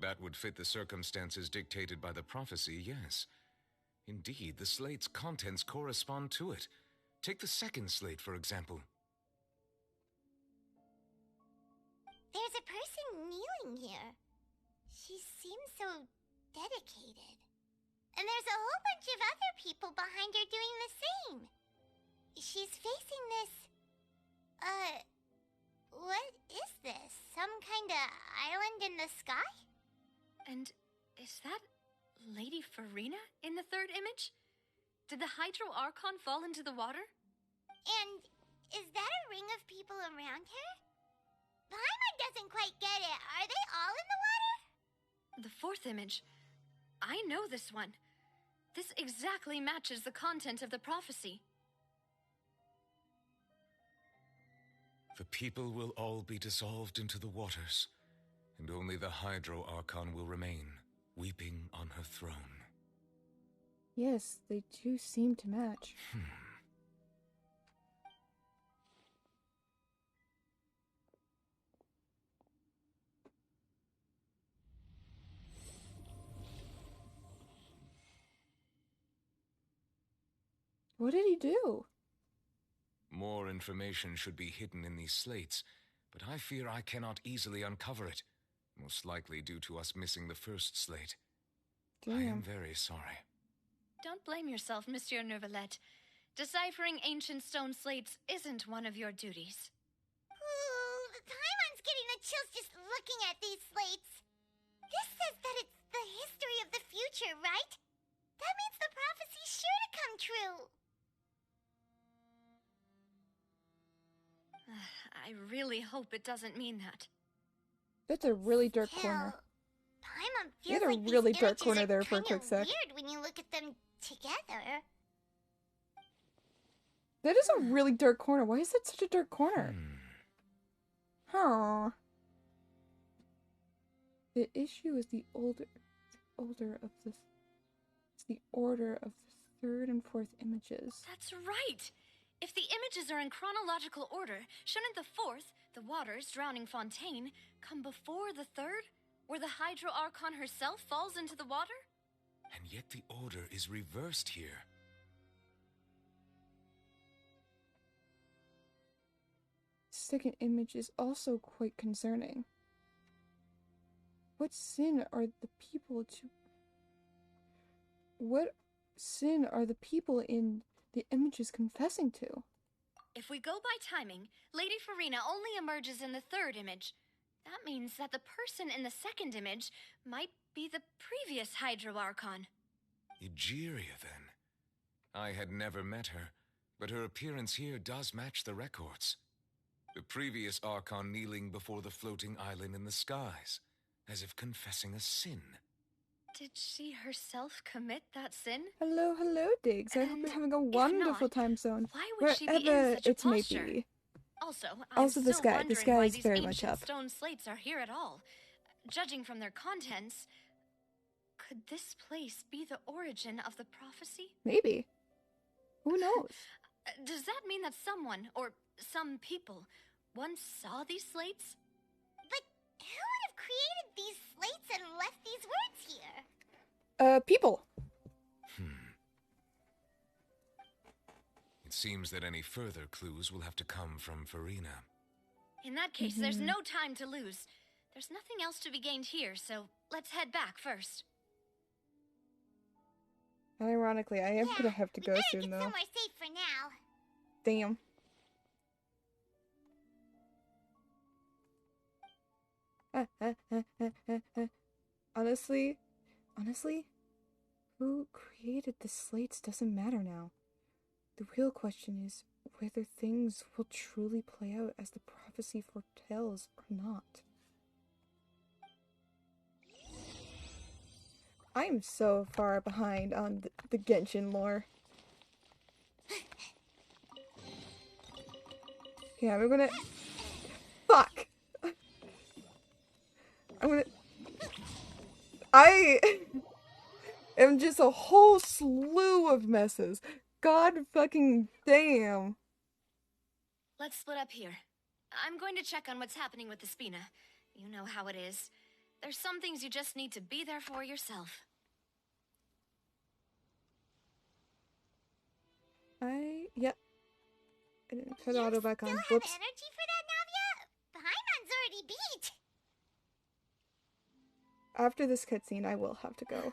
That would fit the circumstances dictated by the prophecy, yes. Indeed, the slate's contents correspond to it. Take the second slate, for example. There's a person kneeling here. She seems so dedicated. And there's a whole bunch of other people behind her doing the same. She's facing this... what is this? Some kind of island in the sky? And Is that Lady Farina in the third image? Did the Hydro Archon fall into the water? And is that a ring of people around her? Paimon doesn't quite get it. Are they all in the water? The fourth image. I know this one. This exactly matches the content of the prophecy. The people will all be dissolved into the waters, and only the Hydro Archon will remain, weeping on her throne. Yes, they do seem to match. What did he do? More information should be hidden in these slates, but I fear I cannot easily uncover it, most likely due to us missing the first slate. I am very sorry. Don't blame yourself, Monsieur Neuvillette. Deciphering ancient stone slates isn't one of your duties. Ooh, Paimon's getting the chills just looking at these slates. This says that it's the history of the future, right? That means the prophecy's sure to come true. I really hope it doesn't mean that. That's a really dark corner. Paimon You feels had a like really these dark images corner are there for a kinda quick sec. weird when you look at them together. That is a really dark corner. Why is that such a dark corner? Huh. The issue is the order of the third and fourth images. That's right! If the images are in chronological order, shouldn't the fourth, the waters drowning Fontaine, come before the third, where the Hydro Archon herself falls into the water? And yet the order is reversed here. Second image is also quite concerning. What sin are the people in the images confessing to? If we go by timing, Lady Farina only emerges in the third image. That means that the person in the second image might be the previous Hydro Archon. Egeria, then. I had never met her, but her appearance here does match the records. The previous Archon kneeling before the floating island in the skies, as if confessing a sin. Did she herself commit that sin? Hello, Diggs. I hope you're having a wonderful time zone. Why would she be in Wherever such a it may posture? be. Also, the sky. The sky is very much up. Stone slates are here at all. Judging from their contents, could this place be the origin of the prophecy? Maybe. Who knows? Does that mean that someone, or some people, once saw these slates? But who would have created these slates and left these words here? People. It seems that any further clues will have to come from Farina. In that case, there's no time to lose. There's nothing else to be gained here, so let's head back first. Ironically, I am gonna have to go soon, though. Somewhere safe for now. Damn. Honestly, who created the slates doesn't matter now. The real question is whether things will truly play out as the prophecy foretells or not. I'm so far behind on the Genshin lore. Yeah, we're gonna... Fuck! I am just a whole slew of messes. God fucking damn. Let's split up here. I'm going to check on what's happening with the Spina. You know how it is. There's some things you just need to be there for yourself. Yep. I didn't put auto back on. Still have Whoops. energy for that, Navia? Paimon's already beat. After this cutscene, I will have to go.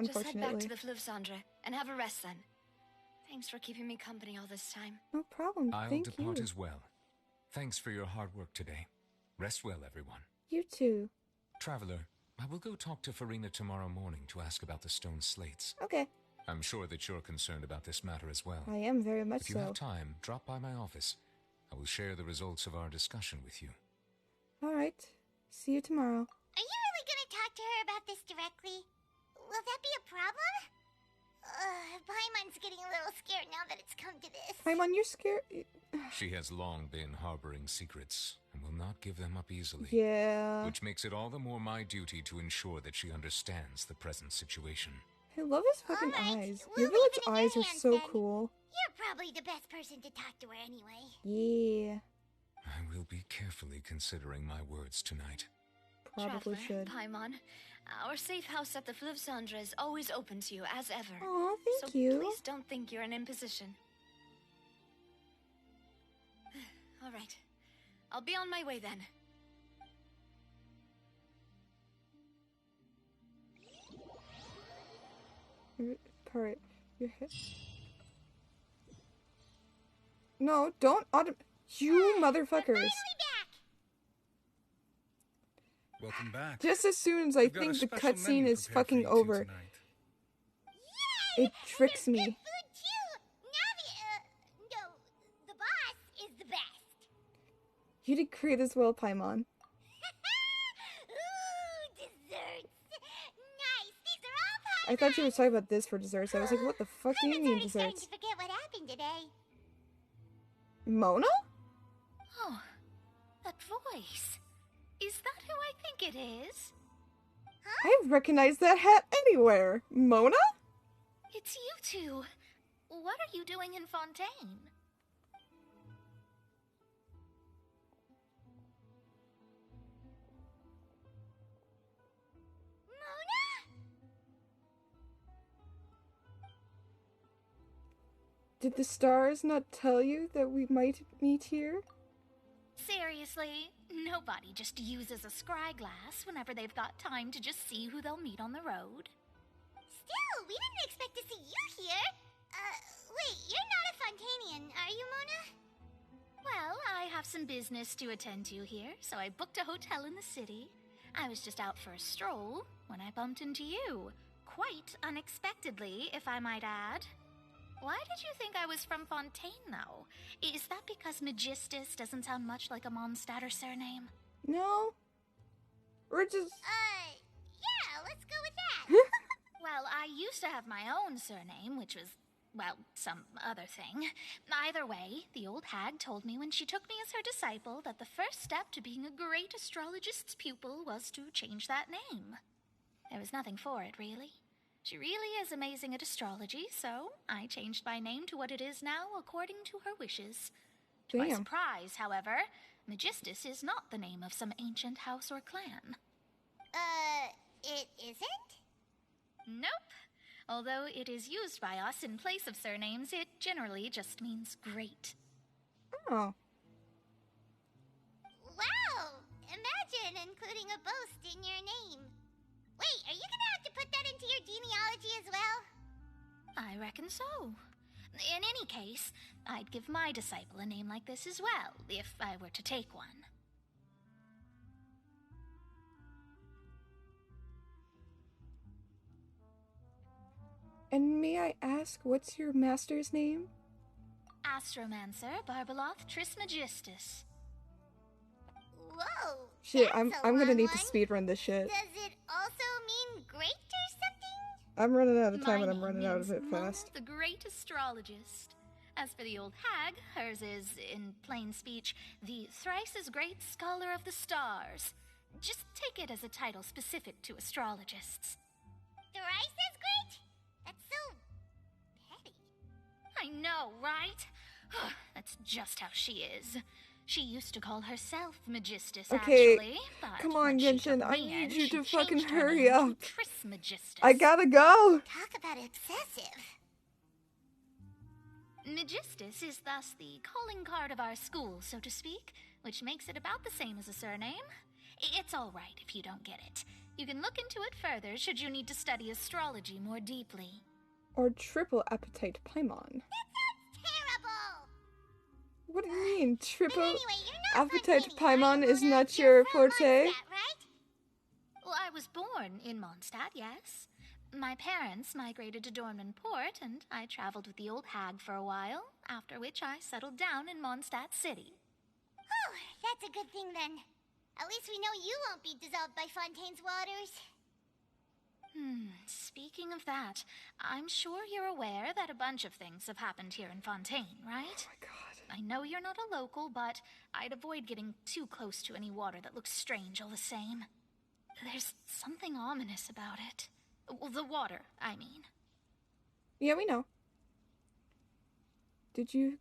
Just head back Unfortunately. to the Fleuve Cendre and have a rest then. Thanks for keeping me company all this time. No problem. I'll Thank depart you. as well. Thanks for your hard work today. Rest well, everyone. You too. Traveler, I will go talk to Farina tomorrow morning to ask about the stone slates. Okay. I'm sure that you're concerned about this matter as well. I am very much so. If you have time, drop by my office. I will share the results of our discussion with you. Alright. See you tomorrow. Are you really gonna talk to her about this directly? Will that be a problem? Paimon's getting a little scared now that it's come to this. Paimon, you're scared? She has long been harboring secrets and will not give them up easily. Yeah. Which makes it all the more my duty to ensure that she understands the present situation. I love his fucking eyes. Your village eyes are so cool. You're probably the best person to talk to her anyway. Yeah. I will be carefully considering my words tonight. Probably should. Paimon, our safe house at the Flivsandra is always open to you, as ever. Aw, thank so you. Please don't think you're an imposition. All right. I'll be on my way then. Part your head. No, don't you motherfuckers. Welcome back. Just as soon as I think the cutscene is fucking over, it tricks me. No, the boss is the best. You did great as well, Paimon. Ooh, desserts. Nice. These are all Paimon. I thought you were talking about this for desserts. I was like, what the fuck do you mean desserts? To forget what happened today. Mona? Oh, that voice. Is that who I think it is? I've recognized that hat anywhere. Mona? It's you two. What are you doing in Fontaine? Did the stars not tell you that we might meet here? Seriously, nobody just uses a scry glass whenever they've got time to just see who they'll meet on the road. Still, we didn't expect to see you here. Wait, you're not a Fontainian, are you, Mona? Well, I have some business to attend to here, so I booked a hotel in the city. I was just out for a stroll when I bumped into you. Quite unexpectedly, if I might add. Why did you think I was from Fontaine, though? Is that because Magistus doesn't sound much like a Mondstatter surname? No. We're just... yeah, let's go with that. Well, I used to have my own surname, which was, well, some other thing. Either way, the old hag told me when she took me as her disciple that the first step to being a great astrologist's pupil was to change that name. There was nothing for it, really. She really is amazing at astrology, so I changed my name to what it is now according to her wishes. To my surprise, however, Magistus is not the name of some ancient house or clan. It isn't? Nope. Although it is used by us in place of surnames, it generally just means great. Oh. Wow! Imagine including a boast in your name. Wait, are you gonna have to put that into your genealogy as well? I reckon so. In any case, I'd give my disciple a name like this as well, if I were to take one. And may I ask, what's your master's name? Astromancer Barbeloth Trismegistus. Whoa! Shit, I'm gonna need to speedrun this shit. Does it also mean great or something? I'm running out of time My and I'm running out of it name means fast. Mona, the great astrologist. As for the old hag, hers is, in plain speech, the thrice as great scholar of the stars. Just take it as a title specific to astrologists. Thrice as great? That's so petty. I know, right? That's just how she is. She used to call herself Magistus, Okay, actually, but come on, when she Genshin, took I me need in, you she to fucking changed her hurry name up. to Trismegistus. I gotta go! Talk about obsessive. Magistus is thus the calling card of our school, so to speak, which makes it about the same as a surname. It's all right if you don't get it. You can look into it further should you need to study astrology more deeply. Or triple appetite Paimon. Terrible! What do you mean? Triple Anyway, you're not appetite Fontaine, Paimon is not your forte? Right? Well, I was born in Mondstadt, yes. My parents migrated to Dornman Port, and I traveled with the old hag for a while, after which I settled down in Mondstadt City. Oh, that's a good thing then. At least we know you won't be dissolved by Fontaine's waters. Speaking of that, I'm sure you're aware that a bunch of things have happened here in Fontaine, right? Oh my god. I know you're not a local, but I'd avoid getting too close to any water that looks strange all the same. There's something ominous about it. Well, the water, I mean. Yeah, we know. Did you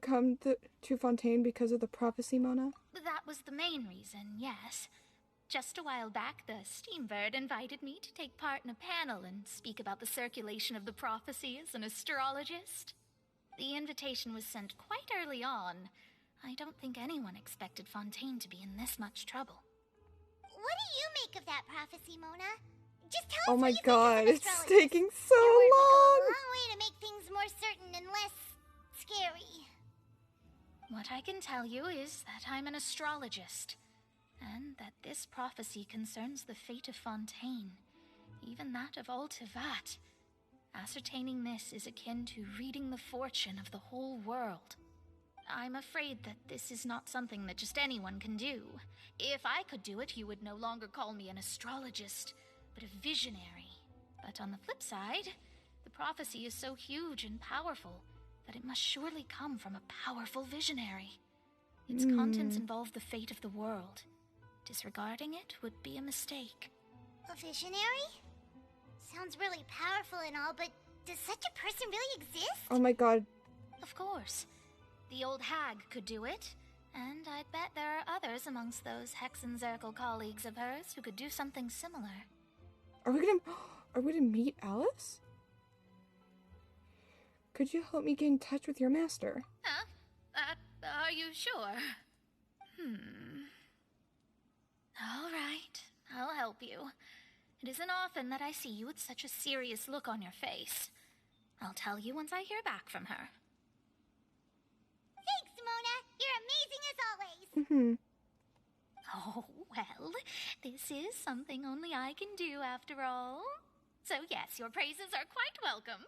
come to Fontaine because of the prophecy, Mona? That was the main reason, yes. Just a while back, the Steambird invited me to take part in a panel and speak about the circulation of the prophecy as an astrologist. The invitation was sent quite early on. I don't think anyone expected Fontaine to be in this much trouble. What do you make of that prophecy, Mona? Just tell us Oh my what you god, think of it's astrology. taking so Your words will long! go a long way to make things more certain and less scary. What I can tell you is that I'm an astrologist, and that this prophecy concerns the fate of Fontaine, even that of all Tevat. Ascertaining this is akin to reading the fortune of the whole world. I'm afraid that this is not something that just anyone can do. If I could do it, you would no longer call me an astrologist, but a visionary. But on the flip side, the prophecy is so huge and powerful that it must surely come from a powerful visionary. Its contents involve the fate of the world. Disregarding it would be a mistake. A visionary? Sounds really powerful and all, but does such a person really exist? Oh my god. Of course. The old hag could do it, and I'd bet there are others amongst those Hexenzirkel colleagues of hers who could do something similar. Are we gonna meet Alice? Could you help me get in touch with your master? Huh? Are you sure? All right, I'll help you. It isn't often that I see you with such a serious look on your face. I'll tell you once I hear back from her. Thanks, Mona. You're amazing as always. Oh, well, this is something only I can do after all. So yes, your praises are quite welcome.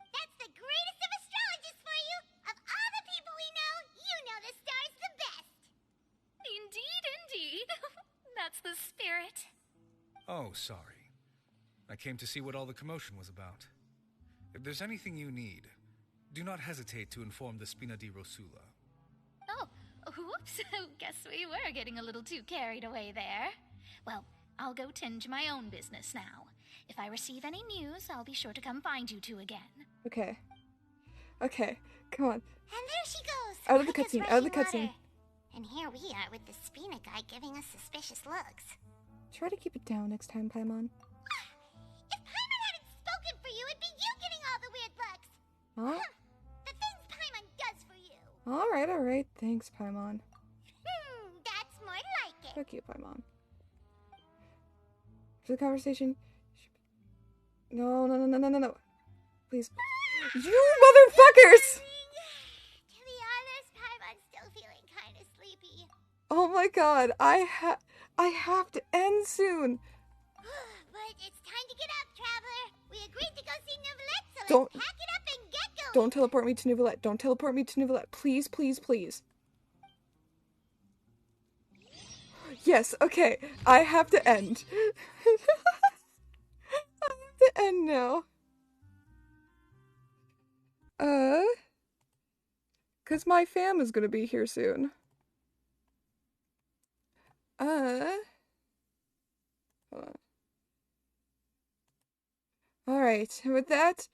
That's the greatest of astrologists for you. Of all the people we know, you know the star's the best. Indeed, indeed. That's the spirit. Oh, sorry. I came to see what all the commotion was about. If there's anything you need, do not hesitate to inform the Spina di Rosula. Oh, whoops. Guess we were getting a little too carried away there. Well, I'll go tend to my own business now. If I receive any news, I'll be sure to come find you two again. Okay. Okay, come on. And there she goes. Out of the quick as cutscene, out of the rushing cutscene. water. And here we are with the Spina guy giving us suspicious looks. Try to keep it down next time, Paimon. If Paimon hadn't spoken for you, it'd be you getting all the weird looks. Huh? The things Paimon does for you. Alright. Thanks, Paimon. That's more like it. Fuck you, Paimon. For the conversation... No. Please. You motherfuckers! To be honest, Paimon's still feeling kind of sleepy. Oh my god, I have to end soon. But it's time to get up, traveler. We agreed to go see Nouvellette, so Don't- let's pack it up and get going. Don't teleport me to Nouvellette. Don't teleport me to Nouvellette. Please. Yes, okay. I have to end. I have to end now. Cause my fam is gonna be here soon. Hold on. Alright, and with that,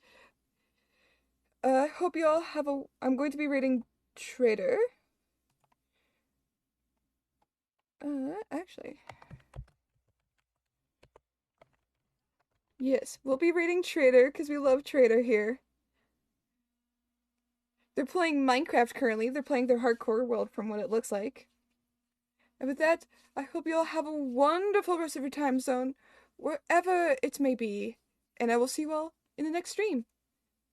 hope you all have I'm going to be reading Trader. Actually. Yes, we'll be reading Trader, because we love Trader here. They're playing Minecraft currently. They're playing their hardcore world from what it looks like. And with that, I hope you all have a wonderful rest of your time zone, wherever it may be. And I will see you all in the next stream.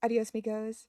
Adios, amigos.